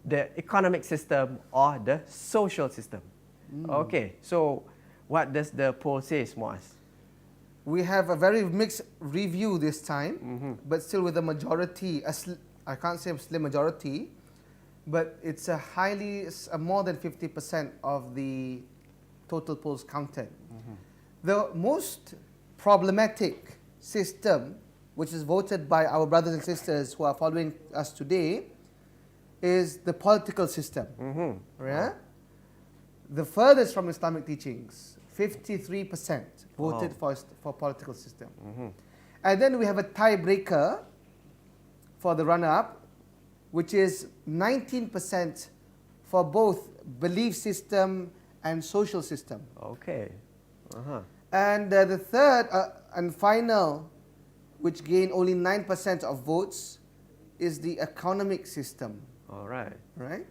the economic system, or the social system? Okay, so what does the poll say, Muaz? We have a very mixed review this time, but still with a majority, I can't say a slim majority, but it's a more than 50% of the total polls counted. The most problematic system, which is voted by our brothers and sisters who are following us today, is the political system. Yeah? The furthest from Islamic teachings, 53% voted for political system. And then we have a tiebreaker for the runner-up, which is 19% for both belief system and social system. Okay. And the third and final, which gained only 9% of votes, is the economic system. All right. Right?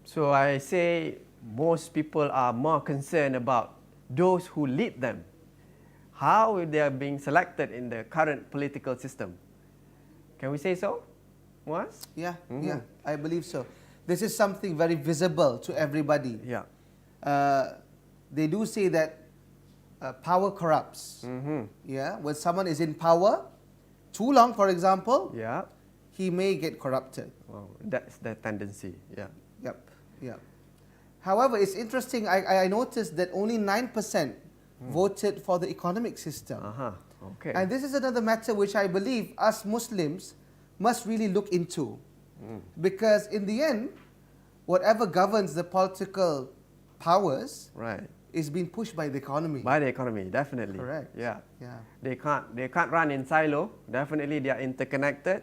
So I say most people are more concerned about those who lead them. How they are being selected in the current political system. Can we say so? Muaz? Yeah, yeah, I believe so. This is something very visible to everybody. Yeah. They do say that power corrupts. Yeah, when someone is in power too long, for example, he may get corrupted. Well, that's the tendency. Yeah. Yep. However, it's interesting. I noticed that only 9% voted for the economic system. Okay. And this is another matter which I believe us Muslims must really look into. Because in the end, whatever governs the political powers is being pushed by the economy. By the economy, definitely. Correct. Yeah. Yeah. They can't run in silo. Definitely they are interconnected.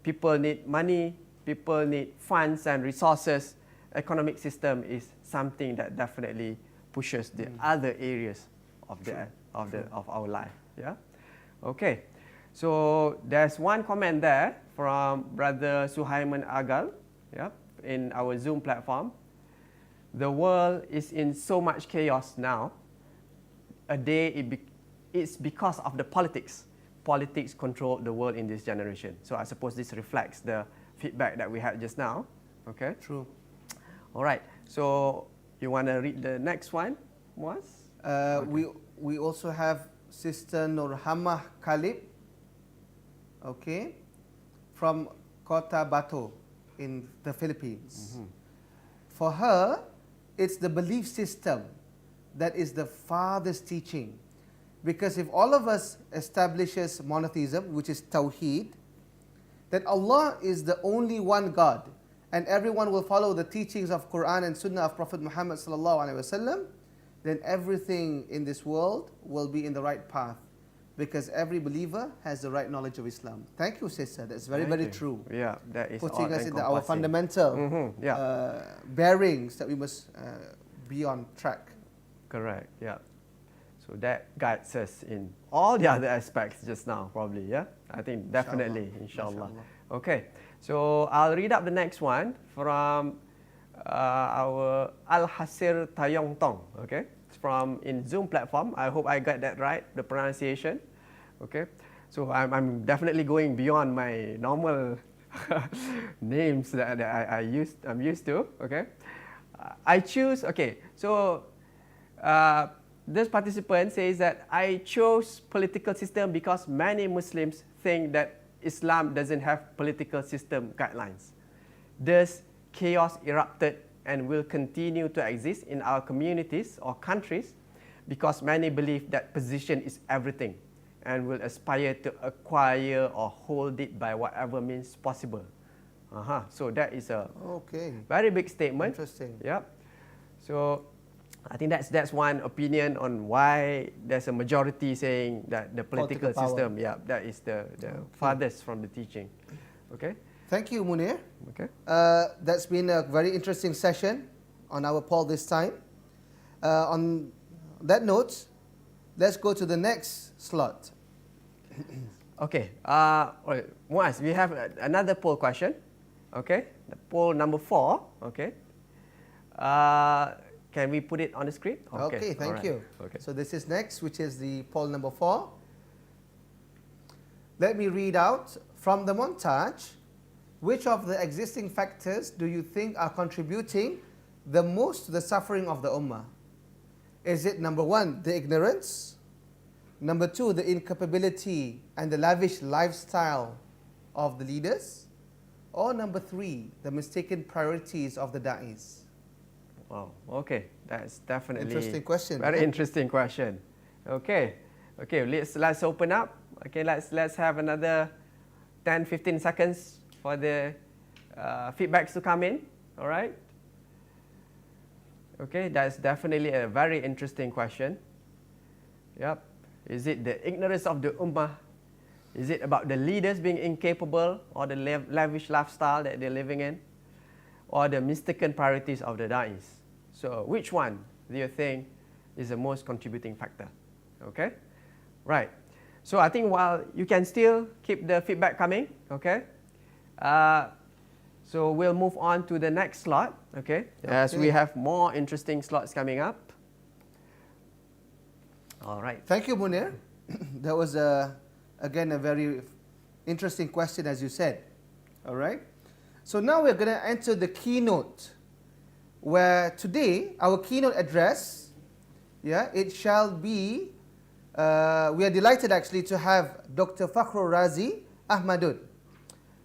People need money, people need funds and resources. Economic system is something that definitely pushes the other areas of our life. Yeah. Okay. So there's one comment there from Brother Suhaiman Agal, in our Zoom platform. The world is in so much chaos now. It's because of the politics. Politics control the world in this generation. So I suppose this reflects the feedback that we had just now. Okay. True. All right. So you want to read the next one, Muaz? We also have Sister Nurhamah Khalib, from Kota Batu in the Philippines. For her, it's the belief system that is the farthest teaching. Because if all of us establishes monotheism, which is Tawheed, that Allah is the only one God, and everyone will follow the teachings of Quran and Sunnah of Prophet Muhammad sallallahu alaihi wasallam, then everything in this world will be in the right path, because every believer has the right knowledge of Islam. Thank you, sister. That's very, very true. Yeah, that is putting us in our fundamental bearings that we must be on track. Correct. Yeah. So that guides us in all the other aspects just now, probably. Yeah. I think definitely, inshallah. Okay. So I'll read up the next one from our Al-Hasir Tayong Tong. Okay. It's from in Zoom platform. I hope I got that right, the pronunciation. Okay. So I'm definitely going beyond my normal names that I'm used to. Okay. I choose. Okay. So this participant says that I chose political system because many Muslims think that Islam doesn't have political system guidelines. Thus, chaos erupted and will continue to exist in our communities or countries because many believe that position is everything and will aspire to acquire or hold it by whatever means possible. So that is a very big statement. Interesting. Yep. So I think that's one opinion on why there's a majority saying that the political system, that is the farthest from the teaching. Okay. Thank you, Munir. Okay. That's been a very interesting session on our poll this time. On that note, let's go to the next slot. Okay. Muaz, we have another poll question. Okay. The poll number 4. Okay. Can we put it on the screen? Okay, thank you. Okay. So this is next, which is the poll number 4. Let me read out from the montage. Which of the existing factors do you think are contributing the most to the suffering of the Ummah? Is it number 1, the ignorance? Number 2, the incapability and the lavish lifestyle of the leaders? Or number 3, the mistaken priorities of the Daies? Wow. Okay, that's definitely interesting question. Very interesting question. Okay. Let's open up. Okay, let's have another 10-15 seconds for the feedbacks to come in. All right. Okay, that's definitely a very interesting question. Yep. Is it the ignorance of the Ummah? Is it about the leaders being incapable, or the lavish lifestyle that they're living in, or the mistaken priorities of the Daies? So which one do you think is the most contributing factor? Okay, right. So I think while you can still keep the feedback coming, okay. So we'll move on to the next slot, okay, as we have more interesting slots coming up. All right. Thank you, Munir. That was again a very interesting question, as you said. All right. So now we're going to enter the keynote, where today our keynote address Yeah, it shall be, we are delighted actually to have Dr. Fakhrul Razi Ahmadud.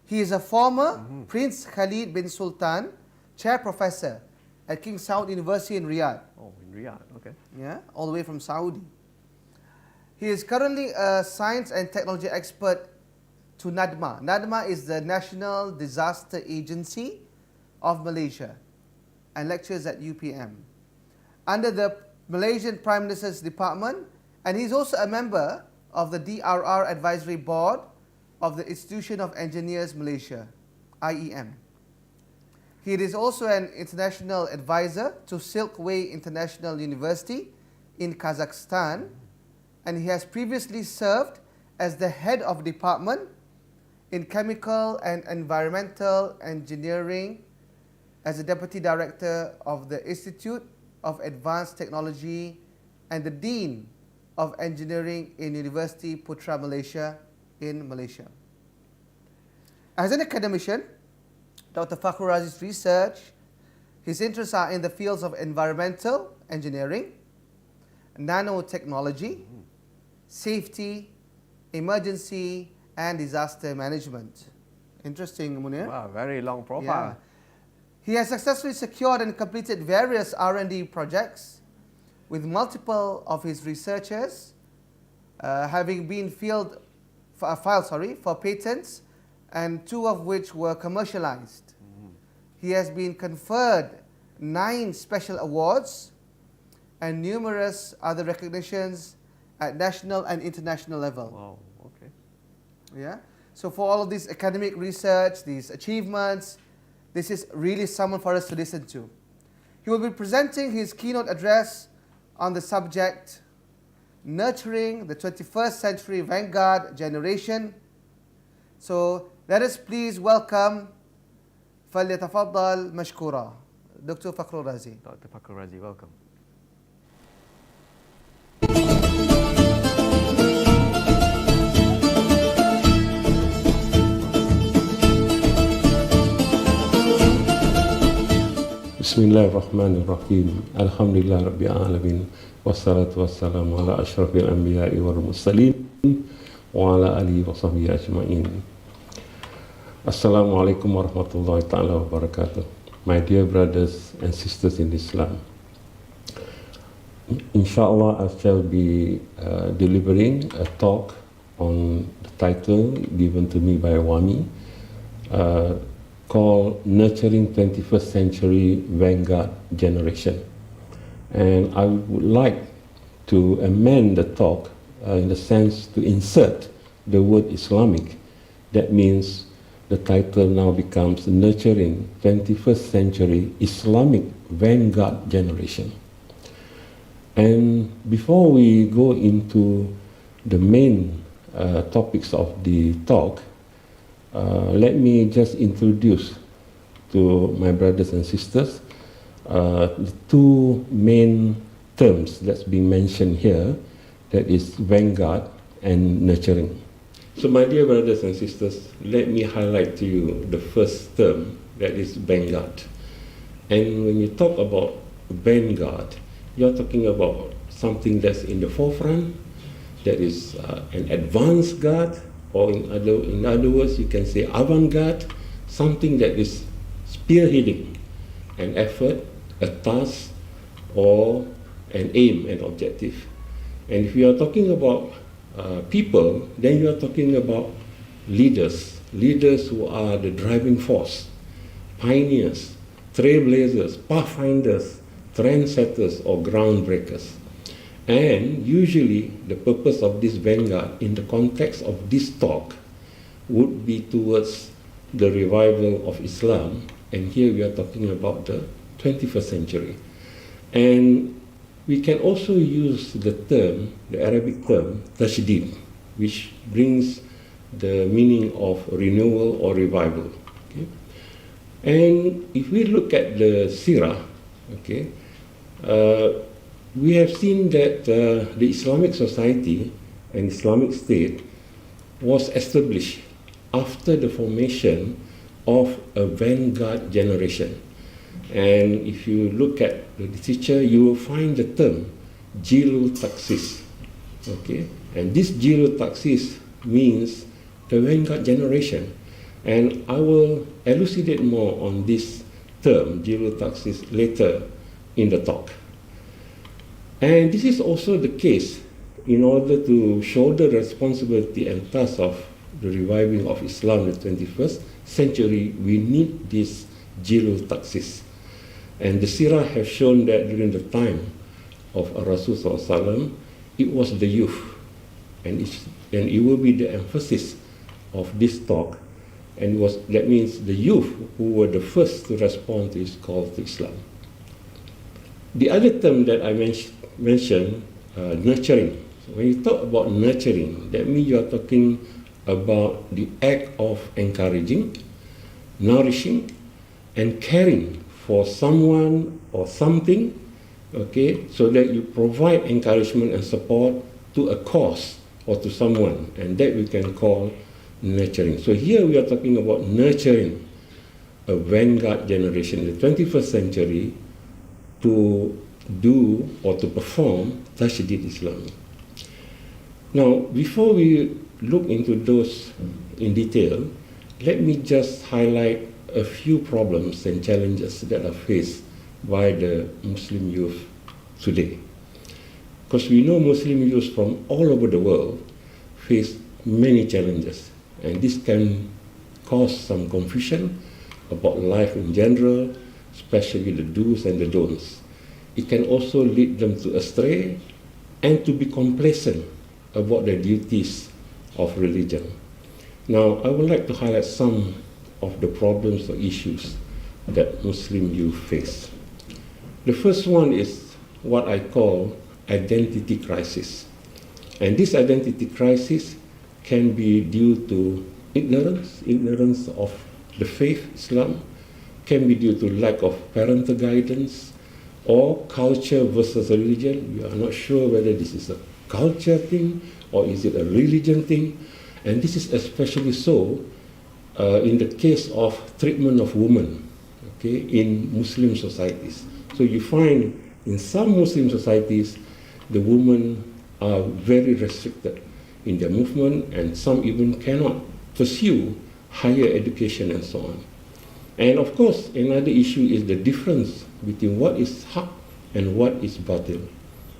He is a former Prince Khalid bin Sultan Chair Professor at King Saud University in Riyadh. Oh, in Riyadh, okay. Yeah, all the way from Saudi. He is currently a science and technology expert to NADMA. NADMA is the National Disaster Agency of Malaysia and lectures at UPM under the Malaysian Prime Minister's Department, and he's also a member of the DRR Advisory Board of the Institution of Engineers Malaysia, IEM. He is also an international advisor to Silkway International University in Kazakhstan, and he has previously served as the head of department in chemical and environmental engineering, as the deputy director of the Institute of Advanced Technology and the dean of engineering in University Putra Malaysia in Malaysia. As an academician, Dr. Fakhrul Razi's research, his interests are in the fields of environmental engineering, nanotechnology, safety, emergency, and disaster management. Interesting, Munir. Wow, very long profile. Yeah. He has successfully secured and completed various R&D projects with multiple of his researchers having been filed for patents, and 2 of which were commercialized. He has been conferred 9 special awards and numerous other recognitions at national and international level. Wow, okay. Yeah. So for all of this academic research, these achievements, this is really someone for us to listen to. He will be presenting his keynote address on the subject, Nurturing the 21st Century Vanguard Generation. So let us please welcome فليتفضل مشكورا Dr. Fakhrul Razi. Dr. Fakhrul Razi, welcome. Bismillahirrahmanirrahim. Alhamdulillah Rabbil Alamin. Wassalatu wassalamu ala ashrafil anbiya'i wal mursalin wa ala alihi wa sahbihi ajma'in. Assalamualaikum warahmatullahi ta'ala wabarakatuh. My dear brothers and sisters in Islam, inshallah I shall be delivering a talk on the title given to me by Wami, called Nurturing 21st Century Vanguard Generation. And I would like to amend the talk in the sense to insert the word Islamic. That means the title now becomes Nurturing 21st Century Islamic Vanguard Generation. And before we go into the main topics of the talk, let me just introduce to my brothers and sisters the 2 main terms that's being mentioned here, that is vanguard and nurturing. So my dear brothers and sisters, let me highlight to you the first term, that is vanguard. And when you talk about vanguard, you're talking about something that's in the forefront, that is an advanced guard, or in other words, you can say avant-garde, something that is spearheading an effort, a task, or an aim, an objective. And if you are talking about people, then you are talking about leaders who are the driving force, pioneers, trailblazers, pathfinders, trendsetters, or groundbreakers. And usually the purpose of this vanguard in the context of this talk would be towards the revival of Islam, and here we are talking about the 21st century. And we can also use the term, the Arabic term, tashdid, which brings the meaning of renewal or revival. Okay? And if we look at the Sirah, okay, we have seen that the Islamic society and Islamic State was established after the formation of a vanguard generation. And if you look at the literature, you will find the term Jilu Taksis. Okay, and this Jilu Taksis means the Vanguard generation. And I will elucidate more on this term, Jilu Taksis, later in the talk. And this is also the case in order to shoulder the responsibility and task of the reviving of Islam in the 21st century. We need this Jilu Taksis. And the Sirah have shown that during the time of Rasul SAW, it was the youth. And it will be the emphasis of this talk. And that means the youth who were the first to respond to his call to Islam. The other term that I mentioned, nurturing. So when you talk about nurturing, that means you are talking about the act of encouraging, nourishing, and caring for someone or something, okay, so that you provide encouragement and support to a cause or to someone, and that we can call nurturing. So here we are talking about nurturing a vanguard generation in the 21st century to do or to perform Tashdid Islam. Now, before we look into those in detail, let me just highlight a few problems and challenges that are faced by the Muslim youth today. Because we know Muslim youth from all over the world face many challenges, and this can cause some confusion about life in general, especially the do's and the don'ts. It can also lead them to astray and to be complacent about the duties of religion. Now, I would like to highlight some of the problems or issues that Muslim youth face. The first one is what I call identity crisis. And this identity crisis can be due to ignorance of the faith, Islam, can be due to lack of parental guidance, or culture versus religion. We are not sure whether this is a culture thing or is it a religion thing. And this is especially so in the case of treatment of women, okay, in Muslim societies. So you find in some Muslim societies, the women are very restricted in their movement, and some even cannot pursue higher education and so on. And of course, another issue is the difference between what is haq and what is batil.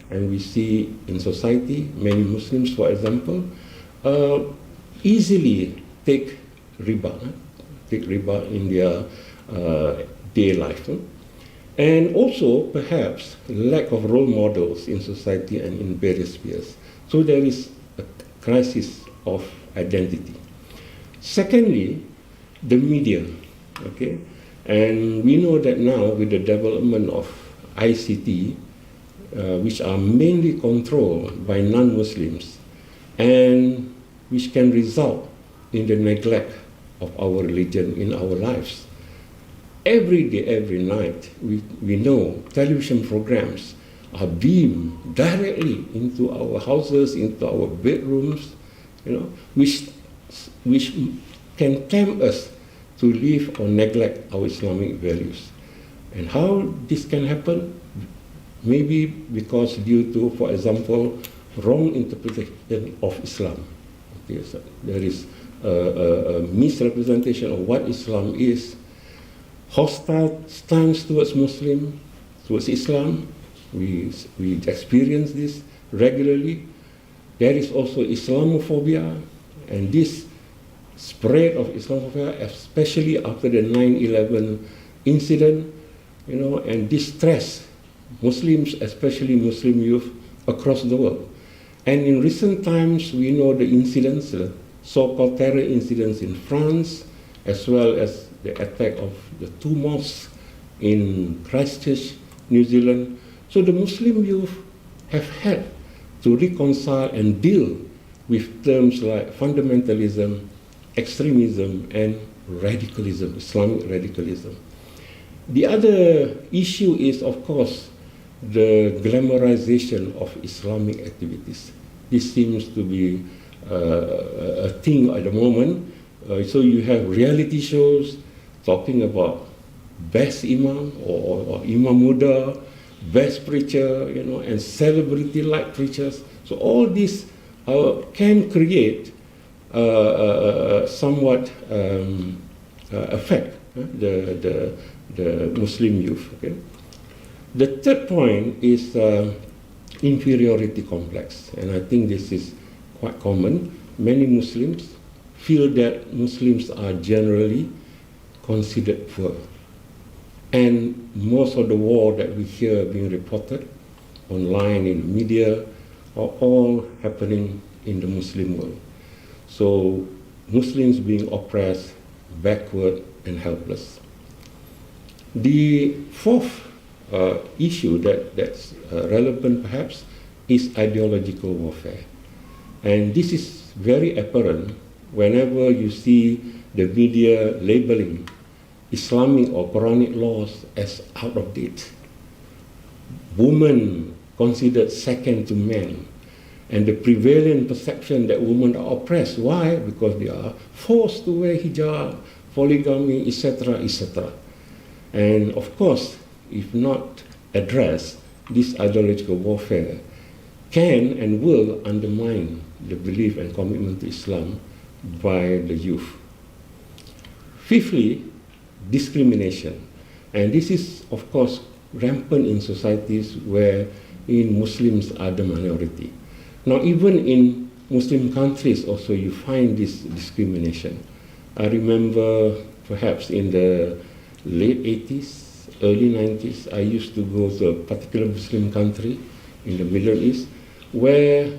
And we see in society, many Muslims, for example, easily take riba in their day life. And also, perhaps, lack of role models in society and in various spheres. So there is a crisis of identity. Secondly, the media, okay? And we know that now with the development of ICT, which are mainly controlled by non-Muslims, and which can result in the neglect of our religion in our lives. Every day, every night, we know television programs are beamed directly into our houses, into our bedrooms, which can tempt us to live or neglect our Islamic values. And how this can happen? Maybe because due to, for example, wrong interpretation of Islam. Okay, so there is a misrepresentation of what Islam is, hostile stance towards Muslim, towards Islam. We experience this regularly. There is also Islamophobia, and this spread of Islamophobia, especially after the 9/11 incident, and this stress Muslims, especially Muslim youth across the world. And in recent times, we know the incidents, the so-called terror incidents in France, as well as the attack of the 2 mosques in Christchurch, New Zealand. So the Muslim youth have had to reconcile and deal with terms like fundamentalism, extremism, and radicalism, Islamic radicalism. The other issue is, of course, the glamorization of Islamic activities. This seems to be a thing at the moment. So you have reality shows talking about best imam or imam muda, best preacher, and celebrity-like preachers. So all this can create somewhat affect the Muslim youth. Okay? The third point is inferiority complex, and I think this is quite common. Many Muslims feel that Muslims are generally considered poor. And most of the war that we hear being reported online, in the media, are all happening in the Muslim world. So Muslims being oppressed, backward, and helpless. The fourth issue that's relevant perhaps is ideological warfare. And this is very apparent whenever you see the media labeling Islamic or Quranic laws as out of date. Women considered second to men. And the prevalent perception that women are oppressed. Why? Because they are forced to wear hijab, polygamy, etc., etc. And of course, if not addressed, this ideological warfare can and will undermine the belief and commitment to Islam by the youth. Fifthly, discrimination. And this is, of course, rampant in societies where Muslims are the minority. Now, even in Muslim countries also you find this discrimination. I remember perhaps in the late 80s, early 90s, I used to go to a particular Muslim country in the Middle East where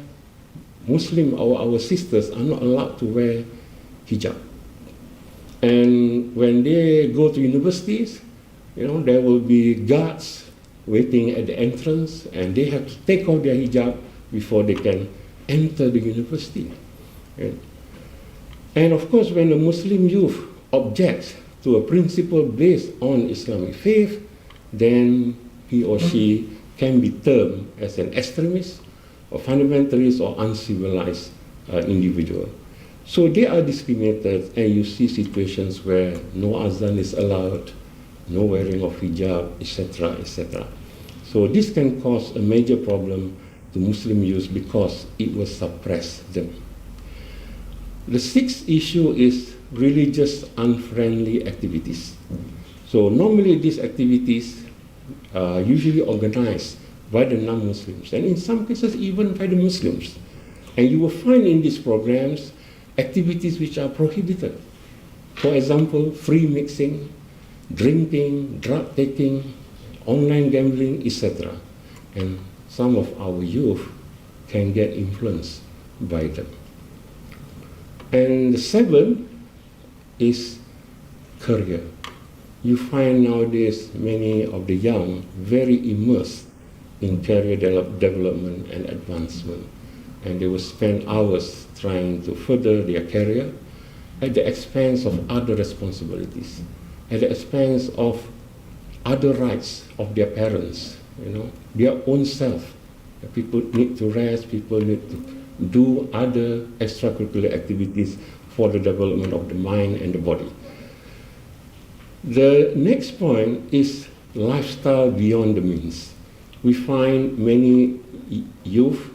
Muslim, our sisters, are not allowed to wear hijab. And when they go to universities, there will be guards waiting at the entrance, and they have to take off their hijab before they can enter the university. Okay? And of course, when a Muslim youth objects to a principle based on Islamic faith, then he or she can be termed as an extremist or fundamentalist or uncivilized individual. So they are discriminated, and you see situations where no azan is allowed, no wearing of hijab, etc., etc. So this can cause a major problem to Muslim youth because it will suppress them. The sixth issue is religious unfriendly activities. So normally these activities are usually organized by the non-Muslims, and in some cases even by the Muslims. And you will find in these programs activities which are prohibited. For example, free mixing, drinking, drug taking, online gambling, etc. And some of our youth can get influenced by them. And the seventh is career. You find nowadays many of the young very immersed in career development and advancement. And they will spend hours trying to further their career at the expense of other responsibilities, at the expense of other rights of their parents, their own self. People need to rest, people need to do other extracurricular activities for the development of the mind and the body. The next point is lifestyle beyond the means. We find many youth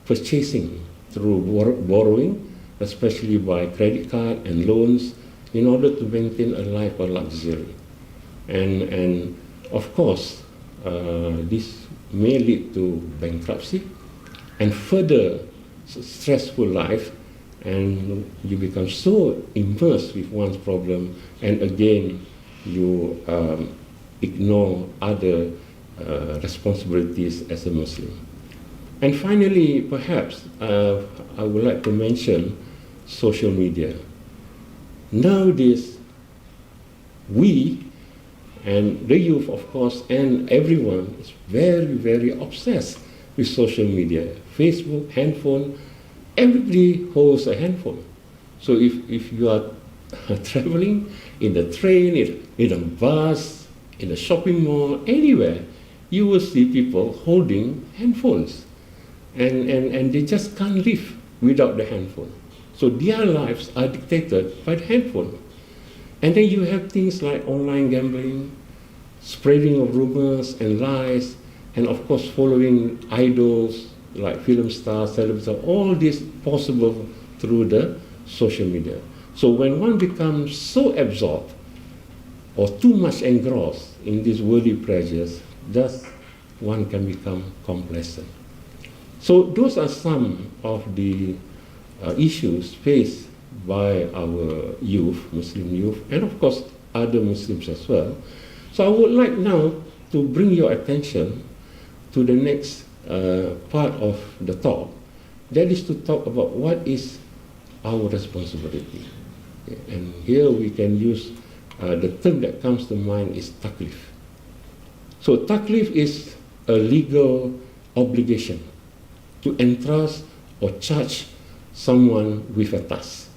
purchasing through borrowing, especially by credit card and loans, in order to maintain a life of luxury. And of course, this may lead to bankruptcy and further stressful life, and you become so immersed with one's problem, and again, you ignore other responsibilities as a Muslim. And finally, perhaps, I would like to mention social media. Nowadays, we, and the youth, of course, and everyone is very, very obsessed with social media. Facebook, handphone, everybody holds a handphone. So if you are traveling in the train, in a bus, in a shopping mall, anywhere, you will see people holding handphones. And they just can't live without the handphone. So their lives are dictated by the handphone. And then you have things like online gambling, spreading of rumors and lies, and of course following idols like film stars, celebrities, all this possible through the social media. So when one becomes so absorbed or too much engrossed in these worldly pleasures, thus one can become complacent. So those are some of the issues faced by our youth, Muslim youth, and of course other Muslims as well. So I would like now to bring your attention to the next part of the talk, that is to talk about what is our responsibility. And here we can use the term that comes to mind is taklif. So taklif is a legal obligation to entrust or charge someone with a task.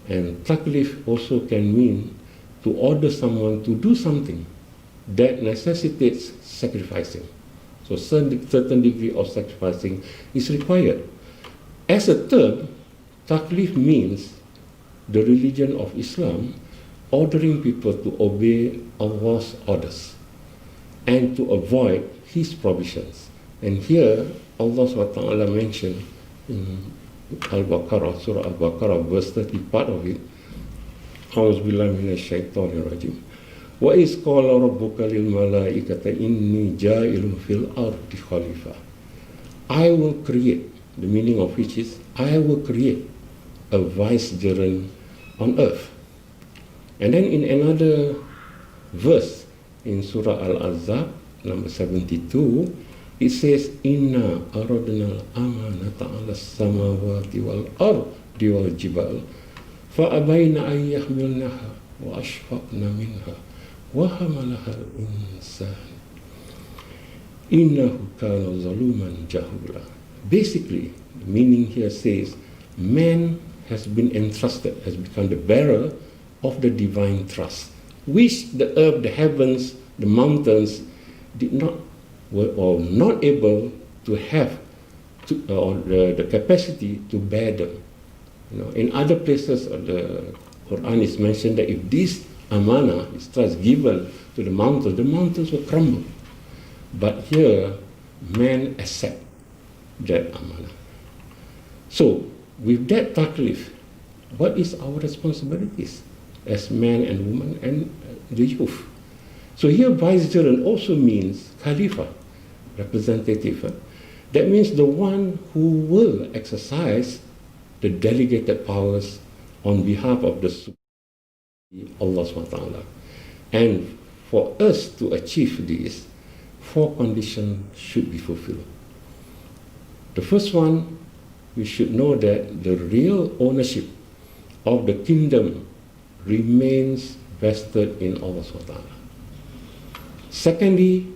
And taklif also can mean to order someone to do something that necessitates sacrificing. So certain degree of sacrificing is required. As a term, taklif means the religion of Islam ordering people to obey Allah's orders and to avoid His provisions. And here Allah SWT mentioned in Al-Baqarah, Surah Al-Baqarah, verse 30, part of it, A'udzubillahi minasyaitonirrajim. Wa iz qala rabbuka lil malaikati inni ja'ilun fil ardi khalifah. I will create, the meaning of which is, I will create a vicegerent on earth. And then in another verse in Surah Al-Ahzab, number 72, it says, Inna aradna al-amanata ala samawati wal ardi wal jibal fa'abayna an yahmilnaha wa ashfaqna minha wa hamalaha al-insan innahu kana zaluman jahula. Basically, the meaning here says, man has been entrusted, has become the bearer of the divine trust, which the earth, the heavens, the mountains did not, were or not able to have the capacity to bear them. You know, in other places of the Quran is mentioned that if this amana, this trust given to the mountains will crumble. But here, man accept that amana. So, with that taklif, what is our responsibilities as man and woman and the youth? So here vicegerent also means khalifa, representative. That means the one who will exercise the delegated powers on behalf of the Allah SWT. And for us to achieve this, 4 conditions should be fulfilled. The first one, we should know that the real ownership of the kingdom remains vested in Allah SWT. Secondly,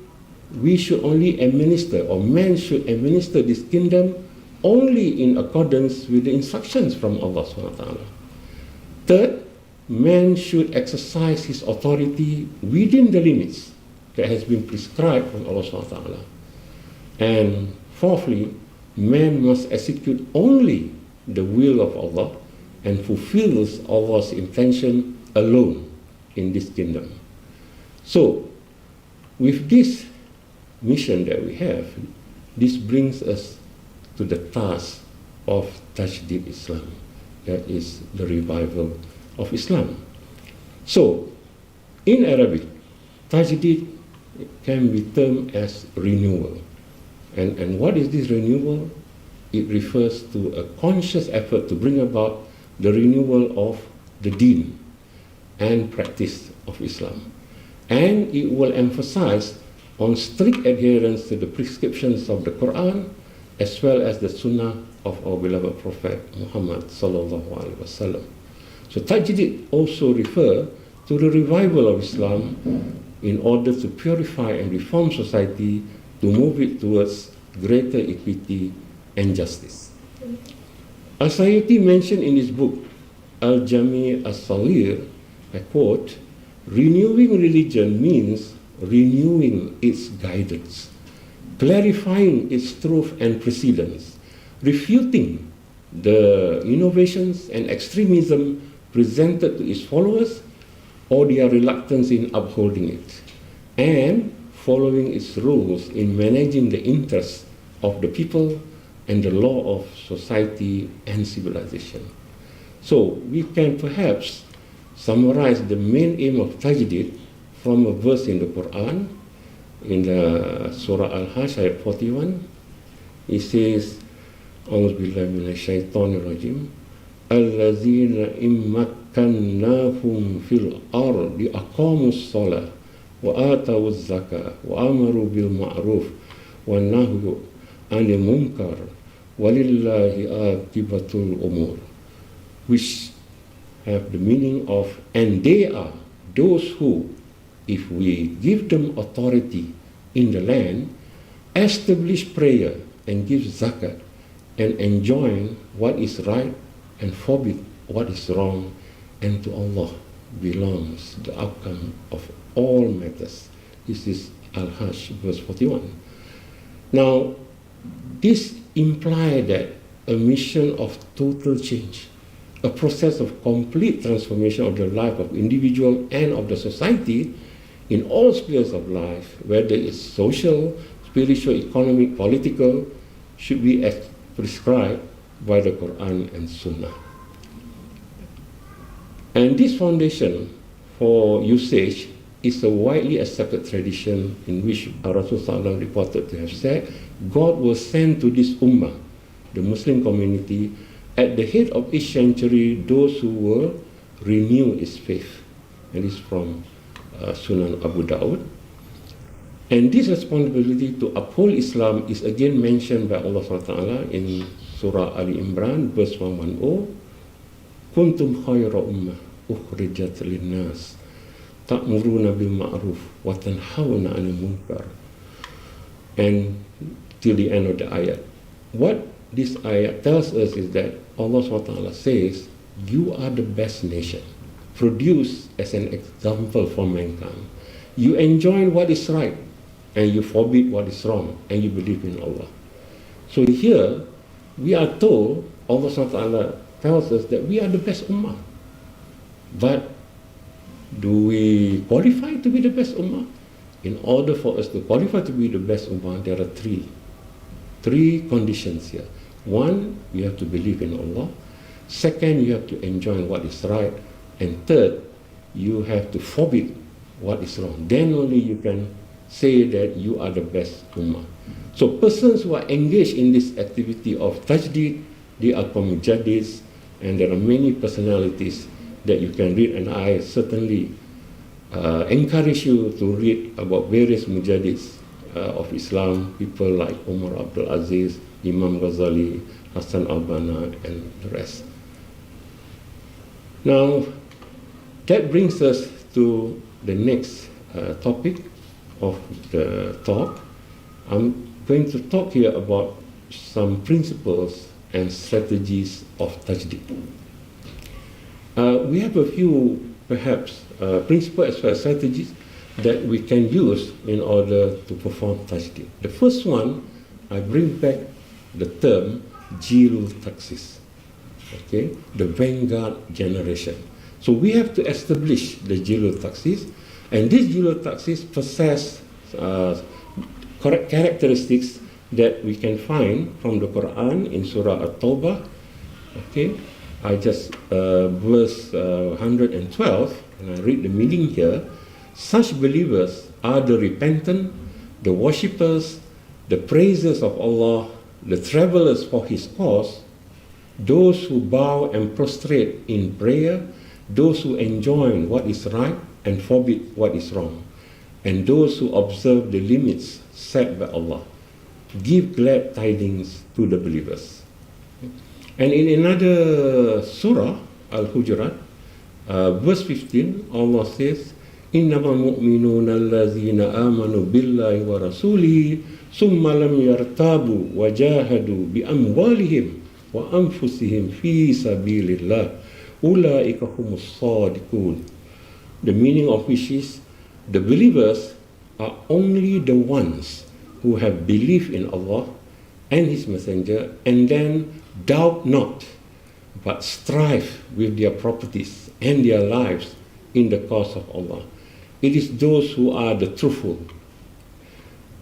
we should only administer, or man should administer this kingdom only in accordance with the instructions from Allah SWT. Third, man should exercise his authority within the limits that has been prescribed from Allah SWT. And fourthly, man must execute only the will of Allah and fulfills Allah's intention alone in this kingdom. So, with this mission that we have, this brings us to the task of Tajdid Islam, that is the revival of Islam. So, in Arabic, Tajdid can be termed as renewal. And what is this renewal? It refers to a conscious effort to bring about the renewal of the deen and practice of Islam. And it will emphasize on strict adherence to the prescriptions of the Quran as well as the Sunnah of our beloved Prophet Muhammad sallallahu alaihi wasallam. So Tajdid also refer to the revival of Islam in order to purify and reform society, to move it towards greater equity and justice. Al-Sayuti mentioned in his book, Al-Jami' As-Saghir, I quote, renewing religion means renewing its guidance, clarifying its truth and precedence, refuting the innovations and extremism presented to its followers or their reluctance in upholding it, and following its rules in managing the interests of the people and the law of society and civilization. So we can perhaps summarize the main aim of Tajdid from a verse in the Quran, in the Surah Al-Hajj, ayat 41. It says, أعوذ بالله من الشيطان الرجيم الذين إن مكناهم في الأرض أقاموا الصلاة وآتوا الزكاة وأمروا بالمعروف والنهي عن المنكر ولله عاقبة الأمور, which have the meaning of, and they are those who, if we give them authority in the land, establish prayer and give zakat and enjoin what is right and forbid what is wrong, and to Allah belongs the outcome of all matters. This is Al-Hajj verse 41. Now, this implies that a mission of total change, a process of complete transformation of the life of individual and of the society in all spheres of life, whether it's social, spiritual, economic, political, should be prescribed by the Quran and Sunnah. And this foundation for usage is a widely accepted tradition in which Rasulullah reported to have said, God will send to this ummah, the Muslim community, at the head of each century, those who will renew its faith. And this is from Sunan Abu Dawud. And this responsibility to uphold Islam is again mentioned by Allah SWT in Surah Ali Imran, verse 110. Kuntum khayra ummah ukhrijat linnas ta'muruna bil ma'ruf wa tanhawna 'anil munkar. And till the end of the ayat. What this ayat tells us is that Allah SWT says, you are the best nation, produced as an example for mankind. You enjoin what is right, and you forbid what is wrong, and you believe in Allah. So here, we are told, Allah SWT tells us that we are the best ummah. But do we qualify to be the best ummah? In order for us to qualify to be the best ummah, there are three conditions here. One, you have to believe in Allah. Second, you have to enjoin what is right. And third, you have to forbid what is wrong. Then only you can say that you are the best ummah. So persons who are engaged in this activity of tajdid, they are called mujaddis, and there are many personalities that you can read, and I certainly encourage you to read about various mujaddis of Islam, people like Umar Abdul Aziz, Imam Ghazali, Hassan al-Banna, and the rest. Now, that brings us to the next topic of the talk. I'm going to talk here about some principles and strategies of tajdid. We have a few, perhaps, principles as well as strategies that we can use in order to perform tajdid. The first one, I bring back the term Jilul Taxis, okay, the Vanguard generation. So we have to establish the Jilul Taxis, and these Jilul Taxis possess characteristics that we can find from the Quran in Surah At-Tawbah. Okay, I just verse 112, and I read the meaning here. Such believers are the repentant, the worshippers, the praisers of Allah, the travelers for His cause, those who bow and prostrate in prayer, those who enjoin what is right and forbid what is wrong, and those who observe the limits set by Allah. Give glad tidings to the believers. And in another surah, Al-Hujurat, verse 15, Allah says, إِنَّمَا الْمُؤْمِنُونَ الَّذِينَ آمَنُوا بِاللَّهِ وَرَسُولِهِ ثُمَّ لَمْ يَرْتَابُوا وَجَاهَدُوا بِأَمْوَالِهِمْ وَأَنفُسِهِمْ فِي سَبِيلِ اللَّهِ أُولَٰئِكَ هُمُ الصَّادِقُونَ. The meaning of which is, the believers are only the ones who have believed in Allah and His Messenger, and then doubt not, but strive with their properties and their lives in the cause of Allah. It is those who are the truthful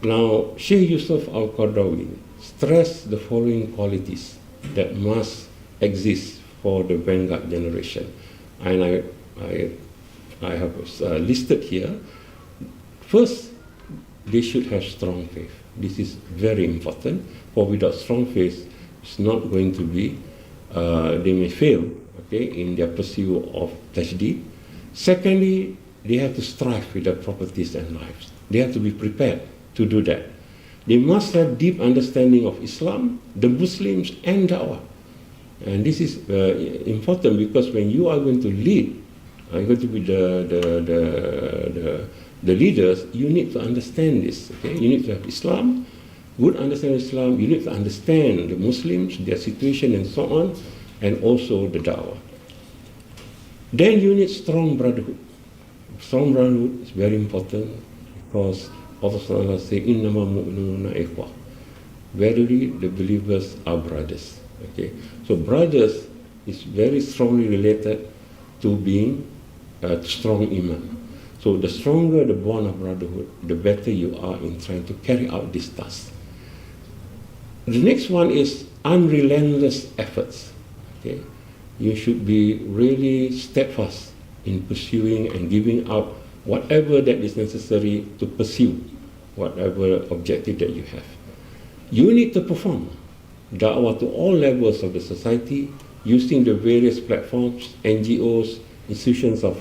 Now, Sheikh Yusuf Al-Qaradawi stressed the following qualities that must exist for the Vanguard generation. And I have listed here. First, they should have strong faith. This is very important, for without strong faith, it's not going to be, they may fail, okay, in their pursuit of tajdeed. Secondly, they have to strive with their properties and lives. They have to be prepared to do that. They must have deep understanding of Islam, the Muslims, and Dawah. And this is important, because when you are going to lead, are going to be the leaders, you need to understand this. Okay? You need to have Islam, good understanding of Islam. You need to understand the Muslims, their situation, and so on, and also the Dawah. Then you need strong brotherhood. Strong brotherhood is very important, because Allah says, "Innama mu'minuna ikhwah." Verily, the believers are brothers. Okay, so brothers is very strongly related to being strong iman. So the stronger the bond of brotherhood, the better you are in trying to carry out this task. The next one is unrelentless efforts. Okay, you should be really steadfast in pursuing and giving up whatever that is necessary to pursue whatever objective that you have. You need to perform da'wah to all levels of the society using the various platforms, NGOs, institutions of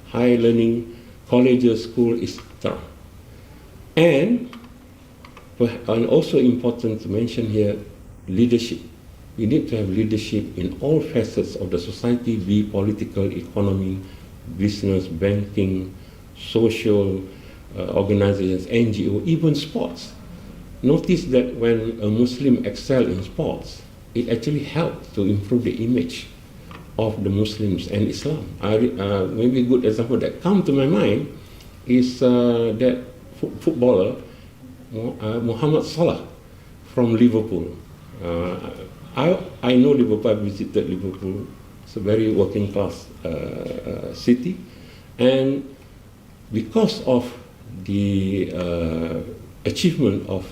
higher learning, colleges, schools, etc. And also important to mention here, leadership. We need to have leadership in all facets of the society, be political, economy, business, banking, social organizations, NGO, even sports. Notice that when a Muslim excels in sports, it actually helps to improve the image of the Muslims and Islam. Maybe a good example that comes to my mind is that footballer Muhammad Salah from Liverpool. I know Liverpool. I visited Liverpool. It's a very working class city, and because of the achievement of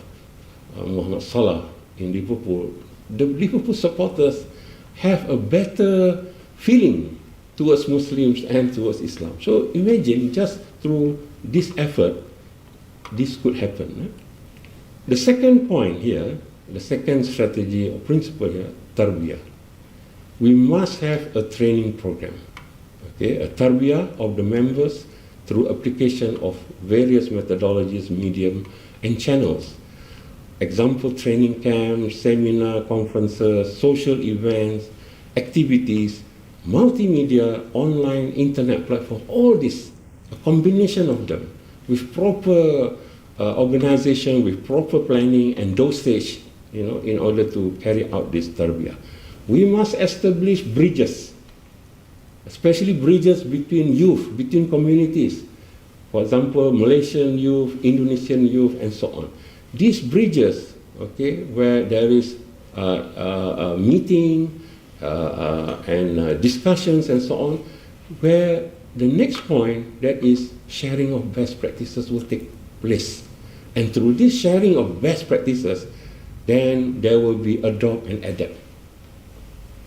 Muhammad Salah in Liverpool, the Liverpool supporters have a better feeling towards Muslims and towards Islam. So imagine, just through this effort, this could happen. The second point here, the second strategy or principle here, tarbiyah. We must have a training program, okay, a tarbiyah of the members through application of various methodologies, medium, and channels. Example, training camps, seminar, conferences, social events, activities, multimedia, online, internet platforms, all this, a combination of them, with proper organization, with proper planning and dosage, in order to carry out this tarbiyah. We must establish bridges, especially bridges between youth, between communities. For example, Malaysian youth, Indonesian youth, and so on. These bridges, okay, where there is a meeting and discussions and so on, where the next point, that is sharing of best practices, will take place. And through this sharing of best practices, then there will be adopt and adapt.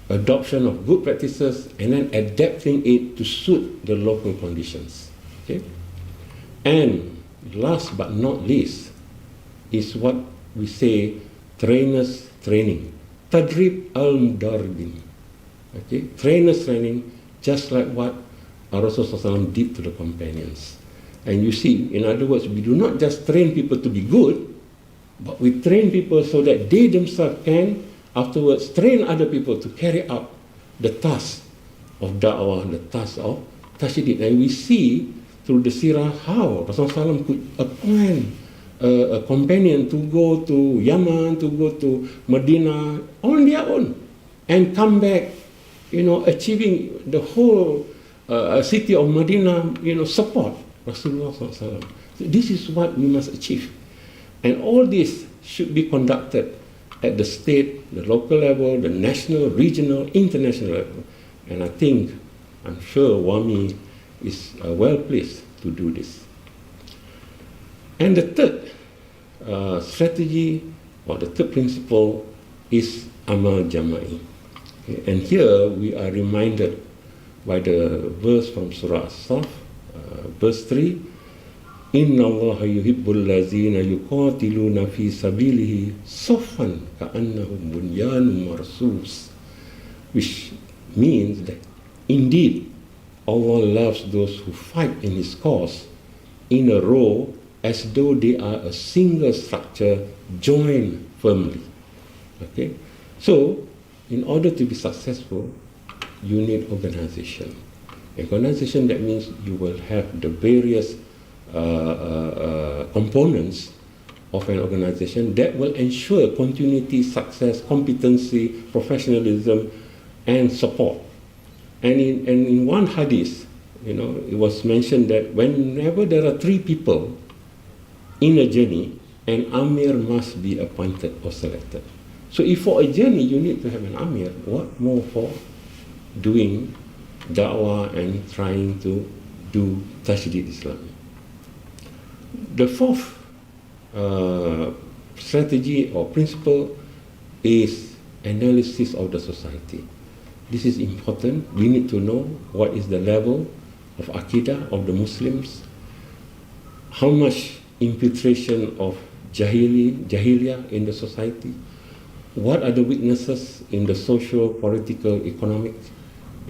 Adoption of good practices and then adapting it to suit the local conditions. Okay? And last but not least is what we say trainers training. Tadrib al-Mudarribin. Okay? Trainers training, just like what Rasulullah SAW did to the companions. And you see, in other words, we do not just train people to be good, but we train people so that they themselves can afterwards train other people to carry out the task of da'wah, the task of tashdid. And we see through the seerah how Rasulullah SAW could appoint a companion to go to Yemen, to go to Medina on their own, and come back, achieving the whole city of Medina, support Rasulullah SAW. So this is what we must achieve. And all this should be conducted at the state, the local level, the national, regional, international level. And I'm sure WAMI is well placed to do this. And the third strategy, or the third principle, is amal jama'i. Okay, and here we are reminded by the verse from Surah As-Saf, verse 3, Inna Allah yuhibbul lazina yuqatiluna fi sabilihi saffan ka'annahum bunyanun marsus, which means that indeed Allah loves those who fight in His cause in a row as though they are a single structure joined firmly. Okay, so in order to be successful, you need organization. Organization, that means you will have the various components of an organization that will ensure continuity, success, competency, professionalism, and support. And in one hadith, it was mentioned that whenever there are 3 people in a journey, an amir must be appointed or selected. So if for a journey you need to have an amir, what more for doing da'wah and trying to do Tashdid Islam? The fourth strategy or principle is analysis of the society. This is important. We need to know what is the level of Aqidah of the Muslims, how much infiltration of Jahiliyah in the society, what are the weaknesses in the social, political, economic,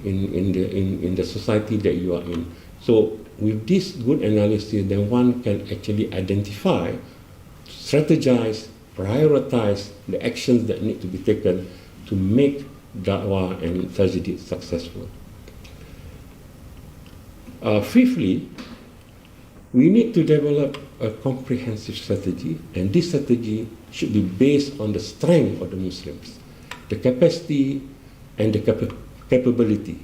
in the society that you are in. So with this good analysis, then one can actually identify, strategize, prioritize the actions that need to be taken to make da'wah and tajdid successful. Fifthly, we need to develop a comprehensive strategy, and this strategy should be based on the strength of the Muslims, the capacity and the capability,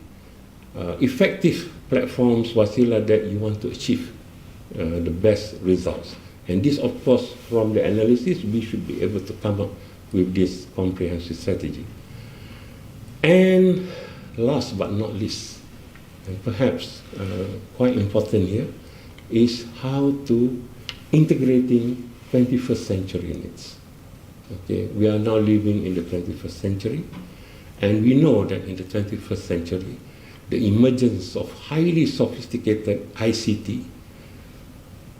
effective platforms, wasilah that you want to achieve the best results. And this, of course, from the analysis, we should be able to come up with this comprehensive strategy. And last but not least, and perhaps quite important here, is how to integrating 21st century needs. Okay, we are now living in the 21st century, and we know that in the 21st century, the emergence of highly sophisticated ICT,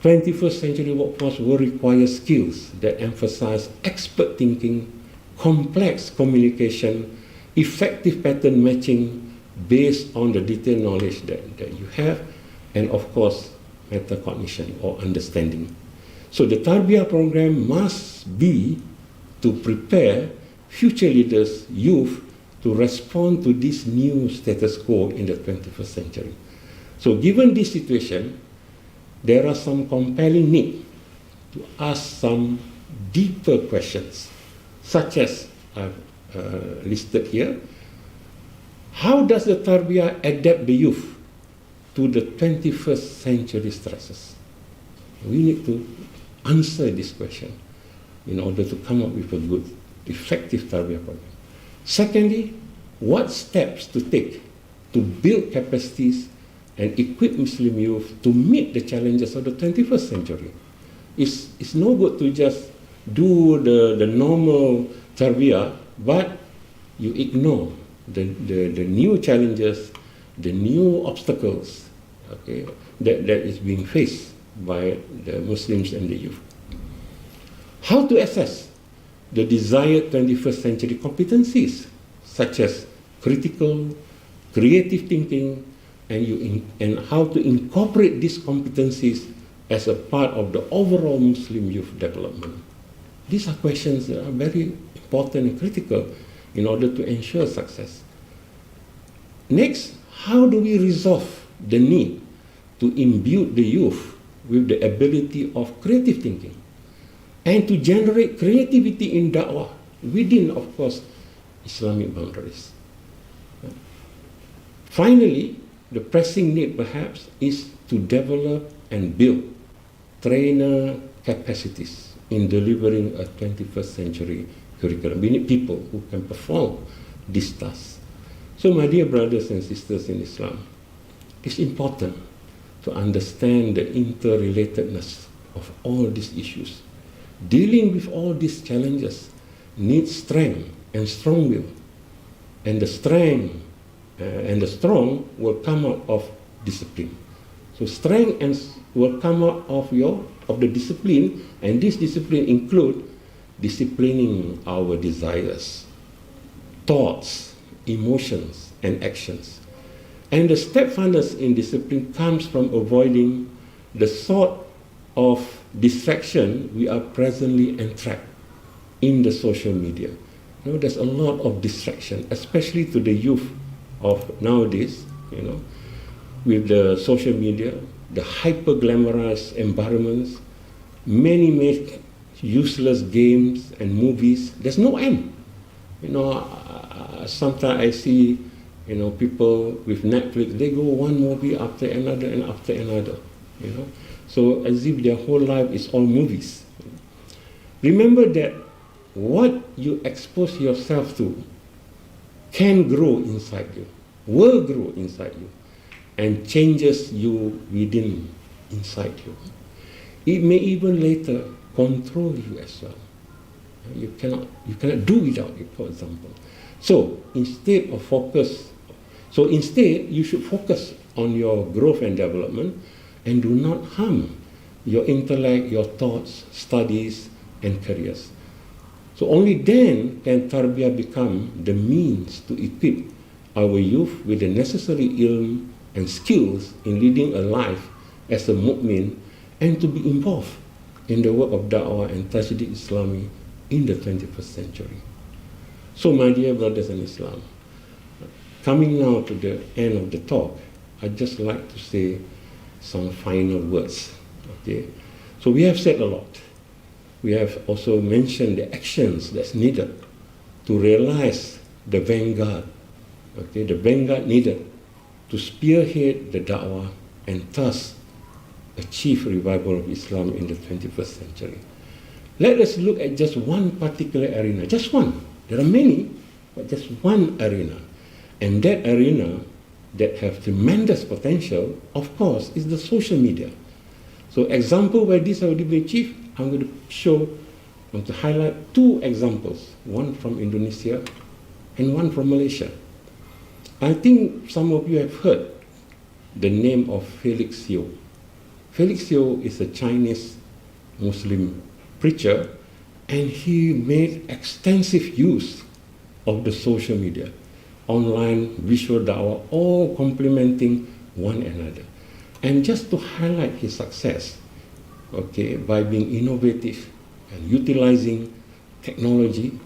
21st century workforce will require skills that emphasize expert thinking, complex communication, effective pattern matching based on the detailed knowledge that you have, and of course, metacognition or understanding. So the Tarbiyah program must be to prepare future leaders, youth, to respond to this new status quo in the 21st century. So given this situation, there are some compelling need to ask some deeper questions, such as I've listed here. How does the Tarbiyah adapt the youth to the 21st century stresses? We need to answer this question in order to come up with a good, effective Tarbiyah program. Secondly, what steps to take to build capacities and equip Muslim youth to meet the challenges of the 21st century? It's no good to just do the normal Tarbiyah, but you ignore the new challenges, the new obstacles, okay, that is being faced by the Muslims and the youth. How to assess the desired 21st century competencies, such as critical, creative thinking, and how to incorporate these competencies as a part of the overall Muslim youth development. These are questions that are very important and critical in order to ensure success. Next, how do we resolve the need to imbue the youth with the ability of creative thinking and to generate creativity in da'wah within, of course, Islamic boundaries? Finally, the pressing need perhaps is to develop and build trainer capacities in delivering a 21st century curriculum. We need people who can perform these tasks. So my dear brothers and sisters in Islam, it's important to understand the interrelatedness of all these issues Dealing with all these challenges needs strength and strong will. And the strength and the strong will come out of discipline. So strength will come out of the discipline, and this discipline include disciplining our desires, thoughts, emotions, and actions. And the steadfastness in discipline comes from avoiding the sort of distraction we are presently entrapped in the social media. You know, there's a lot of distraction, especially to the youth of nowadays, you know, with the social media, the hyper-glamorized environments, many make useless games and movies. There's no end. You know, sometimes I see, you know, people with Netflix, they go one movie after another and after another, you know. So as if their whole life is all movies. Remember that what you expose yourself to can grow inside you, will grow inside you, and changes you within inside you. It may even later control you as well. You cannot do without it, for example. So instead, you should focus on your growth and development, and do not harm your intellect, your thoughts, studies, and careers. So only then can tarbiyah become the means to equip our youth with the necessary ilm and skills in leading a life as a mu'min, and to be involved in the work of da'wah and tajdeed Islami in the 21st century. So my dear brothers in Islam, coming now to the end of the talk, I'd just like to say some final words. Okay, so we have said a lot. We have also mentioned the actions that's needed to realize the vanguard. Okay, the vanguard needed to spearhead the da'wah and thus achieve revival of Islam in the 21st century. Let us look at just one particular arena, just one. There are many, but just one arena. And that arena that have tremendous potential, of course, is the social media. So example where this already been achieved, I'm going to highlight two examples, one from Indonesia and one from Malaysia. I think some of you have heard the name of Felix Yeo. Felix Yeo is a Chinese Muslim preacher, and he made extensive use of the social media, online, visual da'wah, all complementing one another. And just to highlight his success, okay, by being innovative and utilizing technology,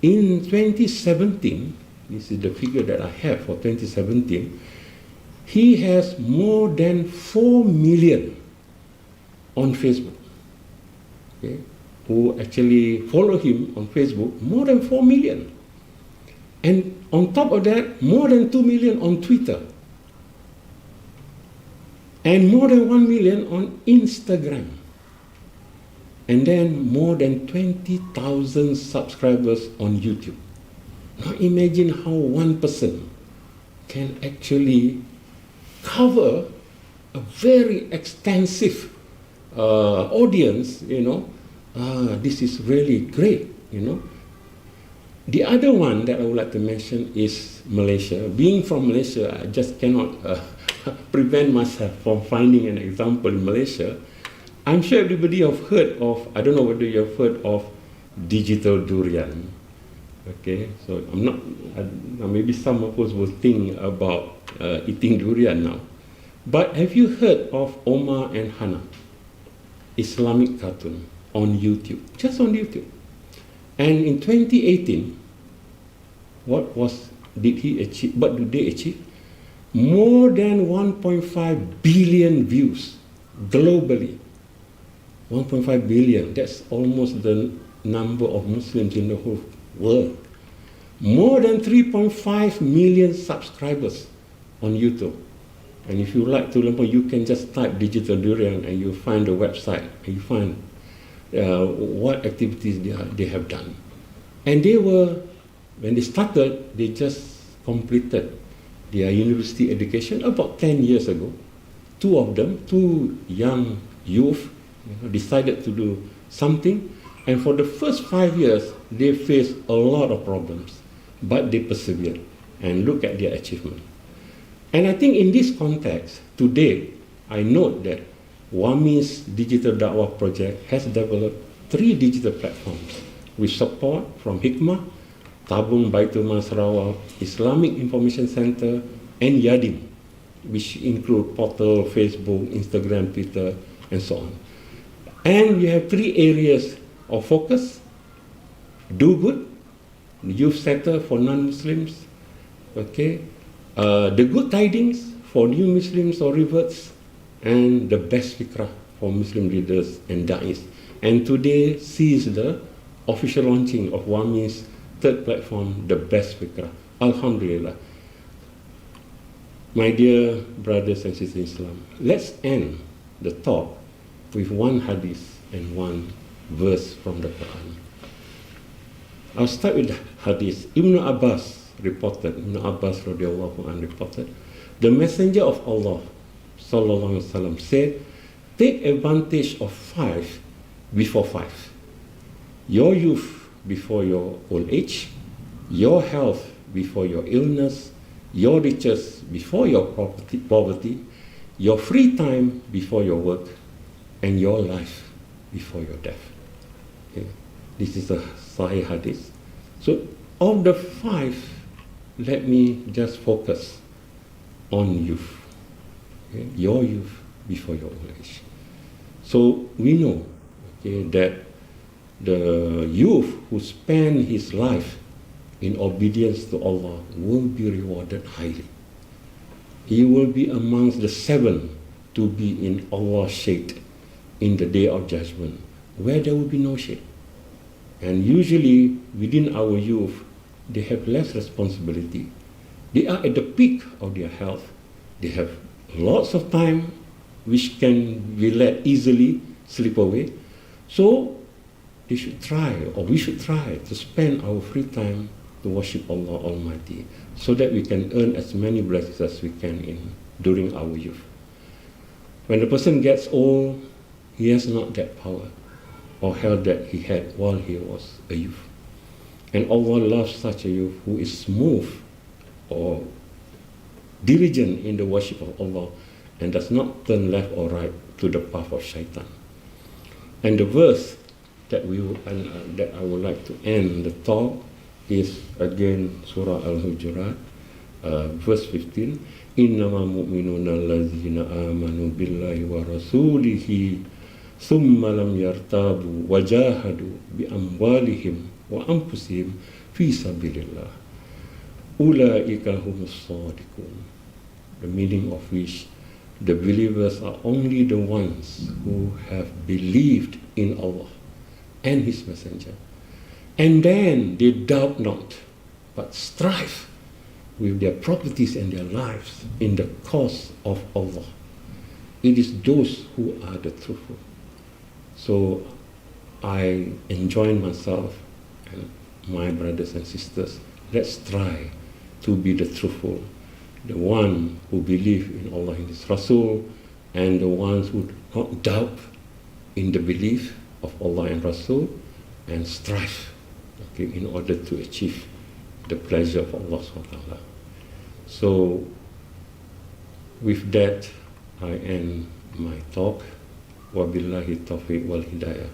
in 2017, this is the figure that I have for 2017, he has more than 4 million on Facebook, okay, who actually follow him on Facebook, more than 4 million. And on top of that, more than 2 million on Twitter. And more than 1 million on Instagram. And then more than 20,000 subscribers on YouTube. Now imagine how one person can actually cover a very extensive audience, you know. This is really great, you know. The other one that I would like to mention is Malaysia. Being from Malaysia, I just cannot prevent myself from finding an example in Malaysia. I'm sure everybody have heard of, I don't know whether you have heard of digital durian. Okay, so maybe some of us will think about eating durian now. But have you heard of Omar and Hannah, Islamic cartoon on YouTube, just on YouTube? And in 2018, what did they achieve? More than 1.5 billion views globally. 1.5 billion, that's almost the number of Muslims in the whole world. More than 3.5 million subscribers on YouTube. And if you like to learn more, you can just type digital durian and you find the website and you find what activities they have done. And when they started, they just completed their university education about 10 years ago. Two of them, two young youth, decided to do something, and for the first 5 years, they faced a lot of problems, but they persevered, and look at their achievement. And I think in this context, today, I note that WAMI's Digital Da'wah project has developed 3 digital platforms with support from Hikmah, Tabung Baitul Mal Sarawak, Islamic Information Center, and Yadim, which include portal, Facebook, Instagram, Twitter, and so on. And we have 3 areas of focus: do good, the youth sector for non-Muslims, okay, the good tidings for new Muslims or reverts, and the best fikrah for Muslim leaders and da'is. And today sees the official launching of WAMI's 3rd platform, the best fikrah. Alhamdulillah. My dear brothers and sisters in Islam, let's end the talk with one hadith and one verse from the Quran. I'll start with the hadith. Ibn Abbas reported, the Messenger of Allah sallallahu alaihi wasallam said, take advantage of 5 before 5. Your youth before your old age, your health before your illness, your riches before your poverty, your free time before your work, and your life before your death. Okay. This is a Sahih Hadith. So, of the 5, let me just focus on youth. Okay. Your youth before your old age. So, we know, okay, that the youth who spend his life in obedience to Allah will be rewarded highly. He will be amongst the 7 to be in Allah's shade in the day of judgment, where there will be no shade. And usually within our youth, they have less responsibility. They are at the peak of their health. They have lots of time which can be let easily slip away. So they should try, or we should try, to spend our free time to worship Allah Almighty, so that we can earn as many blessings as we can during our youth. When the person gets old, he has not that power or health that he had while he was a youth. And Allah loves such a youth who is smooth or diligent in the worship of Allah and does not turn left or right to the path of shaitan. And the verse that I would like to end the talk is again Surah Al-Hujurat, verse 15. Innama mu'minuna allazina amanu billahi wa rasulihi thumma lam yartabu wa jahadu bi amwalihim wa anfusihim fi sabilillah. Ulaika humus sadiqun. The meaning of which, the believers are only the ones who have believed in Allah and His Messenger. And then they doubt not, but strive with their properties and their lives in the cause of Allah. It is those who are the truthful. So I enjoin myself and my brothers and sisters, let's try to be the truthful, the one who believe in Allah and His Rasul, and the ones who do not doubt in the belief of Allah and Rasul, and strive, okay, in order to achieve the pleasure of Allah SWT. So with that, I end my talk. Wabillahi taufiq wal hidayah.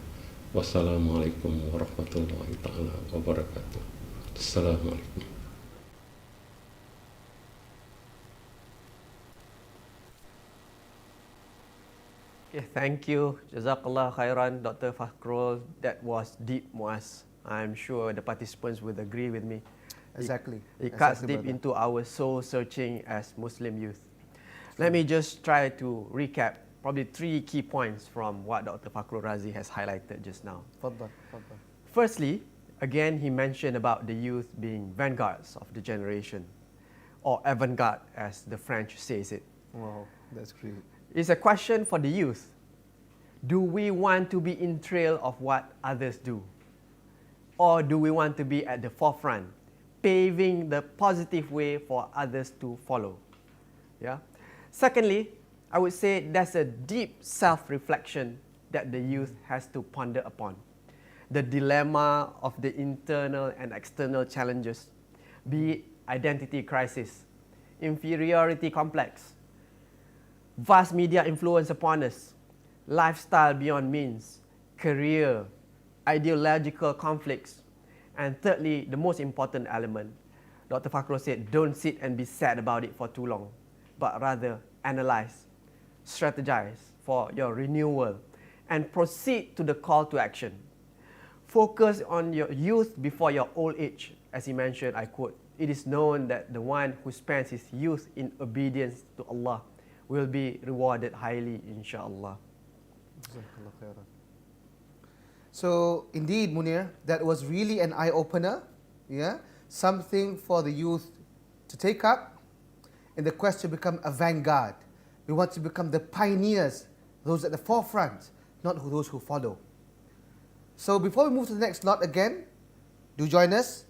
Wassalamualaikum warahmatullahi ta'ala wabarakatuh. Assalamualaikum. Okay, thank you. Jazakallah khairan, Dr. Fakhrul. That was deep, Muaz. I'm sure the participants would agree with me. Exactly. It cuts Exactly, deep brother. into our soul searching as Muslim youth. Let me just try to recap probably 3 key points from what Dr. Fakhrul Razi has highlighted just now. Tfaddal, tfaddal. Firstly, again, he mentioned about the youth being vanguards of the generation, or avant-garde as the French says it. Wow, that's great. It's a question for the youth. Do we want to be in trail of what others do? Or do we want to be at the forefront, paving the positive way for others to follow? Yeah. Secondly, I would say there's a deep self-reflection that the youth has to ponder upon. The dilemma of the internal and external challenges, be it identity crisis, inferiority complex, vast media influence upon us, lifestyle beyond means, career, ideological conflicts, and thirdly, the most important element, Dr. Fakhrul said, don't sit and be sad about it for too long, but rather analyze, strategize for your renewal, and proceed to the call to action. Focus on your youth before your old age. As he mentioned, I quote, it is known that the one who spends his youth in obedience to Allah will be rewarded highly, inshallah. So indeed, Munir, that was really an eye-opener, yeah? Something for the youth to take up in the quest to become a vanguard. We want to become the pioneers, those at the forefront, not those who follow. So before we move to the next slot again, do join us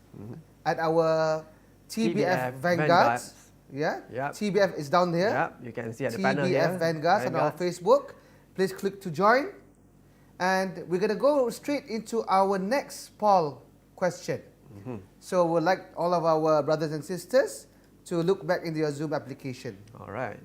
at our TBF Vanguards. Yeah, Yep. TBF is down there. Yep. You can see at the panel here. TBF Vanguards on our Facebook. Please click to join. And we're going to go straight into our next poll question. So we'd like all of our brothers and sisters to look back into your Zoom application. All right.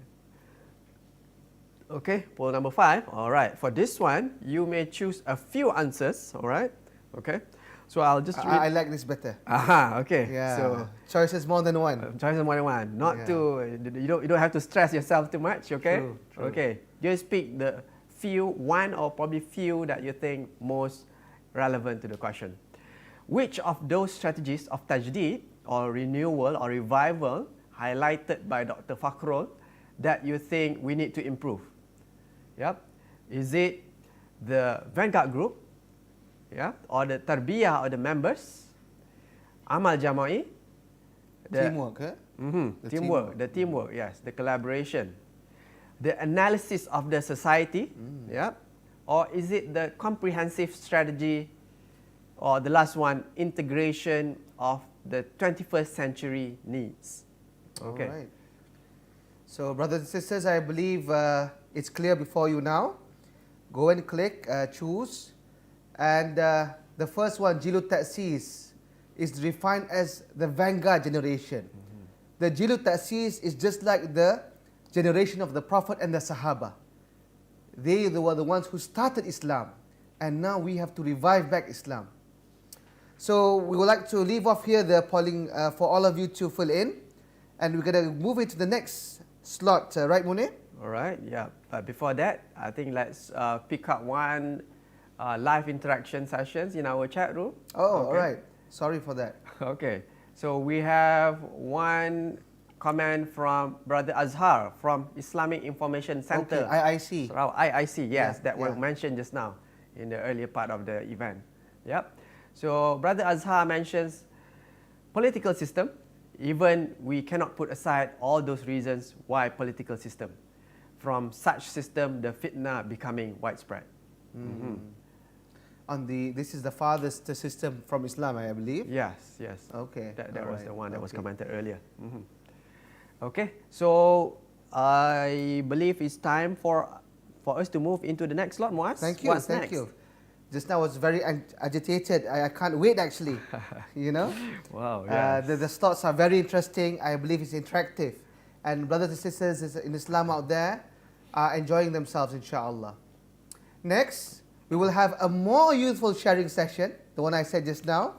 Okay, poll number 5. All right, for this one, you may choose a few answers. All right, okay. So I'll just read. I like this better. Aha, okay. Yeah. So choices more than one. Choices more than one. Not to you don't have to stress yourself too much. Okay. True. Okay. Just pick the one or probably few that you think most relevant to the question. Which of those strategies of tajdeed or renewal or revival highlighted by Dr. Fakhrul that you think we need to improve? Yep. Is it the Vanguard group? Yeah, or the tarbiyah or the members, amal jama'i, teamwork, the teamwork, yes, the collaboration, the analysis of the society, yeah, or is it the comprehensive strategy, or the last one, integration of the 21st century needs? Okay. All right. So, brothers and sisters, I believe it's clear before you now. Go and click, choose. And the first one, Jilu Ta'sis, is defined as the vanguard generation. The Jilu Ta'sis is just like the generation of the Prophet and the Sahaba. They were the ones who started Islam. And now we have to revive back Islam. So we would like to leave off here the polling for all of you to fill in. And we're going to move into the next slot, right, Munir? All right, yeah. But before that, I think let's pick up one live interaction sessions in our chat room. Oh, all right. Sorry for that. Okay. So we have one comment from Brother Azhar from Islamic Information Center. Okay, IIC. So, IIC, yes, that was yeah. mentioned just now in the earlier part of the event. Yep. So Brother Azhar mentions political system. Even we cannot put aside all those reasons why political system. From such system, the fitna becoming widespread. This is the farthest system from Islam, I believe. Yes. Okay. That was the one that was commented earlier. Okay, so I believe it's time for us to move into the next slot, Muaz. Thank you. What's Thank next? you. Just now I was very agitated. I can't wait actually. You know. Wow. Yes. The slots are very interesting. I believe it's interactive, and brothers and sisters in Islam out there are enjoying themselves, inshallah. Next, we will have a more youthful sharing session, the one I said just now.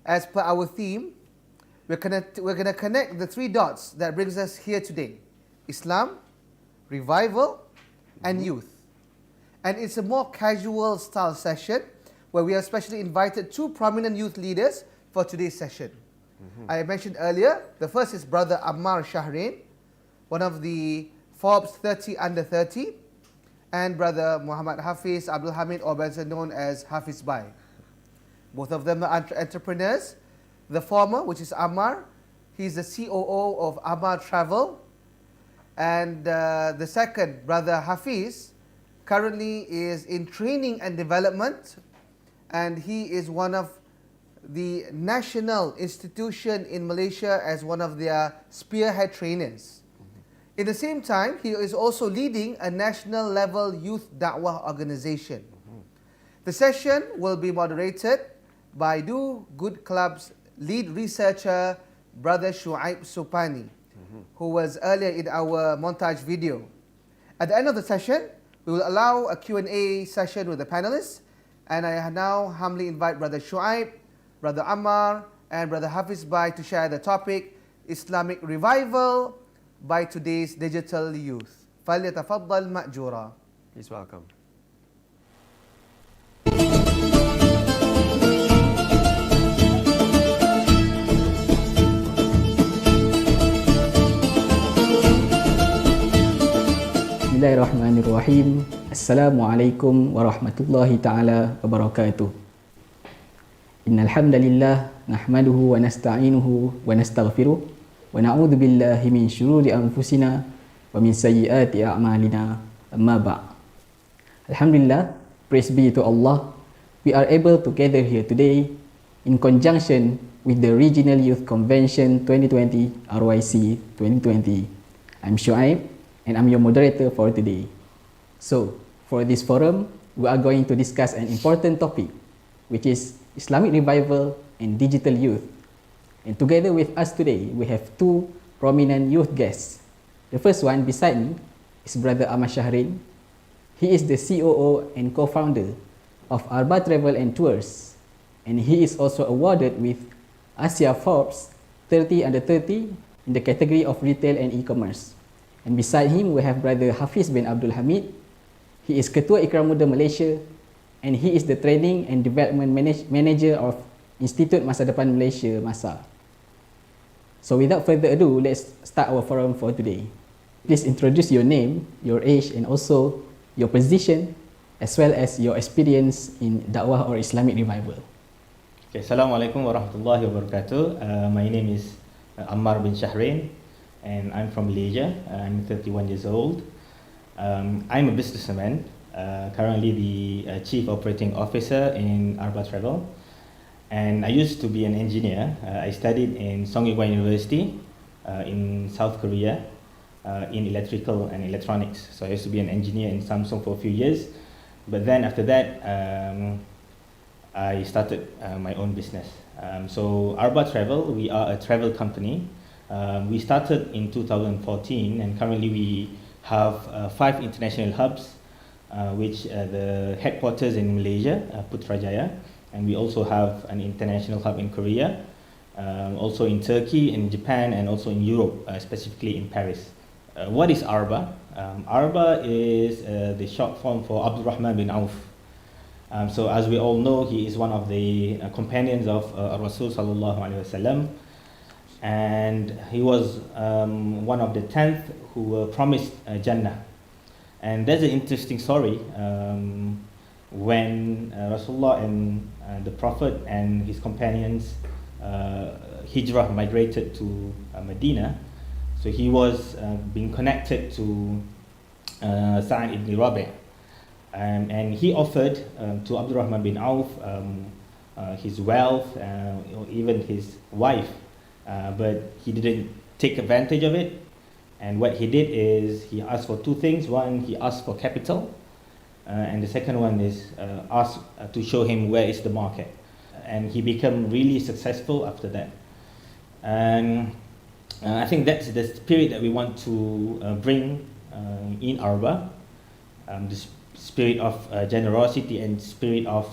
As per our theme, we're gonna connect the 3 dots that brings us here today: Islam, revival, and youth. And it's a more casual style session where we have specially invited 2 prominent youth leaders for today's session. I mentioned earlier, the first is Brother Ammar Shahrain, one of the Forbes 30 under 30, and Brother Muhammad Hafiz Abdul Hamid, or better known as Hafiz Bai. Both of them are entrepreneurs. The former, which is Ammar, he's the COO of Ammar Travel. And the second, Brother Hafiz, currently is in training and development, and he is one of the national institution in Malaysia as one of their spearhead trainers. In the same time, he is also leading a national level youth da'wah organization. The session will be moderated by Do Good Club's lead researcher, Brother Shuaib Supani, who was earlier in our montage video. At the end of the session, we will allow a Q&A session with the panelists, and I now humbly invite Brother Shuaib, Brother Ammar, and Brother Hafiz Bai to share the topic, Islamic Revival by today's digital youth. فَلْيَتَفَضَّلْ مَأْجُورًا. Please welcome. Bismillahirrahmanirrahim. Assalamualaikum warahmatullahi ta'ala wabarakatuh. Innal hamdalillah nahmaduhu wa nasta'inuhu wa nastaghfiruh wa na'udzu billahi min shururi anfusina wa min sayyiati a'malina. Amma ba'd. Alhamdulillah, praise be to Allah. We are able to gather here today in conjunction with the Regional Youth Convention 2020 RYC 2020. I'm Shuaib and I'm your moderator for today. So, for this forum, we are going to discuss an important topic, which is Islamic Revival and Digital Youth. And together with us today, we have two prominent youth guests. The first one beside me is Brother Ahmad Shahrin. He is the COO and co-founder of Arba Travel and Tours, and he is also awarded with Asia Forbes 30 Under 30 in the category of retail and e-commerce. And beside him, we have Brother Hafiz bin Abdul Hamid. He is Ketua Ikram Muda Malaysia, and he is the Training and Development Manager of Institute Masa Depan Malaysia, MASA. So without further ado, let's start our forum for today. Please introduce your name, your age, and also your position, as well as your experience in Da'wah or Islamic Revival. Okay, Assalamualaikum warahmatullahi wabarakatuh. My name is Ammar bin Shahrin, and I'm from Malaysia. I'm 31 years old. I'm a businessman, currently the Chief Operating Officer in Arba Travel. And I used to be an engineer. I studied in Songyuan University in South Korea in electrical and electronics. So I used to be an engineer in Samsung for a few years. But then after that, I started my own business. So Arba Travel, we are a travel company. We started in 2014, and currently we have 5 international hubs, which the headquarters in Malaysia, Putrajaya, and we also have an international hub in Korea, also in Turkey, in Japan, and also in Europe, specifically in Paris. What is Arba? Arba is the short form for Abdul Rahman bin Auf. So as we all know, he is one of the companions of Rasul sallallahu alaihi wasallam. And he was one of the 10th who were promised Jannah. And there's an interesting story. When Rasulullah and the Prophet and his companions Hijrah migrated to Medina, so he was being connected to Sa'ad ibn Rabi', and he offered to Abdurrahman bin Auf his wealth, even his wife. But he didn't take advantage of it, and what he did is he asked for 2 things. One, he asked for capital, and the second one is asked to show him where is the market, and he became really successful after that. And I think that's the spirit that we want to bring in Arba, the spirit of generosity and spirit of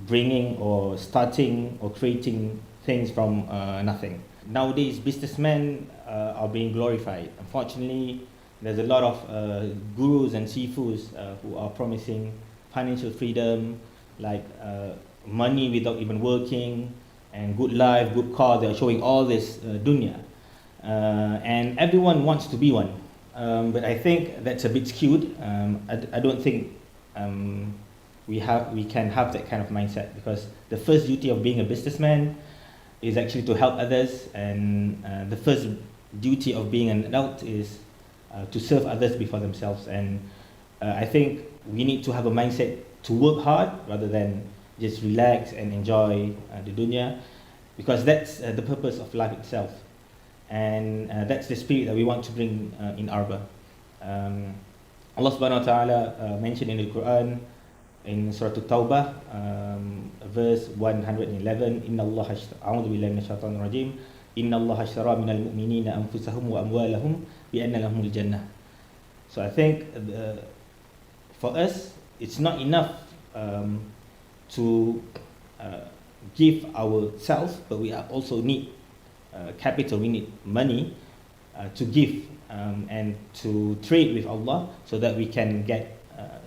bringing or starting or creating things from nothing. Nowadays, businessmen are being glorified. Unfortunately, there's a lot of gurus and sifus who are promising financial freedom, like money without even working, and good life, good car. They're showing all this dunya. And everyone wants to be one. But I think that's a bit skewed. I don't think we can have that kind of mindset, because the first duty of being a businessman is actually to help others, and the first duty of being an adult is to serve others before themselves. And I think we need to have a mindset to work hard rather than just relax and enjoy the dunya, because that's the purpose of life itself. And that's the spirit that we want to bring in Arba. Allah subhanahu wa ta'ala mentioned in the Quran in Surah At-Tawbah, verse 111, Inna Allah a'udhu billahi minash shaitanir rajim, Inna Allah ashtara minal mu'minina anfusahum wa amwalahum bi anna lahumul jannah. So I think for us, it's not enough to give ourselves, but we also need capital, we need money to give and to trade with Allah so that we can get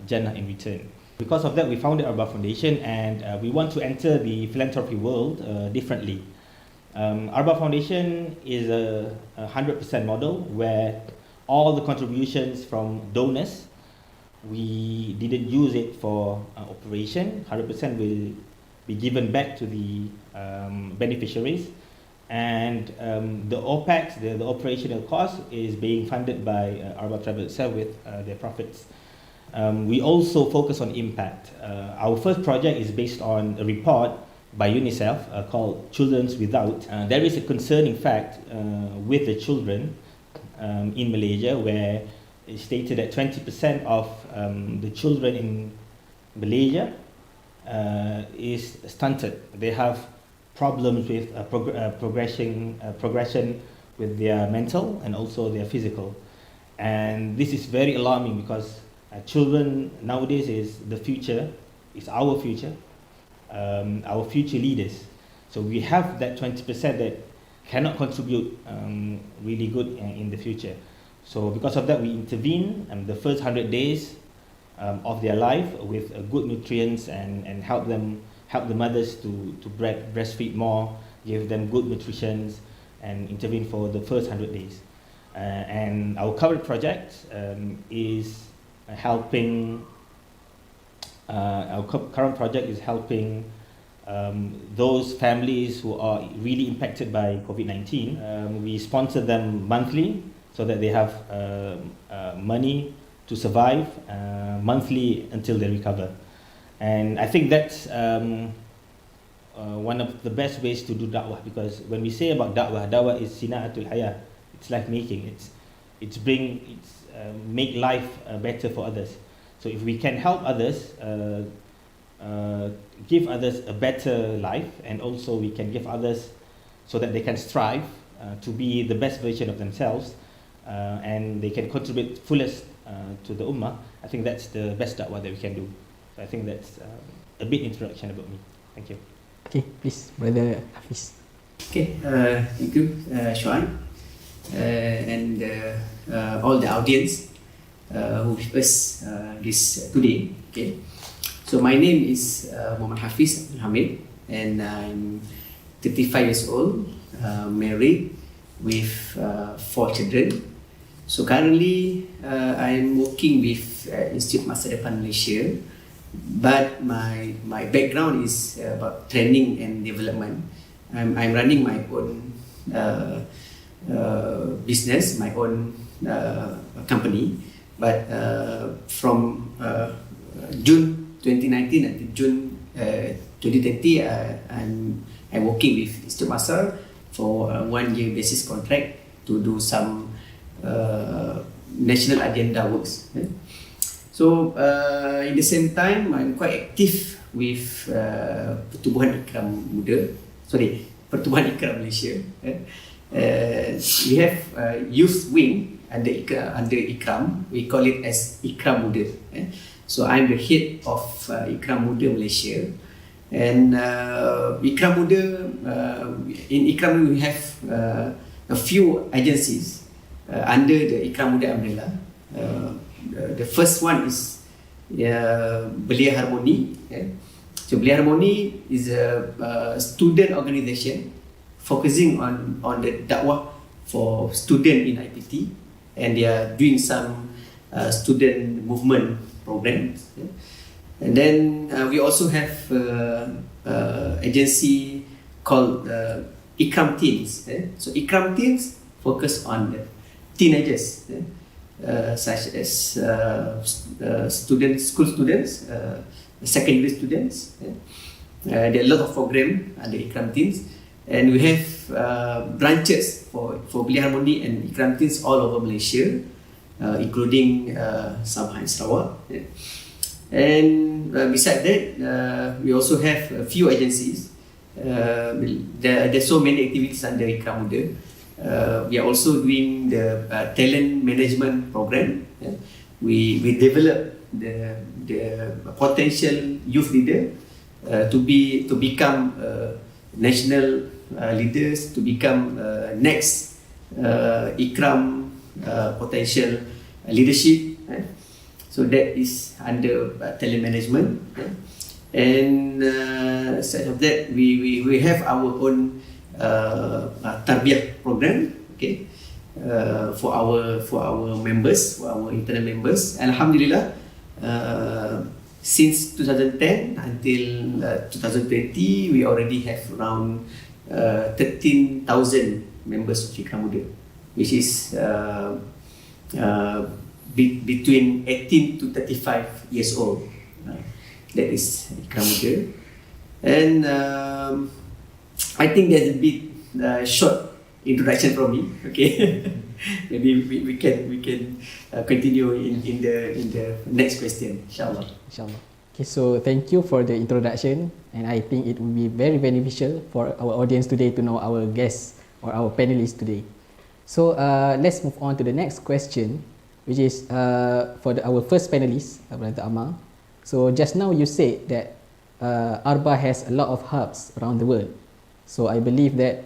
Jannah in return. Because of that, we founded Arba Foundation, and we want to enter the philanthropy world differently. Arba Foundation is a 100% model where all the contributions from donors, we didn't use it for operation. 100% will be given back to the beneficiaries, and the OPEX, the operational cost, is being funded by Arba Travel itself with their profits. We also focus on impact. Our first project is based on a report by UNICEF called Children's Without. There is a concerning fact with the children in Malaysia, where it's stated that 20% of the children in Malaysia is stunted. They have problems with progression with their mental and also their physical. And this is very alarming because children nowadays is the future, is our future leaders. So we have that 20% that cannot contribute really good in the future. So because of that, we intervene the first 100 days of their life with good nutrients and help the mothers to breastfeed more, give them good nutrition, and intervene for the first 100 days. And our current project is helping. Our current project is helping those families who are really impacted by COVID-19. We sponsor them monthly so that they have money to survive monthly until they recover. And I think that's one of the best ways to do da'wah, because when we say about da'wah is sina'atul hayah. It's life making. It's make life better for others. So if we can help others, give others a better life, and also we can give others so that they can strive to be the best version of themselves, and they can contribute fullest to the ummah, I think that's the best da'wah that we can do. So I think that's a bit introduction about me. Thank you. Okay, please, Brother Hafiz. Okay, thank you, Shuan, and all the audience who with us this today. Okay, so my name is Muhammad Hafiz Abdul Hamid, and I'm 35 years old, married with 4 children. So currently, I'm working with Institute Masa Depan Malaysia, but my background is about training and development. I'm running my own business, my own company, but from June 2019 until June 2020, I'm working with Institute Masa for a 1-year basis contract to do some national agenda works. So in the same time, I'm quite active with Pertubuhan Ikram Muda. Pertubuhan Ikram Malaysia. We have a youth wing under Ikram. We call it as Ikram Muda. So I'm the head of Ikram Muda Malaysia. And Ikram Muda, in Ikram we have a few agencies under the Ikram Muda umbrella. The first one is Belia Harmony. So Belia Harmony is a student organisation focusing on the dakwah for students in IPT, and they are doing some student movement programs. And then we also have agency called Ikram Teens. So Ikram Teens focus on the teenagers, such as school students, secondary students. There are a lot of programs under Ikram Teens. And we have branches for Belia Harmony and Ikram Teens all over Malaysia, including Sabah and Sarawak. And besides that, we also have a few agencies. There's so many activities under Ikram Muda. We are also doing the talent management program. We develop the potential youth leader to become national leaders, to become next Ikram potential leadership. So that is under talent management. And aside of that, we have our own tarbiyah program, okay, for our members, for our internal members. Alhamdulillah, since 2010 until 2020, we already have around 13,000 members of Ikram Muda, which is between 18 to 35 years old. That is Ikram Muda. And I think that's a bit short introduction from me. Okay, maybe we can continue in the next question, inshallah. Inshallah. Okay, so thank you for the introduction, and I think it will be very beneficial for our audience today to know our guests or our panelists today. So let's move on to the next question, which is for our first panelist, Brother Amar. So just now you said that Arba has a lot of hubs around the world. So I believe that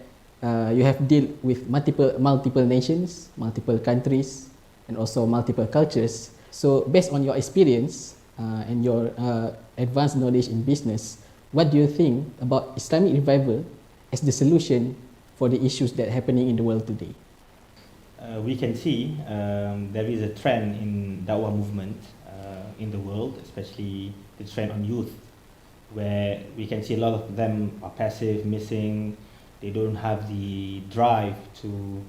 you have dealt with multiple nations, multiple countries, and also multiple cultures. So based on your experience and your advanced knowledge in business, what do you think about Islamic Revival as the solution for the issues that are happening in the world today? We can see there is a trend in Dawah movement in the world, especially the trend on youth, where we can see a lot of them are passive, missing. They don't have the drive to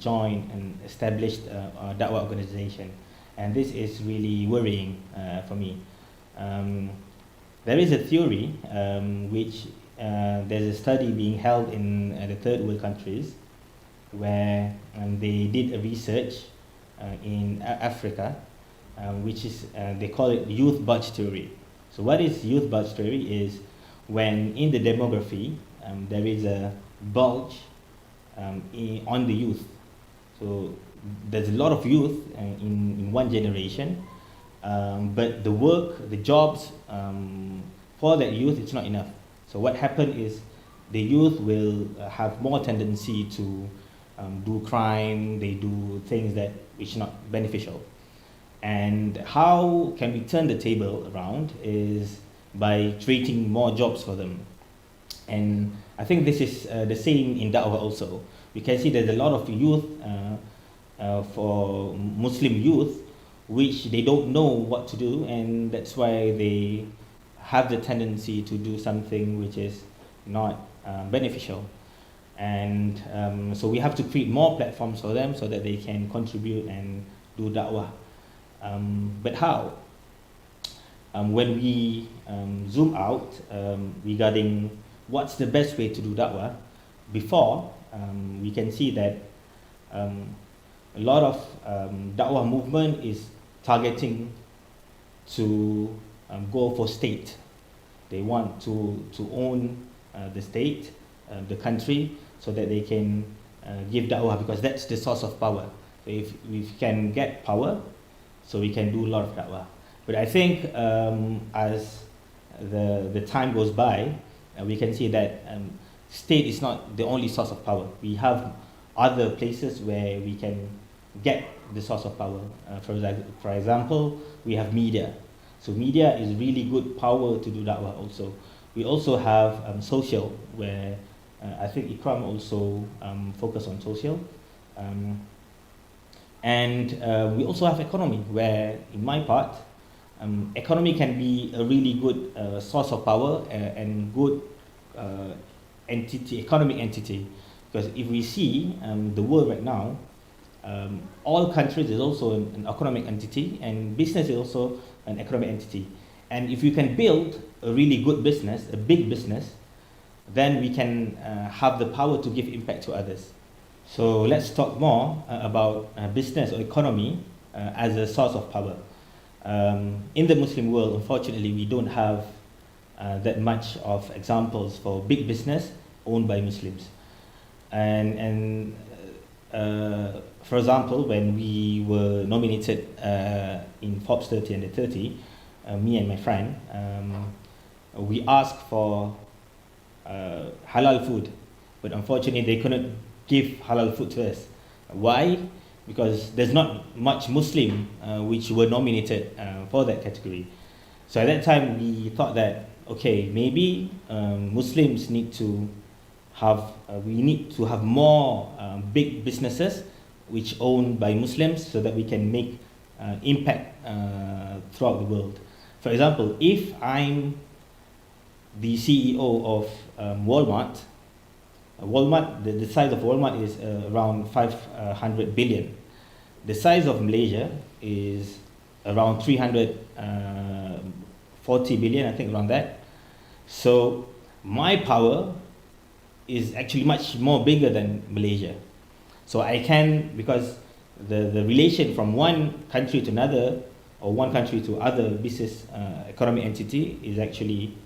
join and establish a Dawah organization. And this is really worrying for me. There is a theory which there's a study being held in the third world countries where they did a research in Africa, which is, they call it youth bulge theory. So what is youth bulge theory is when in the demography there is a bulge on the youth. So there's a lot of youth in one generation, but the work, the jobs for that youth, it's not enough. So what happened is the youth will have more tendency to do crime, they do things that which are not beneficial. And how can we turn the table around is by creating more jobs for them. And I think this is the same in Da'wah also. We can see there's a lot of youth, for Muslim youth, which they don't know what to do, and that's why they have the tendency to do something which is not beneficial. And so we have to create more platforms for them so that they can contribute and do Da'wah. But how? When we zoom out regarding what's the best way to do Da'wah, before we can see that a lot of Da'wah movement is targeting to go for state. They want to own the state, the country, so that they can give Da'wah, because that's the source of power. So if we can get power, so we can do a lot of Da'wah. But I think as the time goes by, we can see that state is not the only source of power. We have other places where we can get the source of power. For example, we have media. So media is really good power to do Da'wah also. We also have social, where I think Ikram also focus on social. And we also have economy, where in my part, economy can be a really good source of power and good entity, economic entity. Because if we see the world right now, all countries is also an economic entity, and business is also an economic entity. And if you can build a really good business, a big business, then we can have the power to give impact to others. So let's talk more about business or economy as a source of power. In the Muslim world, unfortunately, we don't have that much of examples for big business owned by Muslims. And for example, when we were nominated in Forbes 30 Under 30, me and my friend, we asked for halal food, but unfortunately they couldn't give halal food to us. Why? Because there's not much Muslim which were nominated for that category. So at that time we thought that, okay, maybe Muslims need to have, we need to have more big businesses which owned by Muslims so that we can make impact throughout the world. For example, if I'm the CEO of Walmart, the size of Walmart is around 500 billion. The size of Malaysia is around 340 billion, I think around that. So my power is actually much more bigger than Malaysia. So I can, because the relation from one country to another, or one country to other business economic entity is actually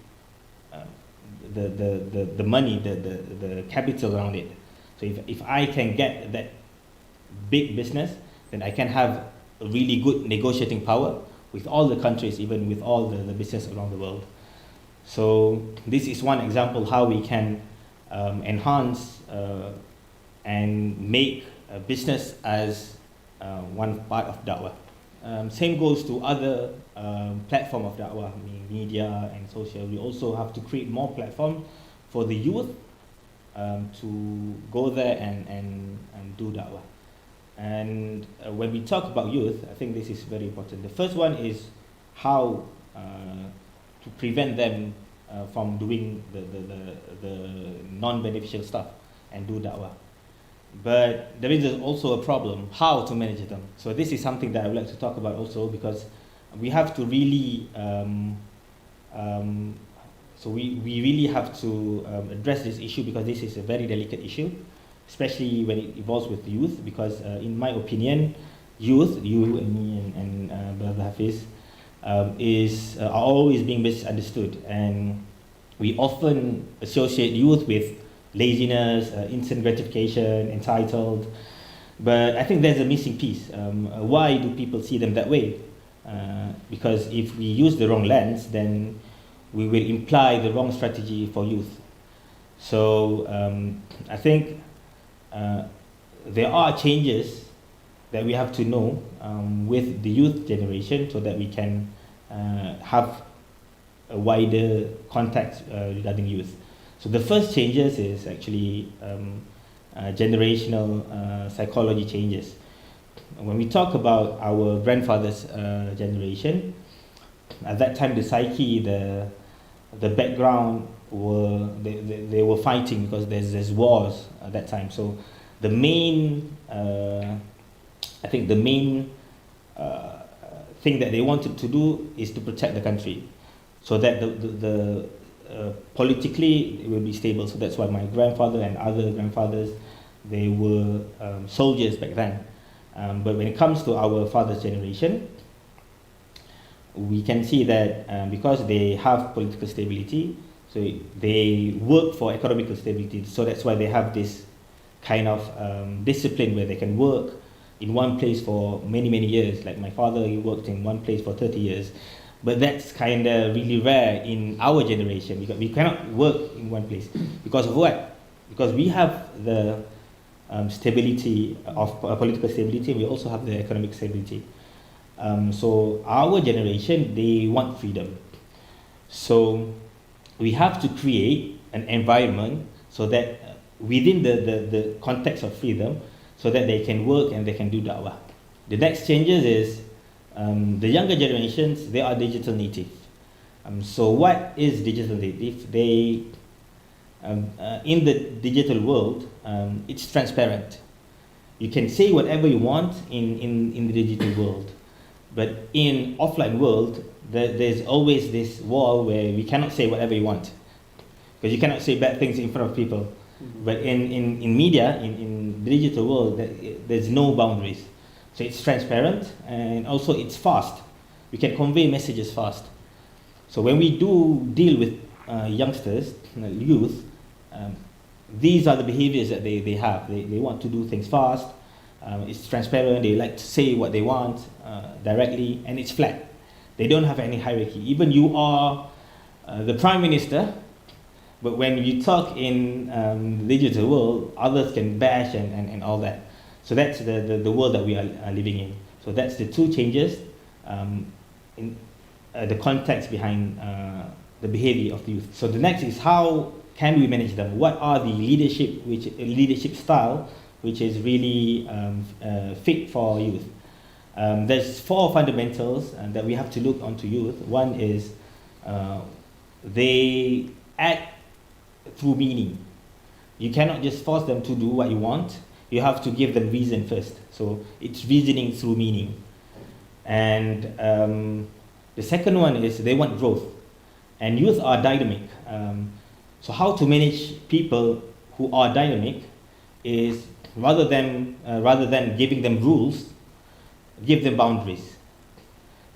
the money, the capital around it. So if I can get that big business, then I can have a really good negotiating power with all the countries, even with all the business around the world. So this is one example how we can enhance and make a business as one part of da'wah. Same goes to other platform of da'wah, I mean media and social. We also have to create more platform for the youth to go there and do da'wah. And when we talk about youth, I think this is very important. The first one is how to prevent them from doing the non-beneficial stuff and do da'wah. But there is also a problem, how to manage them. So this is something that I would like to talk about also, because we have to really, we really have to address this issue, because this is a very delicate issue, especially when it involves with youth, because in my opinion, youth, you and me and Brother Hafiz, are always being misunderstood. And we often associate youth with laziness, instant gratification, entitled. But I think there's a missing piece. Why do people see them that way? Because if we use the wrong lens, then we will imply the wrong strategy for youth. So I think there are changes that we have to know with the youth generation, so that we can have a wider context regarding youth. So the first changes is actually generational psychology changes. When we talk about our grandfather's generation, at that time the psyche, the background they were fighting because there's wars at that time. So the main, I think the main thing that they wanted to do is to protect the country, so that politically it will be stable. So that's why my grandfather and other grandfathers, they were soldiers back then. But when it comes to our father's generation, we can see that because they have political stability, so they work for economical stability. So that's why they have this kind of discipline where they can work in one place for many, many years. Like my father, he worked in one place for 30 years. But that's kind of really rare in our generation, because we cannot work in one place. Because of what? Because we have the stability of political stability, we also have the economic stability. So our generation, they want freedom. So we have to create an environment so that within the context of freedom, so that they can work and they can do da'wah. The next changes is the younger generations, they are digital native. So what is digital native? They, in the digital world, it's transparent. You can say whatever you want in the digital world. But in offline world, there's always this wall where we cannot say whatever you want. because you cannot say bad things in front of people. But in media, in the digital world, there's no boundaries. So it's transparent and also it's fast. We can convey messages fast. So when we do deal with youngsters, youth, these are the behaviors that they have. They want to do things fast. It's transparent. They like to say what they want directly, and it's flat. They don't have any hierarchy. Even you are the prime minister, but when you talk in the digital world, others can bash and all that. So that's the world that we are living in. So that's the two changes in the context behind the behavior of the youth. So the next is how can we manage them? What are the leadership style which is really fit for youth? There's 4 fundamentals that we have to look onto youth. One is they act through meaning. You cannot just force them to do what you want. You have to give them reason first. So it's reasoning through meaning. And the second one is they want growth. And youth are dynamic. So how to manage people who are dynamic is rather than giving them rules, give them boundaries.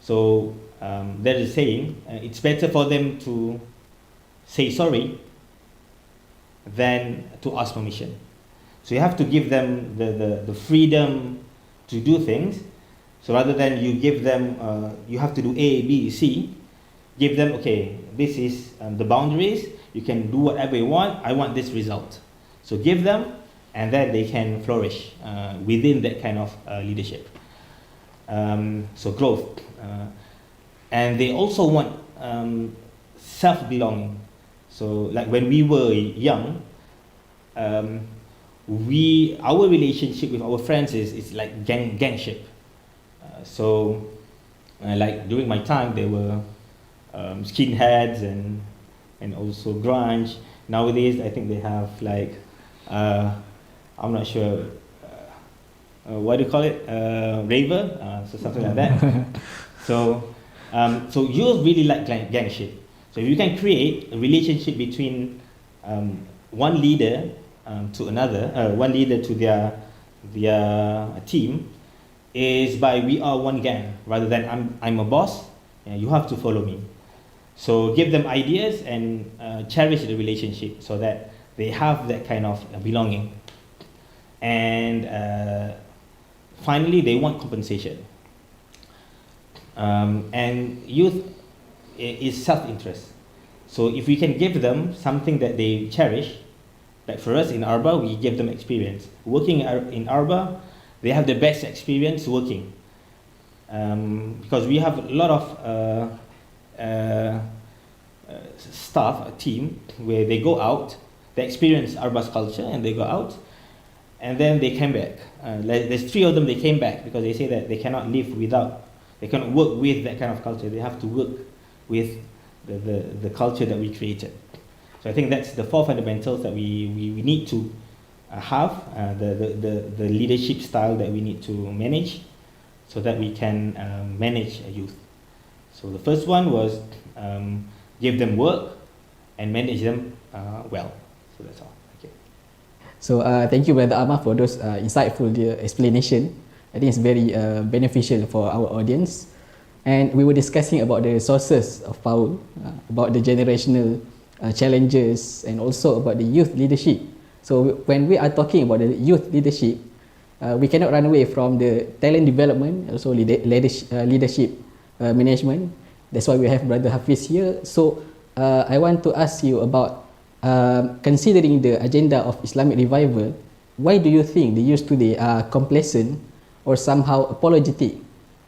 So there is a saying, it's better for them to say sorry than to ask permission. So you have to give them the freedom to do things. So rather than you give them, you have to do A, B, C, give them, okay, this is the boundaries, you can do whatever you want, I want this result. So give them, and then they can flourish within that kind of leadership. So growth. And they also want self-belonging. So like when we were young, our relationship with our friends is like gangship. So like during my time, there were skinheads and also grunge. Nowadays, I think they have like, I'm not sure, what do you call it? Raver, so something like that. So youth really like gangship. So if you can create a relationship between one leader to another, one leader to their team, is by we are one gang, rather than I'm a boss, and you have to follow me. So give them ideas and cherish the relationship so that they have that kind of belonging. And finally, they want compensation. And youth is self-interest. So if we can give them something that they cherish, like for us in Arba, we give them experience. Working in Arba, they have the best experience working. Because we have a lot of staff, a team, where they go out, they experience Arba's culture, and they go out, and then they came back. There's 3 of them, they came back because they say that they cannot live without, they cannot work with that kind of culture. They have to work with the culture that we created. So I think that's the 4 fundamentals that we need to have, the leadership style that we need to manage so that we can manage a youth. So the first one was give them work and manage them well. So that's all. Okay. So thank you, Brother Amar, for those insightful explanation. I think it's very beneficial for our audience. And we were discussing about the sources of power, about the generational challenges, and also about the youth leadership. So when we are talking about the youth leadership, we cannot run away from the talent development, also leadership management. That's why we have Brother Hafiz here. So I want to ask you about considering the agenda of Islamic Revival, why do you think the youth today are complacent or somehow apologetic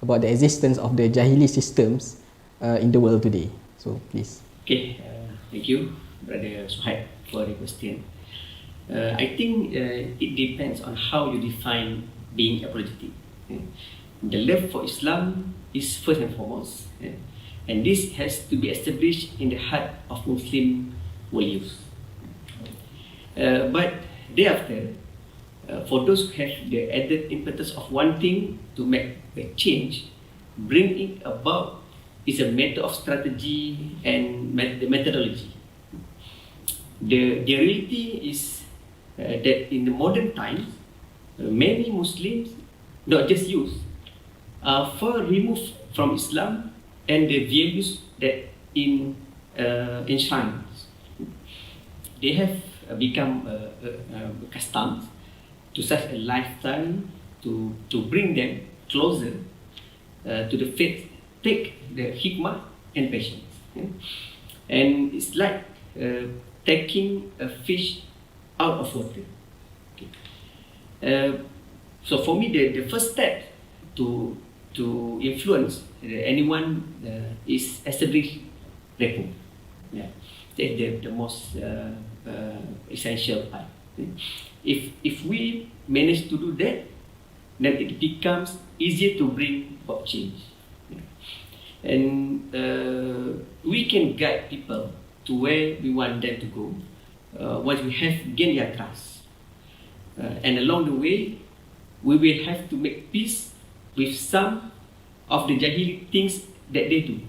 about the existence of the Jahili systems in the world today? So please. Okay, thank you, Brother Suhaib, for the question. I think it depends on how you define being apologetic. The love for Islam is first and foremost, and this has to be established in the heart of Muslim world youth. But thereafter, for those who have the added impetus of wanting to make a change, bring it about is a matter of strategy and the methodology. The reality is that in the modern times, many Muslims, not just youth, are far removed from Islam and the values that enshrined. They have become accustomed to such a lifestyle to bring them closer to the faith, take the hikmah and patience. And it's like taking a fish out of water. So for me, the first step to influence anyone is establish rapport. Yeah, that's the most essential part. If we manage to do that, then it becomes easier to bring about change. And we can guide people to where we want them to go once we have gained their trust. And along the way, we will have to make peace with some of the jahili things that they do.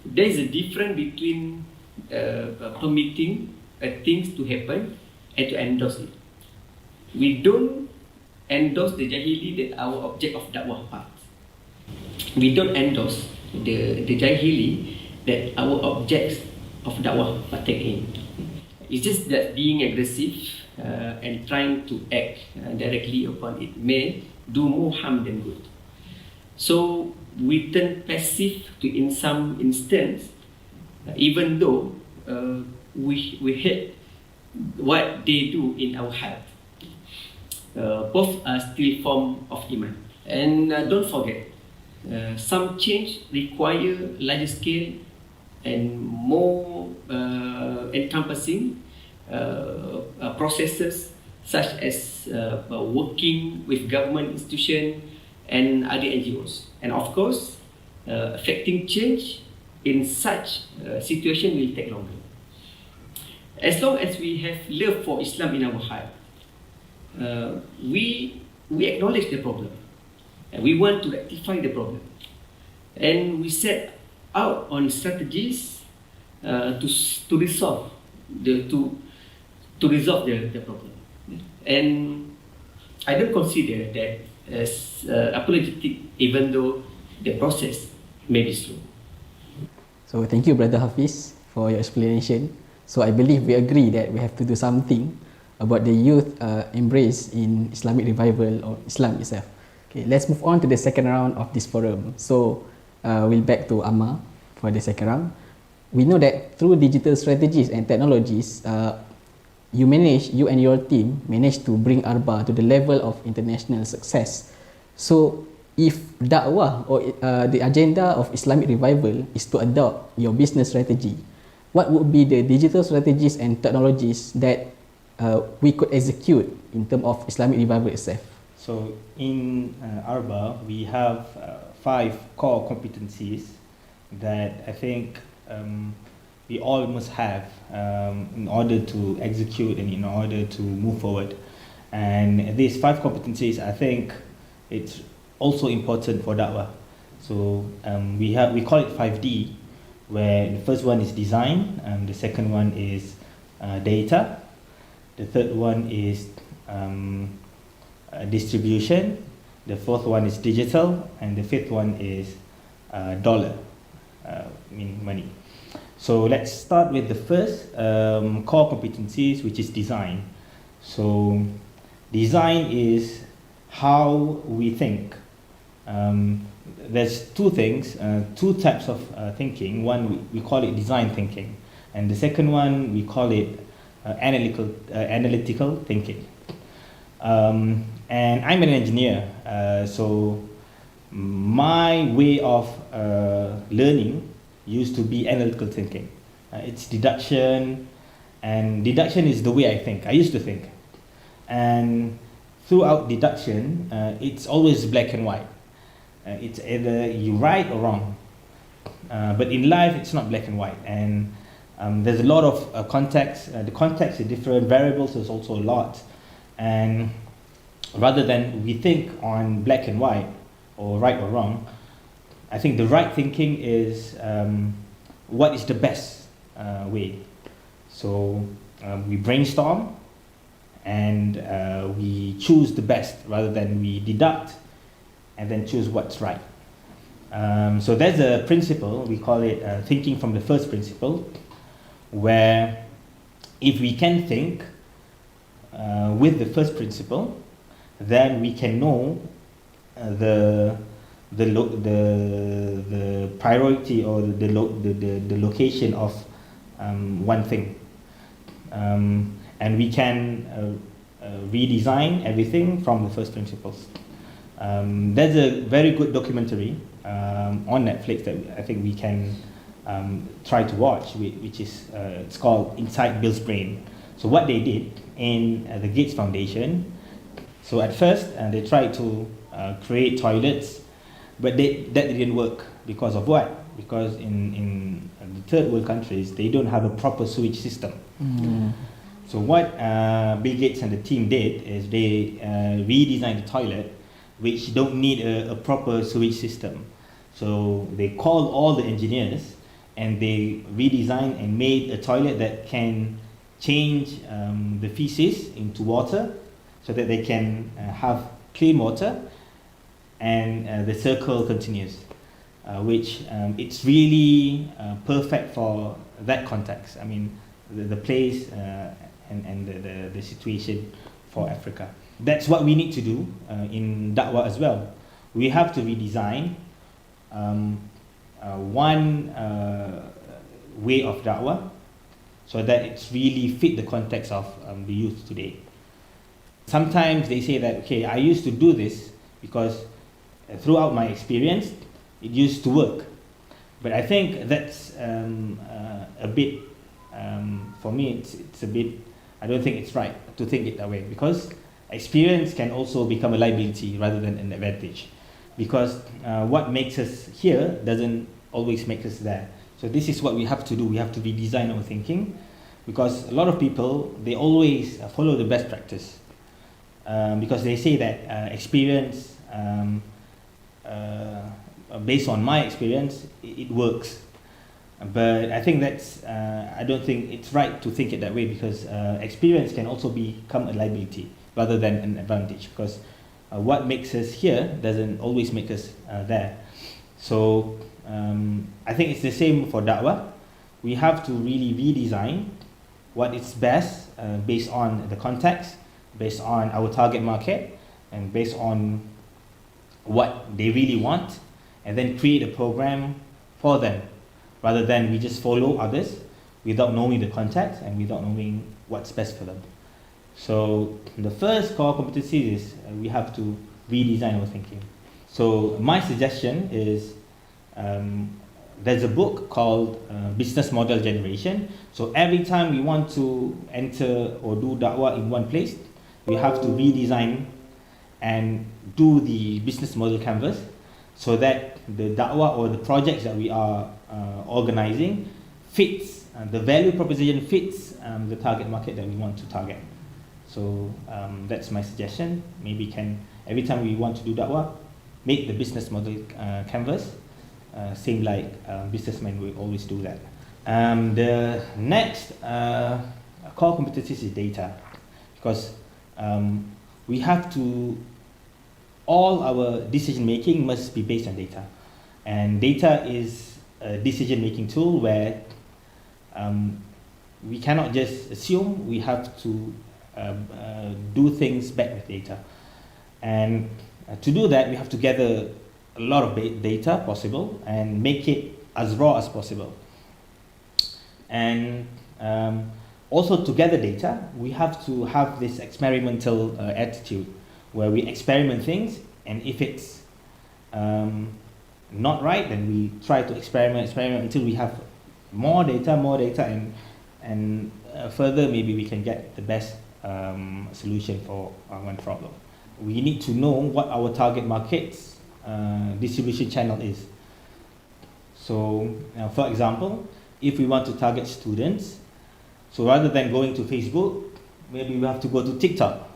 There is a difference between permitting things to happen and to endorse it. We don't endorse the jahili that our object of dakwah part. We don't endorse the jahili that our objects of dakwah partake in. It's just that being aggressive and trying to act directly upon it may do more harm than good. So we turn passive to in some instance, even though we hate what they do in our heart. Both are still form of iman. And don't forget, some change require larger scale and more encompassing processes, such as working with government institutions and other NGOs. And of course, affecting change in such situation will take longer. As long as we have love for Islam in our heart, we acknowledge the problem, and we want to rectify the problem, and we set out on strategies to resolve the problem. And I don't consider that as apologetic, even though the process may be slow. So thank you, Brother Hafiz, for your explanation. So I believe we agree that we have to do something about the youth embrace in Islamic revival or Islam itself. Okay, let's move on to the second round of this forum. So we'll back to Amma for the second round. We know that through digital strategies and technologies, you and your team managed to bring Arba to the level of international success. So if da'wah or the agenda of Islamic revival is to adopt your business strategy, what would be the digital strategies and technologies that we could execute in terms of Islamic revival itself? So in Arba, we have 5 core competencies that I think we all must have in order to execute and in order to move forward. And these 5 competencies, I think it's also important for da'wah. So we call it 5D, where the first one is design, the second one is data, the third one is distribution, the fourth one is digital, and the fifth one is dollar, meaning money. So let's start with the first core competencies, which is design. So design is how we think. There's 2 things, 2 types of thinking. One, we call it design thinking, and the second one, we call it analytical thinking. And I'm an engineer, so my way of learning used to be analytical thinking. It's deduction, and deduction is the way I think. I used to think. And throughout deduction, it's always black and white. It's either you right or wrong. But in life, it's not black and white. And there's a lot of context. The context is different. Variables is also a lot. And rather than we think on black and white or right or wrong, I think the right thinking is what is the best way. So we brainstorm and we choose the best rather than we deduct and then choose what's right. So there's a principle, we call it thinking from the first principle, where if we can think with the first principle, then we can know the priority or the location of one thing, and we can redesign everything from the first principles. There's a very good documentary on Netflix that I think we can try to watch, which is it's called Inside Bill's Brain. So what they did in the Gates Foundation, so at first they tried to create toilets, but that didn't work because of what? Because in the third world countries, they don't have a proper sewage system. So what Bill Gates and the team did is they redesigned the toilet, which don't need a proper sewage system. So they called all the engineers and they redesigned and made a toilet that can change the feces into water so that they can have clean water, and the circle continues, which it's really perfect for that context. I mean, the place and the situation for Africa. That's what we need to do in Da'wah as well. We have to redesign one way of Da'wah so that it's really fit the context of the youth today. Sometimes they say that, okay, I used to do this because throughout my experience, it used to work. But I think that's a bit, for me, it's a bit, I don't think it's right to think it that way, because experience can also become a liability rather than an advantage. Because what makes us here doesn't always make us there. So this is what we have to do. We have to redesign our thinking, because a lot of people, they always follow the best practice. Because they say that experience, based on my experience, it works. But I think that's, I don't think it's right to think it that way, because experience can also become a liability rather than an advantage, because what makes us here doesn't always make us there. So I think it's the same for Da'wah. We have to really redesign what is best based on the context, based on our target market, and based on what they really want, and then create a program for them, rather than we just follow others without knowing the context and without knowing what's best for them. So the first core competency is we have to redesign our thinking. So my suggestion is there's a book called Business Model Generation. So every time we want to enter or do da'wah in one place, we have to redesign and do the business model canvas so that the da'wah or the projects that we are organizing fits, the value proposition fits the target market that we want to target. So that's my suggestion. Maybe can, every time we want to do da'wah, make the business model canvas, same like businessmen will always do that. The next core competencies is data, because we have to, all our decision making must be based on data. And data is a decision making tool where we cannot just assume, we have to do things back with data. And to do that, we have to gather a lot of data possible and make it as raw as possible. And also, to gather data, we have to have this experimental attitude where we experiment things, and if it's not right, then we try to experiment until we have more data, and further maybe we can get the best solution for one problem. We need to know what our target market's distribution channel is. So, for example, if we want to target students, so rather than going to Facebook, maybe we have to go to TikTok,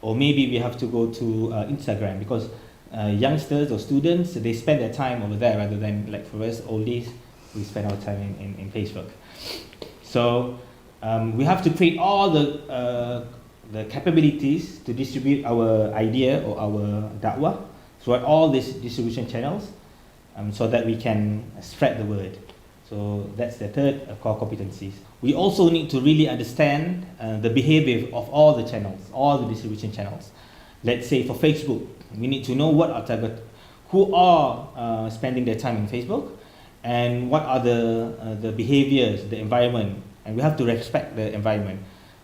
or maybe we have to go to Instagram, because youngsters or students, they spend their time over there rather than, like for us oldies, we spend our time in Facebook. So We have to create all the capabilities to distribute our idea or our da'wah throughout all these distribution channels, so that we can spread the word. So that's the third core competencies. We also need to really understand the behavior of all the channels, all the distribution channels. Let's say for Facebook, we need to know what our target, who are spending their time in Facebook, and what are the behaviors, the environment, and we have to respect the environment.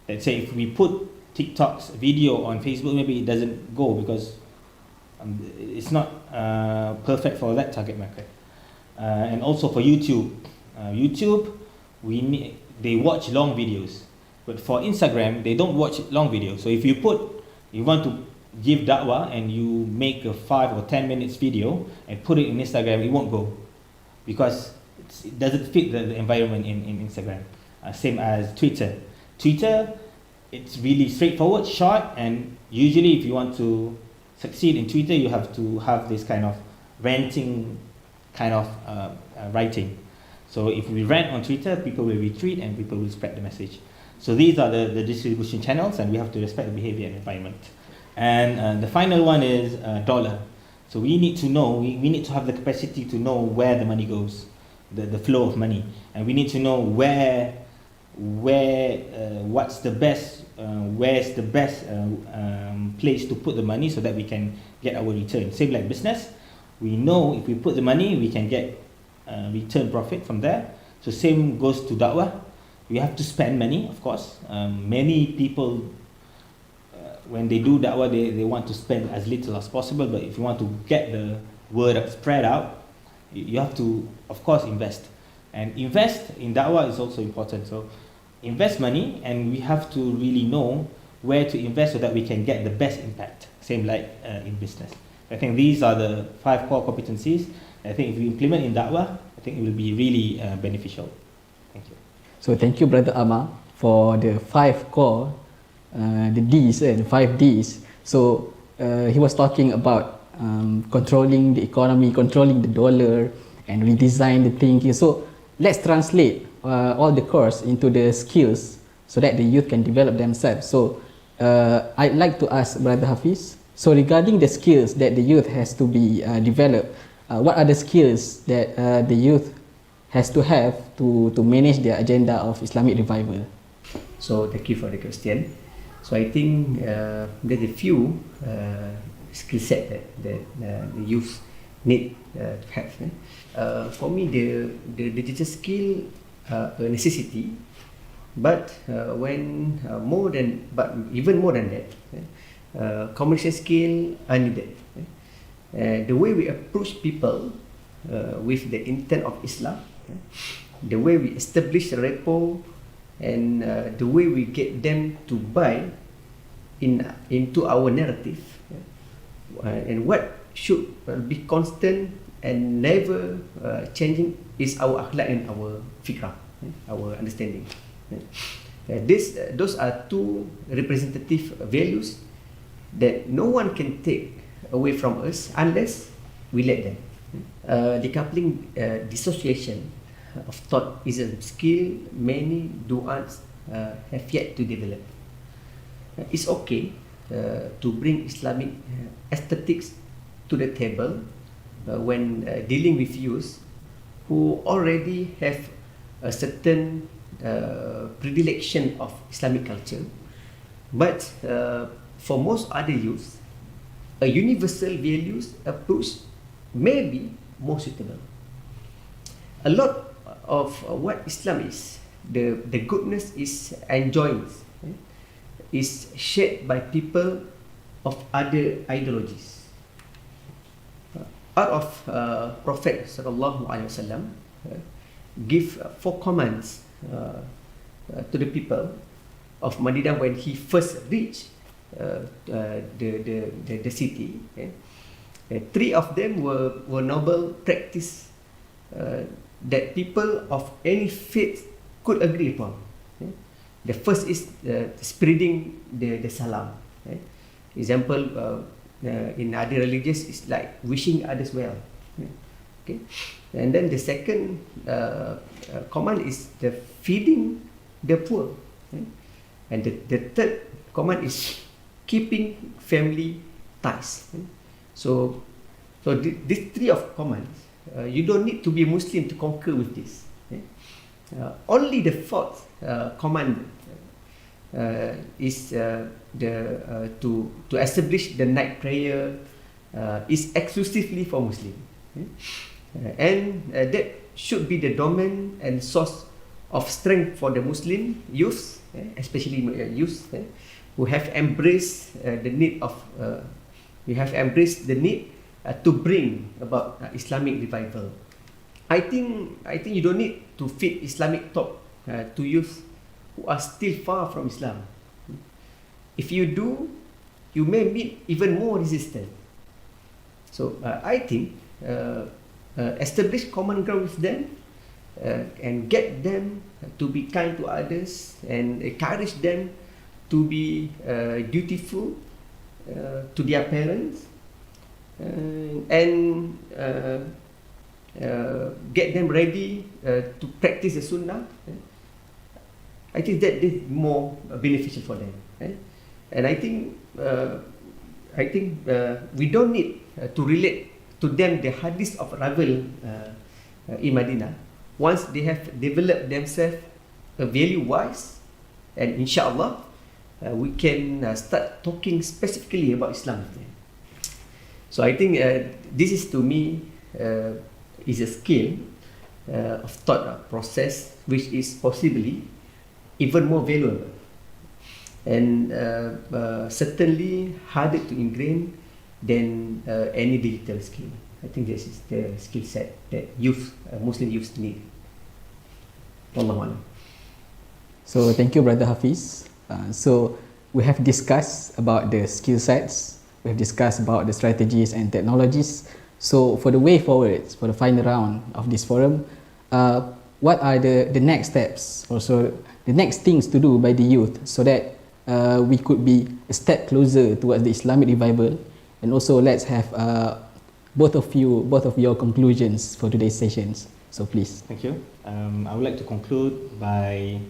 Let's say if we put TikTok's video on Facebook, maybe it doesn't go because it's not perfect for that target market. And also for YouTube, they watch long videos, but for Instagram they don't watch long videos. So if you want to give da'wah and you make a 5 or 10 minutes video and put it in Instagram, it won't go because it doesn't fit the environment in Instagram. Same as Twitter. It's really straightforward, short, and usually if you want to succeed in Twitter, you have to have this kind of ranting kind of writing. So if we rant on Twitter, people will retweet and people will spread the message. So these are the distribution channels, and we have to respect the behavior and environment. And the final one is dollar. So we need to know, we need to have the capacity to know where the money goes, the flow of money, and we need to know where's the best place to put the money so that we can get our return. Same like business, we know if we put the money, we can get return profit from there. So same goes to da'wah. We have to spend money, of course. Many people, when they do da'wah, they want to spend as little as possible, but if you want to get the word spread out, you have to, of course, invest. And invest in da'wah is also important. So invest money, and we have to really know where to invest so that we can get the best impact. Same like in business. I think these are the 5 core competencies. I think if we implement in da'wah, I think it will be really beneficial. Thank you. So thank you, Brother Amar, for the 5 core, the D's and 5 D's. So he was talking about controlling the economy, controlling the dollar, and redesign the thinking. So let's translate all the course into the skills so that the youth can develop themselves. So I'd like to ask Brother Hafiz, so regarding the skills that the youth has to be developed, what are the skills that the youth has to have to manage their agenda of Islamic revival? So thank you for the question. So I think there's a few skill set that the youth need to have. For me, the digital skill a necessity, but even more than that, communication skill are needed. The way we approach people with the intent of Islam, the way we establish a rapport, and the way we get them to buy into our narrative, and what should be constant and never changing is our akhlaq and our fikrah, our understanding. Those are 2 representative values that no one can take away from us unless we let them. Decoupling dissociation of thought is a skill many du'ats have yet to develop. It's okay to bring Islamic aesthetics to the table when dealing with youth who already have a certain predilection of Islamic culture, but for most other youth, a universal values approach may be more suitable. A lot of what Islam is, the goodness is enjoying, is shared by people of other ideologies. Out of Prophet sallallahu alaihi wasallam give 4 commands to the people of Madinah when he first reached the city. 3 of them were noble practice that people of any faith could agree upon. The first is spreading the salam. Example, in other religions is like wishing others well. Okay, and then the second command is the feeding the poor. And the third command is keeping family ties. So these three of commands, you don't need to be Muslim to concur with this. Only the fourth command is to establish the night prayer is exclusively for Muslim, and that should be the domain and source of strength for the Muslim youth, especially youth who have embraced the need to bring about Islamic revival. I think you don't need to feed Islamic talk to youth who are still far from Islam. If you do, you may meet even more resistance. So I think establish common ground with them and get them to be kind to others and encourage them to be dutiful to their parents, and get them ready to practice the Sunnah. I think that is more beneficial for them. And I think we don't need to relate to them the hadith of Revival in Medina. Once they have developed themselves value-wise, and inshallah, we can start talking specifically about Islam with them. So I think this is, to me, is a skill of thought process which is possibly even more valuable and certainly harder to ingrain than any digital skill. I think this is the skill set that Muslim youth need. Wallahu a'lam. So thank you, Brother Hafiz. So we have discussed about the skill sets, we have discussed about the strategies and technologies. So for the way forward, for the final round of this forum, what are the next steps, also the next things to do by the youth so that we could be a step closer towards the Islamic revival? And also let's have both of your conclusions for today's sessions. So please. Thank you. I would like to conclude by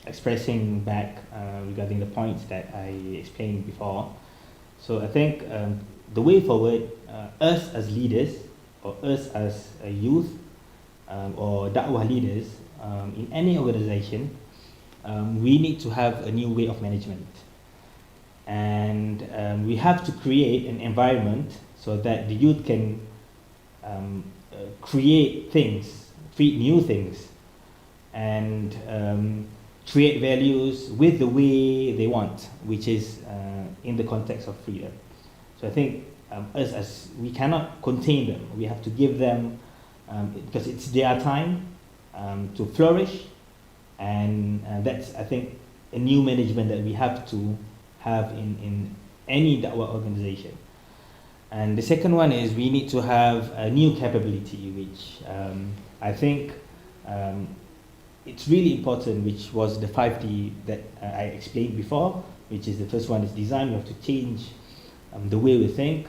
expressing back regarding the points that I explained before. So I think the way forward, us as leaders, or us as a youth, or da'wah leaders in any organization, we need to have a new way of management. And we have to create an environment so that the youth can create new things, and create values with the way they want, which is in the context of freedom. So I think us as we cannot contain them, we have to give them, because it's their time to flourish, and that's, I think, a new management that we have to have in any da'wah organization. And the second one is we need to have a new capability, which I think it's really important, which was the 5D that I explained before, which is the first one is design. We have to change the way we think,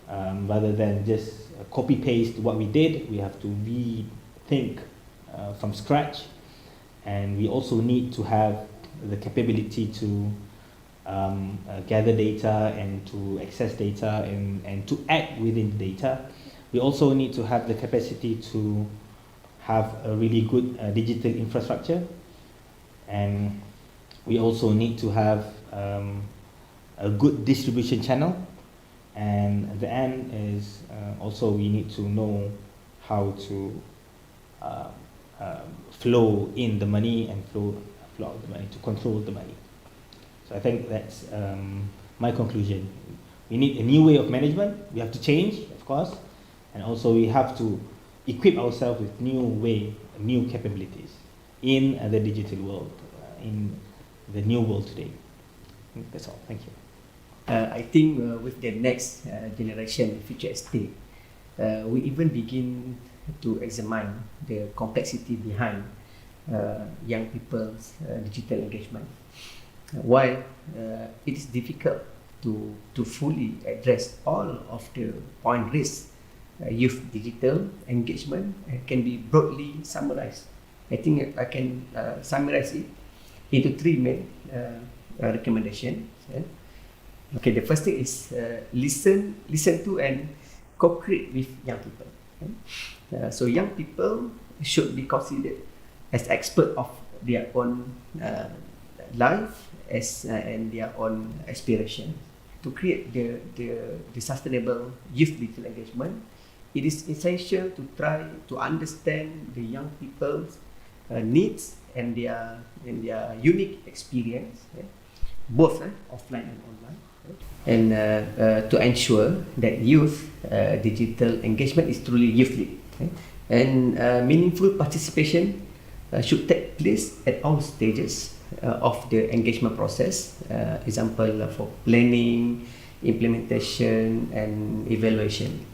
rather than just copy-paste what we did. We have to rethink from scratch. And we also need to have the capability to gather data and to access data and to act within the data. We also need to have the capacity to have a really good digital infrastructure, and we also need to have a good distribution channel. And at the end is also we need to know how to flow in the money and flow out the money, to control the money. So I think that's my conclusion. We need a new way of management. We have to change, of course, and also we have to equip ourselves with new capabilities in the digital world, in the new world today. That's all. Thank you. I think with the next generation, future estate, we even begin to examine the complexity behind young people's digital engagement. While it is difficult to fully address all of the point risks, youth digital engagement can be broadly summarized I think I can summarize it into three main recommendations. Okay, the first thing is listen to and co-create with young people. So young people should be considered as expert of their own life and their own aspiration. To create the sustainable youth digital engagement, it is essential to try to understand the young people's needs and their unique experience, both offline and online, and to ensure that youth digital engagement is truly youth-led, and meaningful participation should take place at all stages of the engagement process. Example for planning, implementation, and evaluation.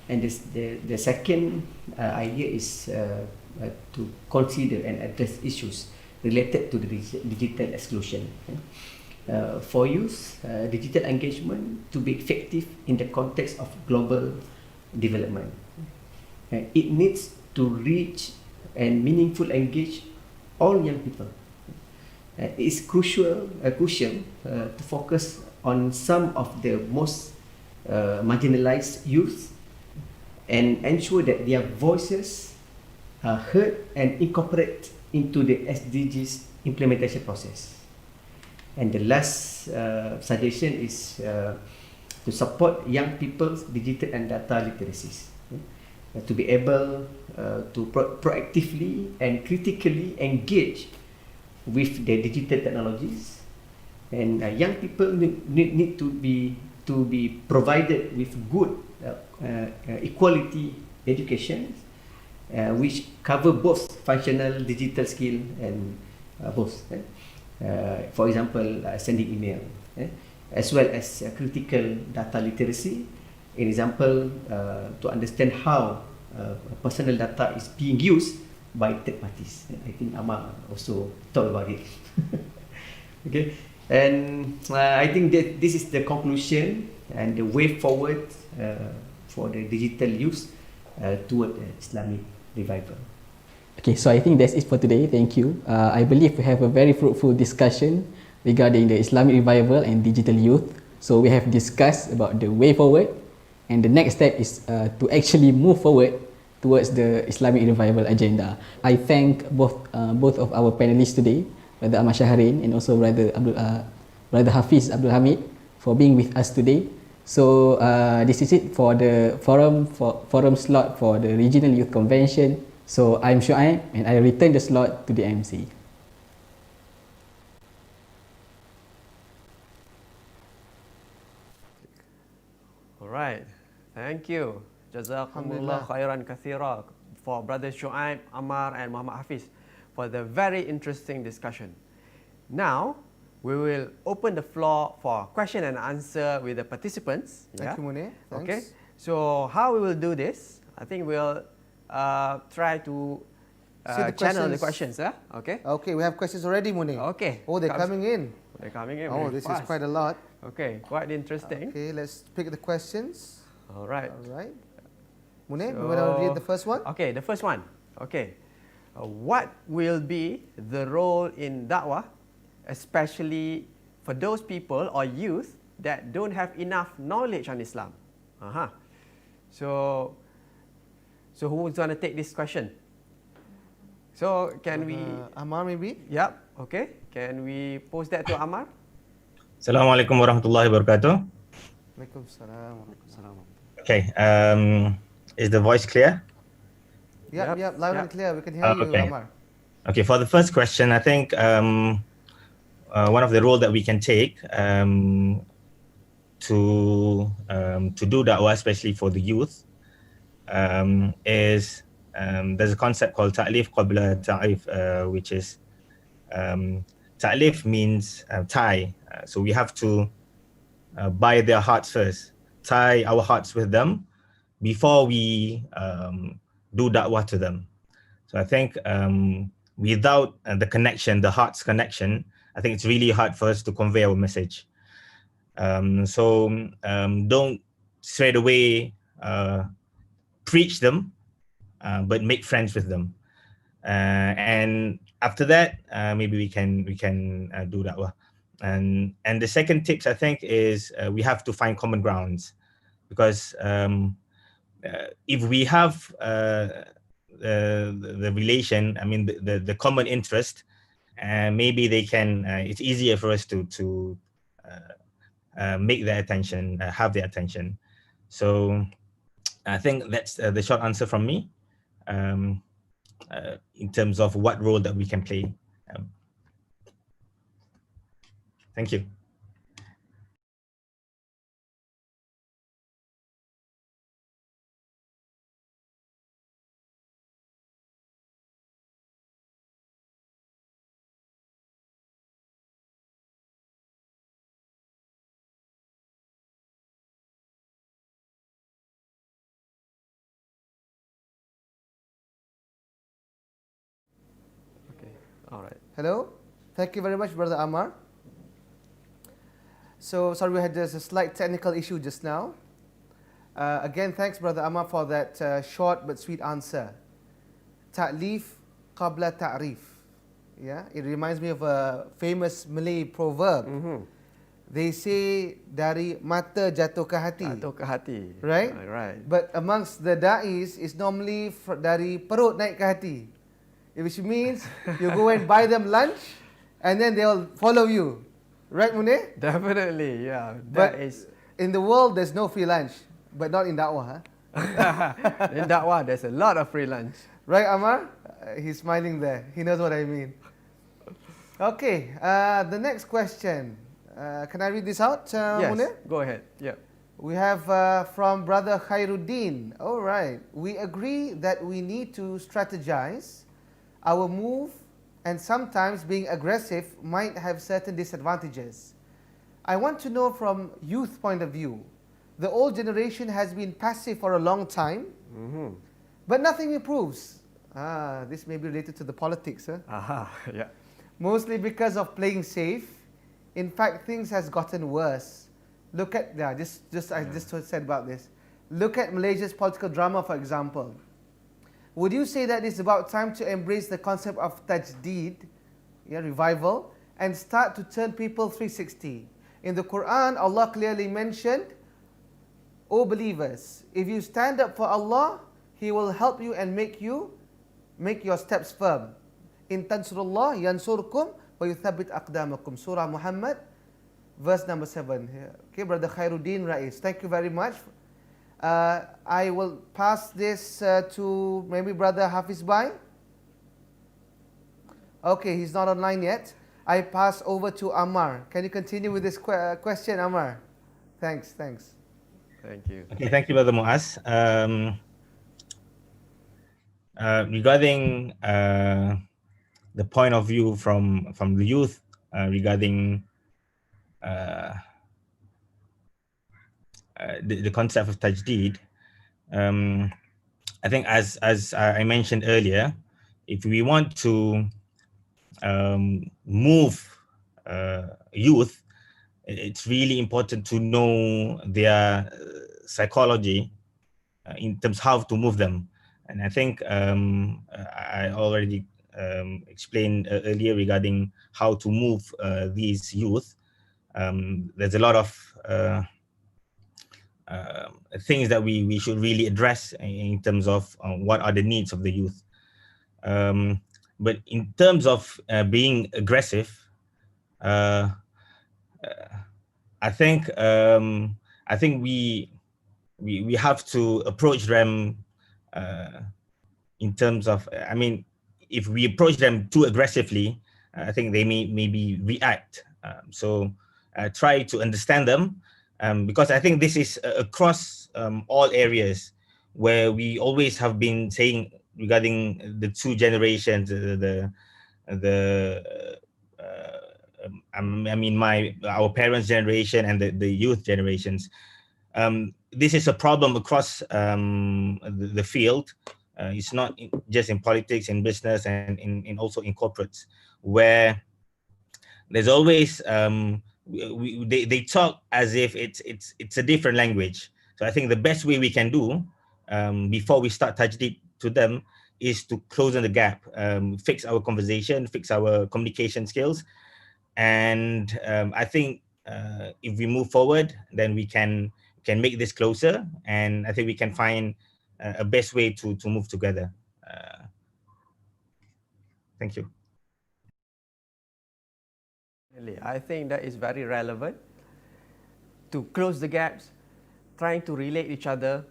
And the second idea is to consider and address issues related to the digital exclusion. For youth, digital engagement to be effective in the context of global development, it needs to reach and meaningful engage all young people. It is crucial to focus on some of the most marginalized youth and ensure that their voices are heard and incorporated into the SDGs implementation process. And the last suggestion is to support young people's digital and data literacies, to be able to proactively and critically engage with the digital technologies, and young people need to be provided with good equality education, which cover both functional digital skill and both. For example, sending email, as well as critical data literacy. An example, to understand how personal data is being used by third parties. I think Amar also talked about it. Okay, and I think that this is the conclusion and the way forward for the digital youth toward Islamic revival. Okay, so I think that's it for today. Thank you. I believe we have a very fruitful discussion regarding the Islamic revival and digital youth. So we have discussed about the way forward, and the next step is to actually move forward towards the Islamic revival agenda. I thank both of our panelists today, Brother Ahmad Shahrin and also Brother Hafiz Abdul Hamid, for being with us today. So this is it for the forum slot for the Regional Youth Convention. So I'm Shuaib and I return the slot to the MC. All right, thank you. Jazakumullah khairan kathira for Brother Shuaib, Ammar and Muhammad Hafiz for the very interesting discussion. Now, we will open the floor for question and answer with the participants. Thank you, Munir. Okay, so how we will do this? I think we'll try to channel the questions. Okay. Okay, we have questions already, Munir. Okay. Oh, they're coming in. They're coming in. Oh, this is quite a lot. Okay, quite interesting. Okay, let's pick the questions. All right. All right. Munir, you want to read the first one? Okay, the first one. Okay. What will be the role in da'wah, especially for those people or youth that don't have enough knowledge on Islam? So who's going to take this question? So can we... Ammar maybe? Yep, okay. Can we post that to Ammar? Assalamualaikum warahmatullahi wabarakatuh. Waalaikumsalam. Okay, is the voice clear? Yep, loud and clear. We can hear you, Ammar. Okay, for the first question, I think one of the roles that we can take to do da'wah, especially for the youth, is there's a concept called ta'lif qabla ta'if, which is ta'lif means tie. So we have to buy their hearts first, tie our hearts with them before we do da'wah to them. So I think without the connection, the heart's connection, I think it's really hard for us to convey our message. So don't straight away preach them, but make friends with them. and after that, maybe we can do da'wah. And the second tips, I think, is we have to find common grounds, because if we have the relation, I mean the common interest, maybe they can. It's easier for us to make their attention, have their attention. So I think that's the short answer from me in terms of what role that we can play. Thank you. All right. Hello. Thank you very much, Brother Ammar. So, sorry, we had just a slight technical issue just now. Again, thanks, Brother Ammar, for that short but sweet answer. Ta'lif qabla ta'rif. Yeah, it reminds me of a famous Malay proverb. They say dari mata jatuh ke hati. Jatuh ke hati. Right? Right. But amongst the da'is, it's normally dari perut naik ke hati. Which means you go and buy them lunch and then they'll follow you. Right, Munir? Definitely, yeah. But in the world, there's no free lunch. But not in da'wah. Huh? In da'wah, there's a lot of free lunch. Right, Ammar? He's smiling there. He knows what I mean. Okay, the next question. Can I read this out, Yes, Munir? go ahead. Yeah. We have from Brother Khairuddin. All right. We agree that we need to strategize our move, and sometimes being aggressive might have certain disadvantages. I want to know from youth point of view. The old generation has been passive for a long time, but nothing improves. This may be related to the politics. Huh? Yeah. Mostly because of playing safe. In fact, things has gotten worse. Look at, I just said about this. Look at Malaysia's political drama, for example. Would you say that it's about time to embrace the concept of tajdeed, revival, and start to turn people 360? In the Quran, Allah clearly mentioned, O believers, if you stand up for Allah, He will help you and make your steps firm. In tansurullah yansurkum wa yuthabbit aqdamakum. Surah Muhammad, verse number 7. Okay, Brother Khairuddin Rais, thank you very much. I will pass this to maybe Brother Hafiz Bhai. Okay, he's not online yet. I pass over to Ammar. Can you continue with this question, Ammar? Thanks. Thank you. Okay, thank you, Brother Muaz. Regarding the point of view from the youth regarding the concept of tajdeed, I think as I mentioned earlier, if we want to move youth, it's really important to know their psychology in terms of how to move them. And I think I already explained earlier regarding how to move these youth. There's a lot of things that we should really address in terms of what are the needs of the youth. But in terms of being aggressive, I think we have to approach them in terms of, I mean, if we approach them too aggressively, I think they maybe react. So try to understand them, because I think this is across all areas where we always have been saying regarding the two generations, our parents' generation and the youth generations. This is a problem across the field. It's not just in politics, in business, and in also in corporates, where there's always they talk as if it's a different language. So I think the best way we can do before we start tajdeed to them is to close the gap, fix our conversation, fix our communication skills. And I think if we move forward, then we can make this closer, and I think we can find a best way to move together. Thank you. I think that is very relevant to close the gaps, trying to relate each other.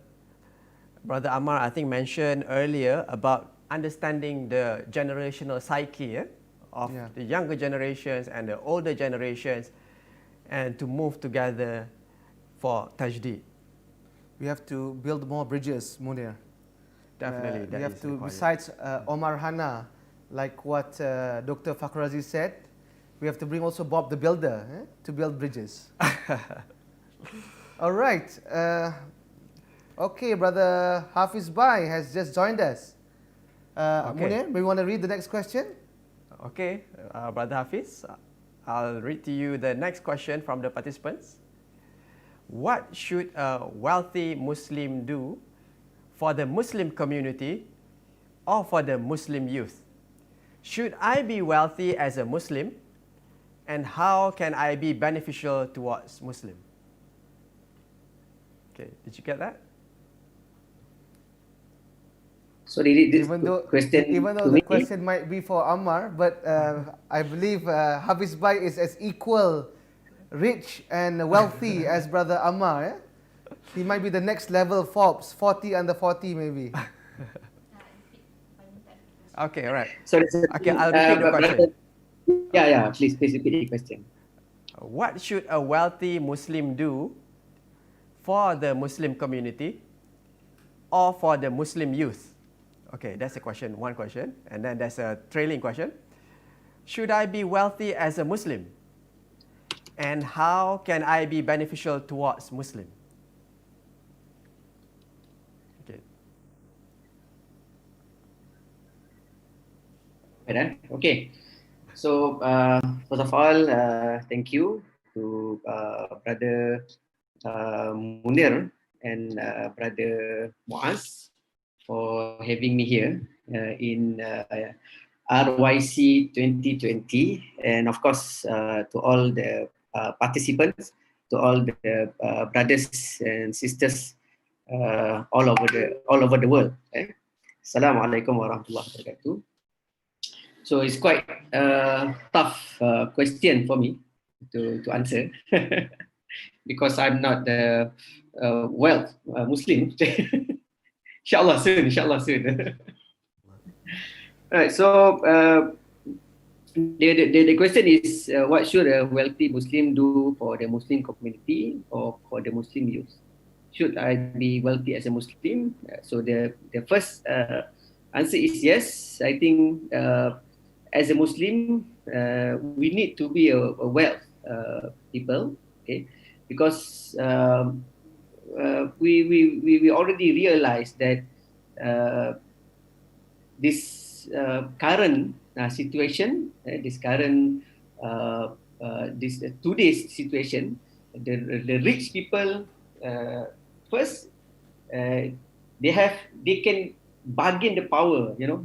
Brother Ammar, I think, mentioned earlier about understanding the generational psyche of the younger generations and the older generations, and to move together for tajdeed. We have to build more bridges, Munir. Definitely. We have to, besides Omar Hana, like what Dr. Fakhrazi said, we have to bring also Bob the Builder to build bridges. All right. Okay, Brother Hafiz Bai has just joined us. Munir, do you want to read the next question? Okay, Brother Hafiz, I'll read to you the next question from the participants. What should a wealthy Muslim do for the Muslim community or for the Muslim youth? Should I be wealthy as a Muslim, and how can I be beneficial towards Muslim? Okay, did you get that? So this even though to the me, question might be for Ammar, but I believe Hafiz Bai is as equal rich and wealthy as Brother Ammar. He might be the next level Forbes, 40 under 40 maybe. Okay, all right. So okay, I'll repeat the question. Please repeat the question. What should a wealthy Muslim do for the Muslim community or for the Muslim youth? Okay, that's a question, one question. And then there's a trailing question. Should I be wealthy as a Muslim? And how can I be beneficial towards Muslim? Okay. Okay. So, first of all, thank you to Brother Munir and Brother Muaz for having me here in RYC 2020, and of course to all the participants, to all the brothers and sisters all over the world. Assalamualaikum warahmatullahi wabarakatuh. So it's quite a tough question for me to answer because I'm not the wealth Muslim. Inshallah soon. Alright, so the question is, what should a wealthy Muslim do for the Muslim community or for the Muslim youth? Should I be wealthy as a Muslim? So the first answer is yes. I think as a Muslim, we need to be a wealth people, okay? Because we already realized that this current situation, this today's situation, the rich people first they can bargain the power, you know.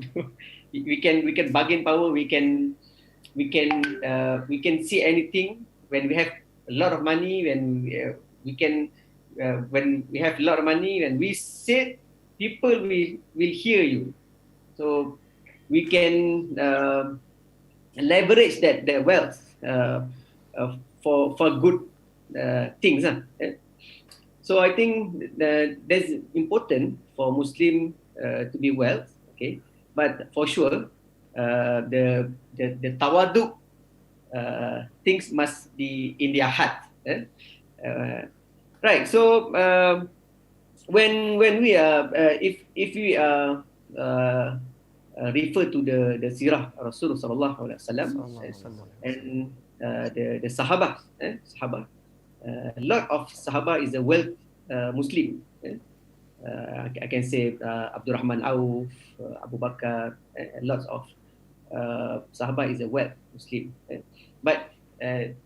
we can bargain power. We can see anything when we have a lot of money. When we have a lot of money, when we say, people will hear you. So we can leverage that the wealth for good things. So I think that's important for Muslim to be wealth. Okay, but for sure the tawaduk things must be in their heart. Right. So when we if we refer to the sirah Rasulullah sallallahu alaihi wasallam and the Sahaba, a lot of Sahaba is a wealth Muslim. I can say Abdul Rahman Auf, Abu Bakar, lots of Sahaba is a wealth Muslim. But they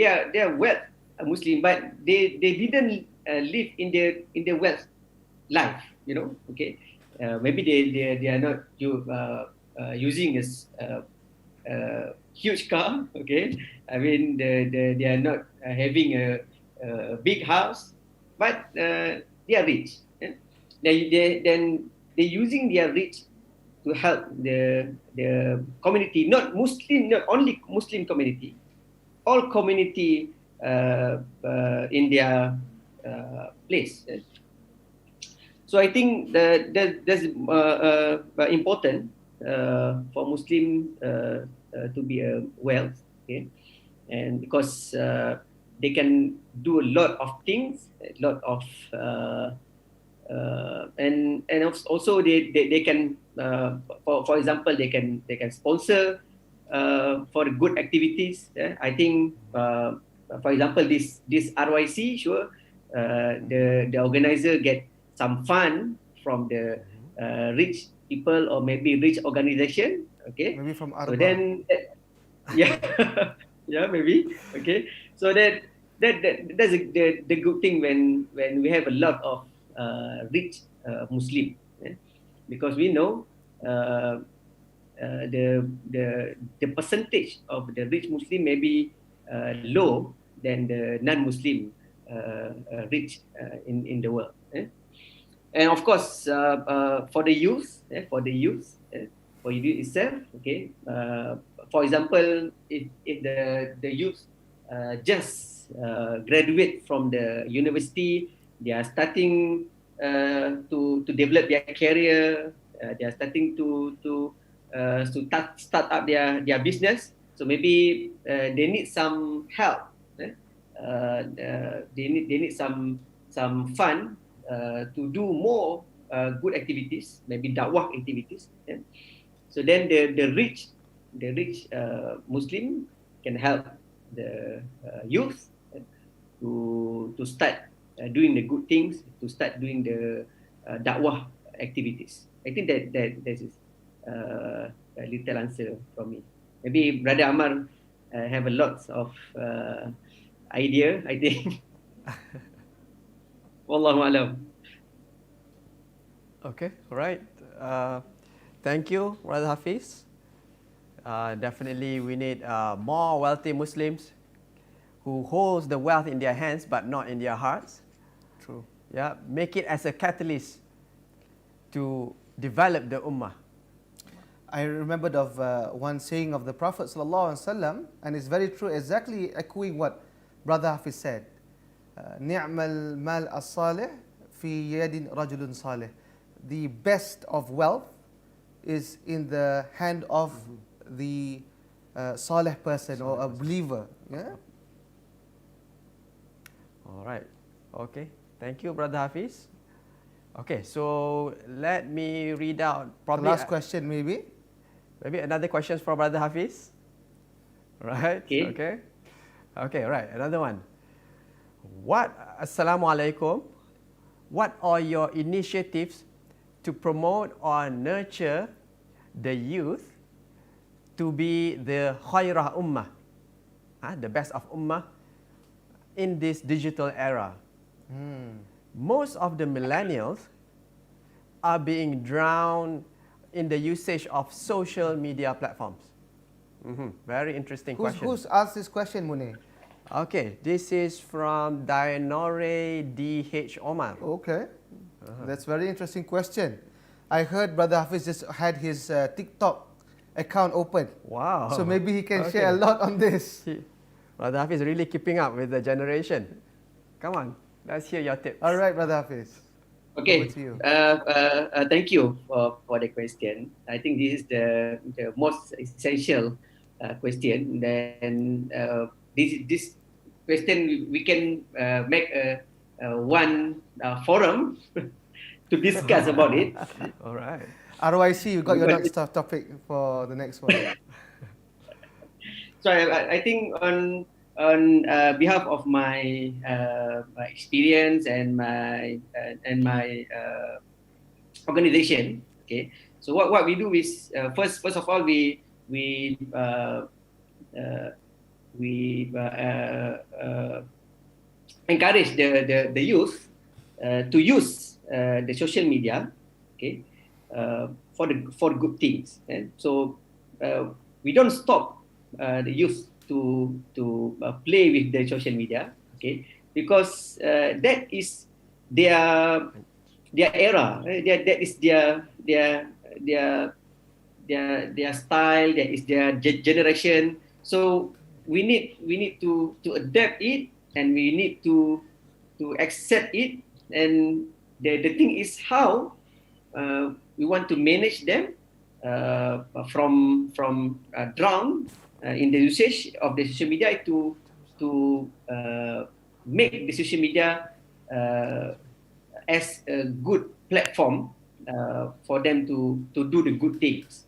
are wealth Muslim, but they didn't live in the wealth life, you know. Okay, maybe they are not using a huge car, okay? I mean, they are not having a big house, but they are rich. Yeah? Then they're using their rich to help the community, not only Muslim community, all community in their place. So I think that's important for Muslim to be wealth, okay, and because they can do a lot of things, a lot of and also they can for example they can sponsor for good activities. I think for example this RYC, sure, the organizer get some fund from the rich people or maybe rich organization, okay, Maybe from so Arba. then yeah yeah, maybe, okay, so that's the good thing when we have a lot of rich Muslim, because we know the percentage of the rich Muslim may be low than the non-Muslim rich in the world. And of course, for the youth, for youth itself, okay. For example, if the youth just graduate from the university, they are starting to develop their career. They are starting to start up their business. So maybe they need some help. They need some fund to do more good activities, maybe dakwah activities. So then the rich Muslim can help the youth to start doing the good things, to start doing the dakwah activities. I think that is a little answer from me. Maybe Brother Amar have a lot of idea, I think. Wallahu alam. Okay, all right. Thank you, Brother Hafiz. Definitely we need more wealthy Muslims who holds the wealth in their hands but not in their hearts. True. Yeah, make it as a catalyst to develop the ummah. I remembered of one saying of the Prophet ﷺ, and it's very true, exactly echoing what Brother Hafiz said. Ni'mal mal as-salih fi yadin rajulun salih. The best of wealth is in the hand of the salih person or a believer. Yeah. All right. Okay. Thank you, Brother Hafiz. Okay, so let me read out probably the last question, maybe. Maybe another question for Brother Hafiz. Right? Okay. Okay. Okay, right. Another one. Assalamualaikum. What are your initiatives to promote or nurture the youth to be the khairah ummah, the best of ummah in this digital era? Most of the millennials are being drowned in the usage of social media platforms. Very interesting question. Who's asked this question, Munir? Okay, this is from Dianore D.H. Omar. Okay, that's very interesting question. I heard Brother Hafiz just had his TikTok account open. Wow. So maybe he can share a lot on this. Brother Hafiz is really keeping up with the generation. Come on, let's hear your tips. All right, Brother Hafiz. Okay. Over to you. Thank you for the question. I think this is the most essential question. Then this question we can make one forum to discuss about it. All right. RYC, you got your next topic for the next one. So I think on behalf of my experience and my organization, okay. So what we do is first of all we encourage the youth to use the social media, okay, for good things. And so we don't stop the youth to play with the social media, okay, because that is their era, that is their style, that is their generation. So we need to adapt it, and we need to accept it. And the thing is how we want to manage them from drown in the usage of the social media to make the social media as a good platform for them to do the good things.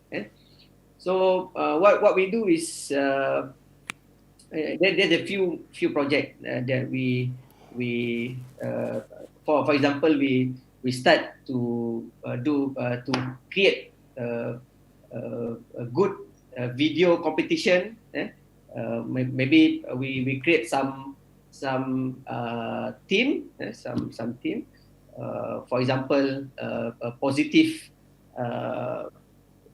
So what we do is there's a few projects that we for example we start to create a good video competition. Maybe we create some team, some team. For example, a positive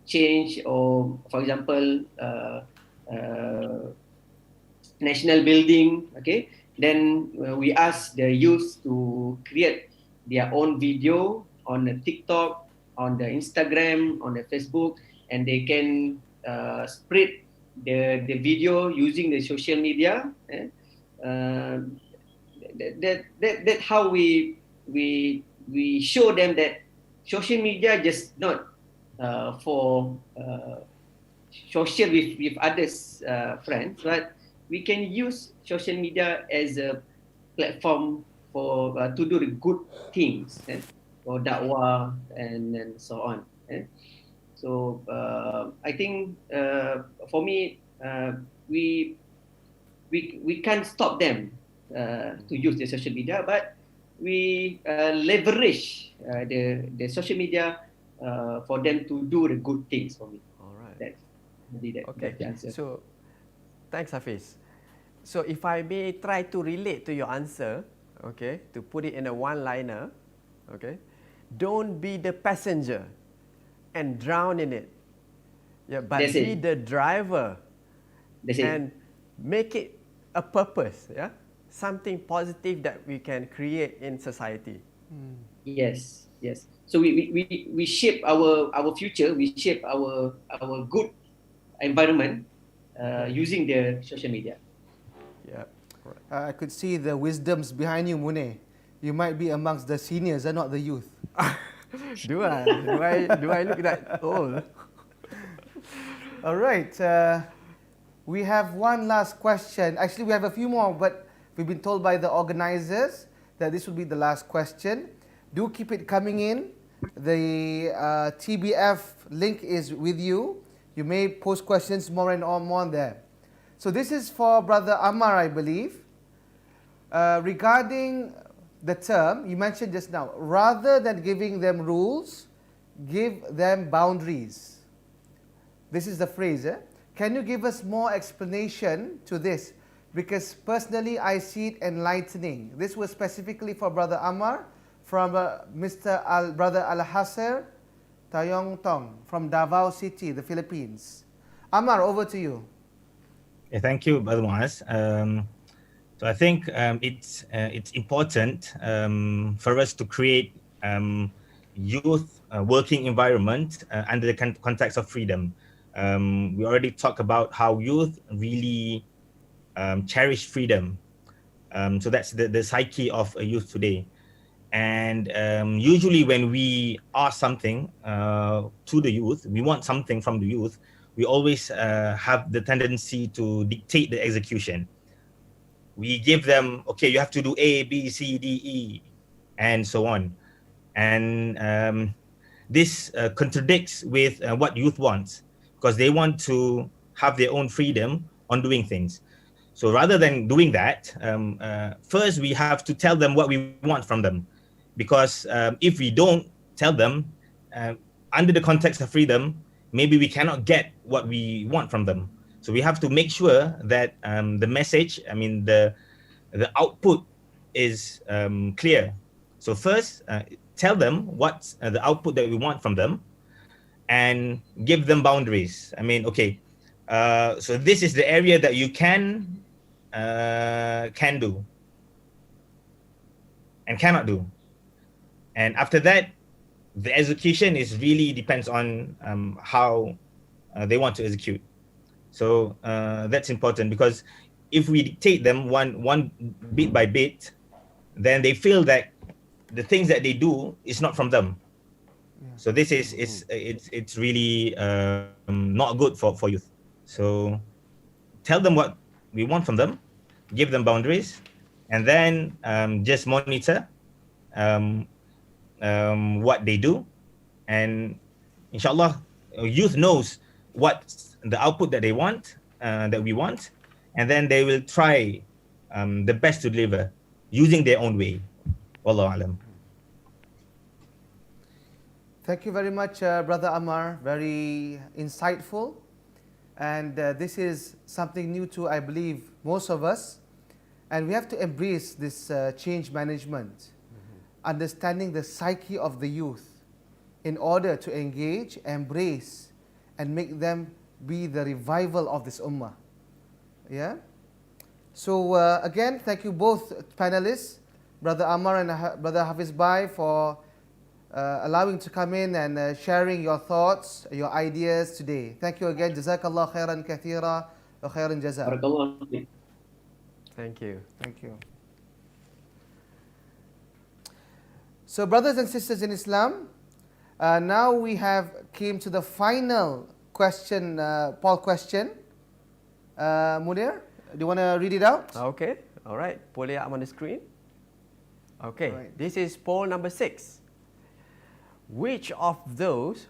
change, or for example, national building. Okay, then we ask the youth to create their own video on the TikTok, on the Instagram, on the Facebook, and they can spread the video using the social media. That how we show them that social media just not for social with others friends, but we can use social media as a platform for to do the good things, for dakwah and so on. So I think for me we can't stop them to use the social media, but we leverage the social media for them to do the good things for me. All right. That's okay. the answer. So, thanks, Hafiz. So, if I may try to relate to your answer, okay, to put it in a one-liner, okay, don't be the passenger and drown in it. Yeah, but That's be it. the driver and make it a purpose. Yeah, something positive that we can create in society. Yes, yes. So we shape our future. We shape our good environment using the social media. Yeah. I could see the wisdoms behind you, Munir. You might be amongst the seniors and not the youth. Do I? Do I look that old? All right. We have one last question. Actually, we have a few more, but we've been told by the organizers that this will be the last question. Do keep it coming in. The TBF link is with you. You may post questions more and more on there. So this is for Brother Ammar, I believe. Regarding the term, you mentioned just now, rather than giving them rules, give them boundaries. This is the phrase. Can you give us more explanation to this? Because personally, I see it enlightening. This was specifically for Brother Ammar from Brother Al-Hasser Tayong Tong from Davao City, the Philippines. Ammar, over to you. Yeah, thank you, Brother Muaz. So I think it's important for us to create youth working environment under the context of freedom. We already talked about how youth really cherish freedom. So that's the psyche of a youth today. And usually when we ask something to the youth, we want something from the youth, we always have the tendency to dictate the execution. We give them, okay, you have to do A, B, C, D, E, and so on. And this contradicts with what youth wants, because they want to have their own freedom on doing things. So rather than doing that, first we have to tell them what we want from them. Because if we don't tell them, under the context of freedom, maybe we cannot get what we want from them. So we have to make sure that the message, the output is clear. So first, tell them what's the output that we want from them. and give them boundaries. I mean, okay, so this is the area that you can do and cannot do. And after that, the execution is really depends on how they want to execute. So that's important, because if we dictate them one bit by bit, then they feel that the things that they do is not from them. So this is it's really not good for youth. So tell them what we want from them, give them boundaries, and then just monitor what they do, and inshallah, youth knows what the output that they want, that we want, and then they will try the best to deliver using their own way. Wallahu alam. Thank you very much, Brother Ammar. Very insightful. And this is something new to, I believe, most of us. And we have to embrace this change management, understanding the psyche of the youth in order to engage, embrace, and make them be the revival of this ummah. Yeah? So again, thank you both panelists, Brother Ammar and Brother Hafiz Bhai, for allowing to come in and sharing your thoughts, your ideas today. Thank you again. Jazakallah khairan kathira wa khairan jaza. Thank you. Thank you. So brothers and sisters in Islam, now we have came to the final question, poll question. Munir, do you want to read it out? Okay, all right. Pull it up on the screen. Okay, this is poll number 6. Which of those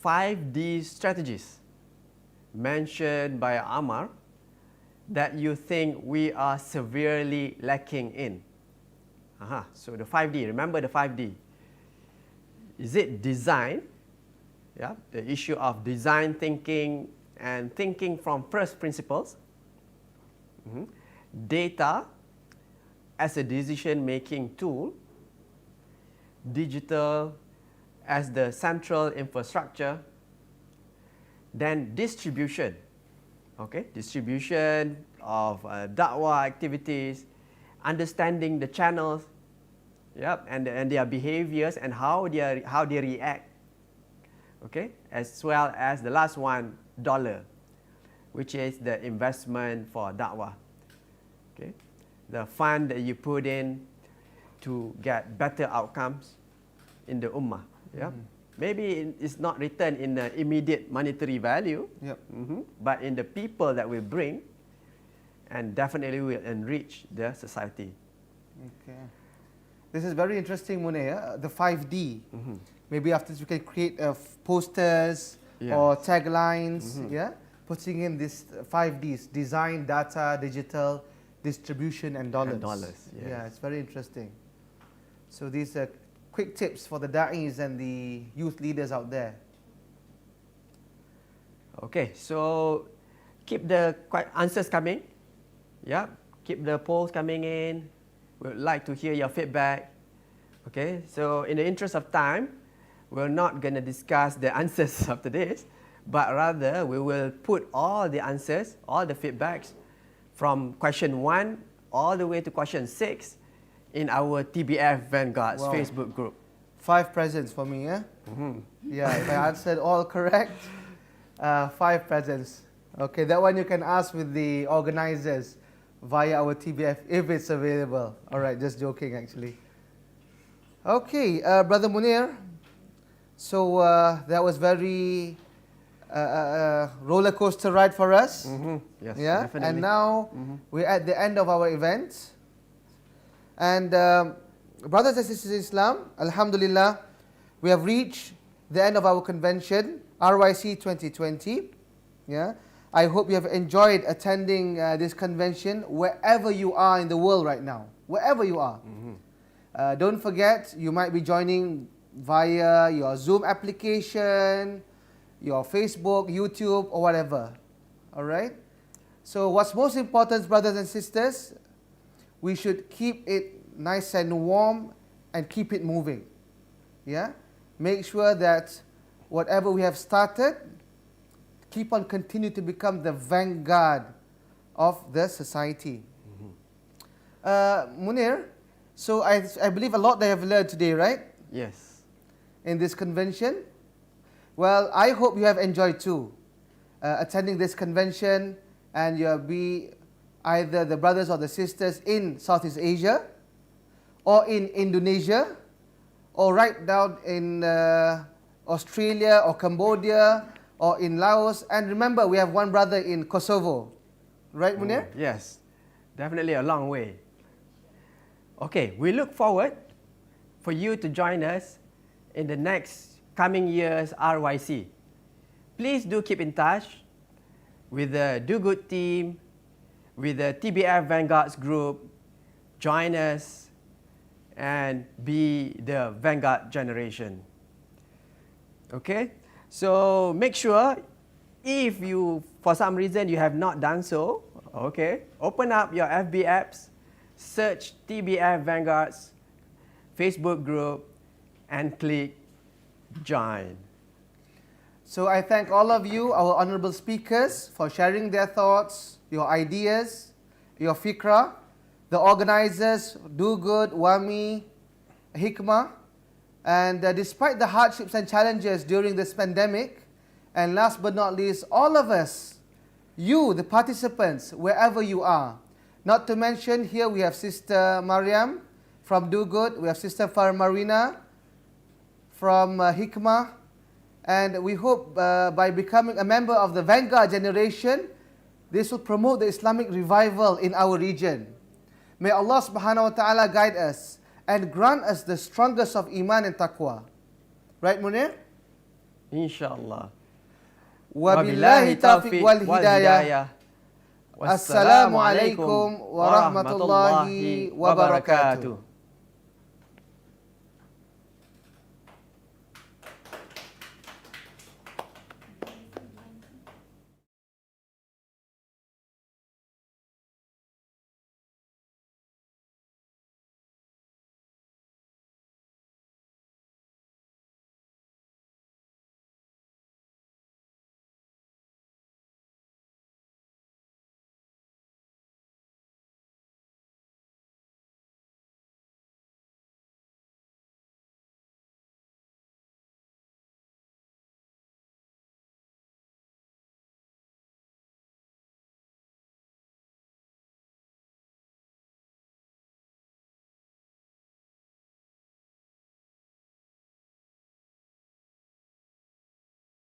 5D strategies mentioned by Ammar that you think we are severely lacking in? So the 5D, remember the 5D. Is it design? Yeah, the issue of design thinking and thinking from first principles. Data as a decision-making tool. Digital as the central infrastructure. Then distribution. Okay, distribution of da'wah activities, understanding the channels, and their behaviors and how they react. Okay, as well as the last one, dollar, which is the investment for da'wah. Okay, the fund that you put in to get better outcomes in the ummah. Maybe it's not written in the immediate monetary value, but in the people that we bring, and definitely will enrich the society. Okay. This is very interesting, Munir, the 5D. Maybe after this we can create posters or taglines, putting in these 5Ds, design, data, digital, distribution, and dollars. Yeah, it's very interesting. So these are quick tips for the da'is and the youth leaders out there. Okay, so keep the answers coming. Keep the polls coming in. We'd like to hear your feedback. Okay, so in the interest of time, we're not going to discuss the answers after this, but rather we will put all the answers, all the feedbacks from question 1 all the way to question 6 in our TBF Vanguard's Facebook group. 5 presents for me, Yeah, if I answered all correct, 5 presents. Okay, that one you can ask with the organizers via our TBF if it's available. All right, just joking actually. Okay, Brother Munir, so that was very roller coaster ride for us. Yes, yeah, definitely. and now we're at the end of our event. And brothers and sisters in Islam, Alhamdulillah, we have reached the end of our convention, RYC 2020. Yeah, I hope you have enjoyed attending this convention wherever you are in the world right now, wherever you are. Don't forget, you might be joining via your Zoom application, your Facebook, YouTube, or whatever. All right? So what's most important, brothers and sisters, we should keep it nice and warm and keep it moving. Yeah? Make sure that whatever we have started, keep on continue to become the vanguard of the society. Munir, so I believe a lot they have learned today, right? Yes. In this convention. Well, I hope you have enjoyed too, attending this convention, and you'll be either the brothers or the sisters in Southeast Asia, or in Indonesia, or right down in Australia or Cambodia, or in Laos. And remember, we have one brother in Kosovo. Right, Munir? Yes, definitely a long way. Okay, we look forward for you to join us in the next coming year's RYC. Please do keep in touch with the Do Good team, with the TBF Vanguards group. Join us and be the Vanguard generation. Okay, so make sure, if you, for some reason, you have not done so, okay, open up your FB apps, search TBF Vanguard's Facebook group, and click join. So I thank all of you, our honorable speakers, for sharing their thoughts, your ideas, your fikra, the organizers, Do Good, Wami, Hikmah, and despite the hardships and challenges during this pandemic, and last but not least, all of us, you, the participants, wherever you are. Not to mention, here we have Sister Mariam from Do Good, we have Sister Marina from Hikmah, and we hope by becoming a member of the Vanguard generation, this will promote the Islamic revival in our region. May Allah subhanahu wa ta'ala guide us and grant us the strongest of iman and taqwa. Right, Munir? Inshallah. Wabillahi taufiq wal hidayah. Assalamu alaikum warahmatullahi wabarakatuh.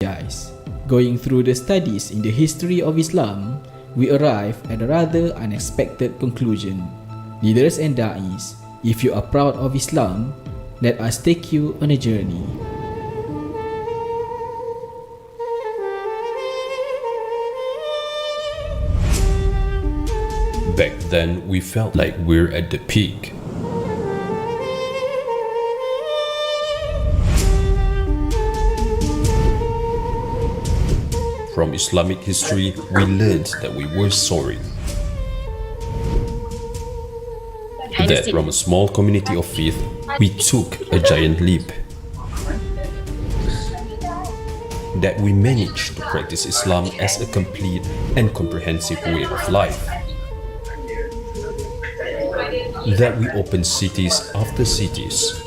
Guys, going through the studies in the history of Islam, we arrive at a rather unexpected conclusion. Leaders and Daies, if you are proud of Islam, let us take you on a journey. Back then, we felt like we're at the peak. From Islamic history, we learned that we were sorry. That from a small community of faith, we took a giant leap. That we managed to practice Islam as a complete and comprehensive way of life. That we opened cities after cities.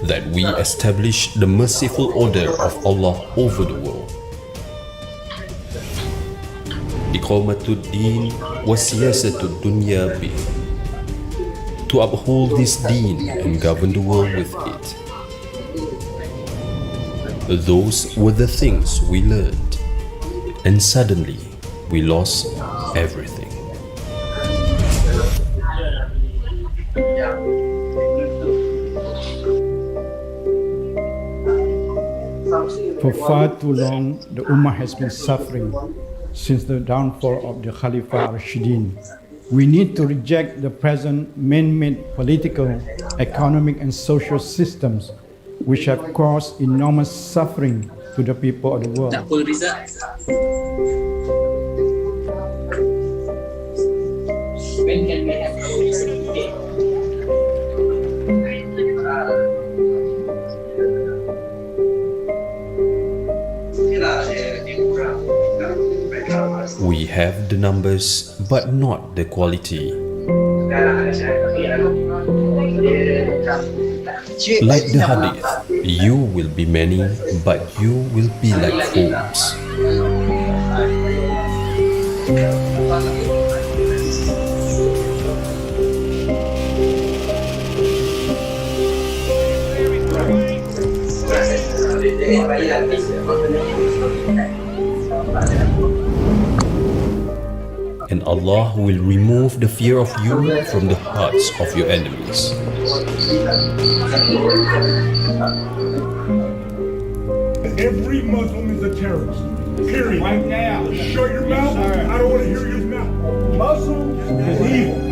That we establish the merciful order of Allah over the world. Iqamatud Din wa Siyasatud Dunya bi. To uphold this deen and govern the world with it. Those were the things we learned, and suddenly we lost everything. For far too long, the Ummah has been suffering since the downfall of the Khalifa Rashidin. We need to reject the present man-made political, economic and social systems which have caused enormous suffering to the people of the world. When can we have a have the numbers but not the quality. Like the hadith, you will be many, but you will be like fools. And Allah will remove the fear of you from the hearts of your enemies. Every Muslim is a terrorist. Period. Right now. Shut your mouth. I don't want to hear your mouth. Muslim is evil.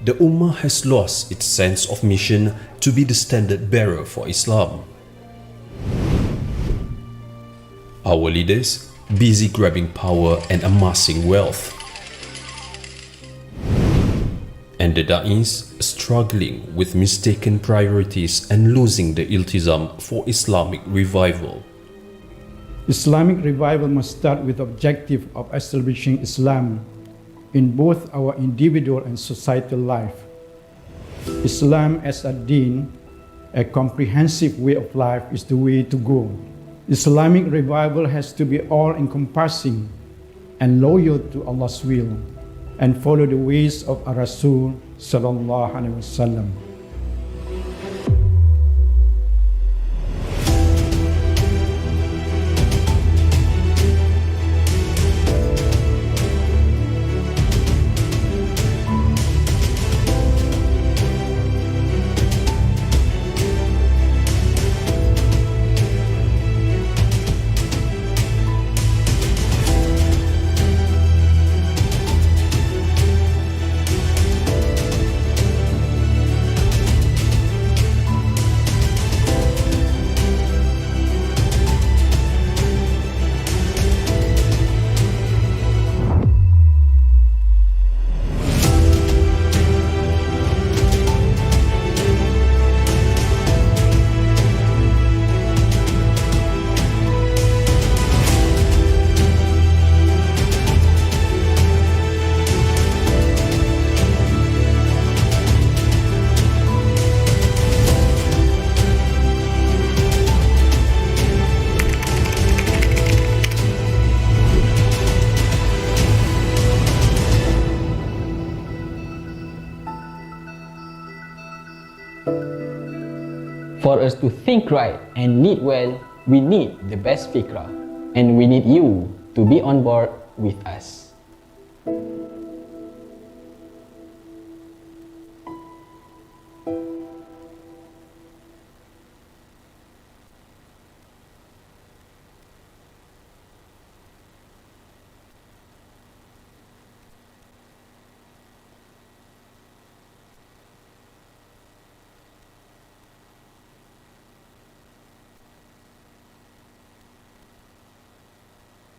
The Ummah has lost its sense of mission to be the standard bearer for Islam. Our leaders busy grabbing power and amassing wealth. And the Da'is struggling with mistaken priorities and losing the iltizam for Islamic revival. Islamic revival must start with the objective of establishing Islam in both our individual and societal life. Islam as a deen, a comprehensive way of life, is the way to go. Islamic revival has to be all-encompassing and loyal to Allah's will and follow the ways of our Rasul sallallahu alaihi wasallam. For us to think right and lead well, we need the best fikrah, and we need you to be on board with us.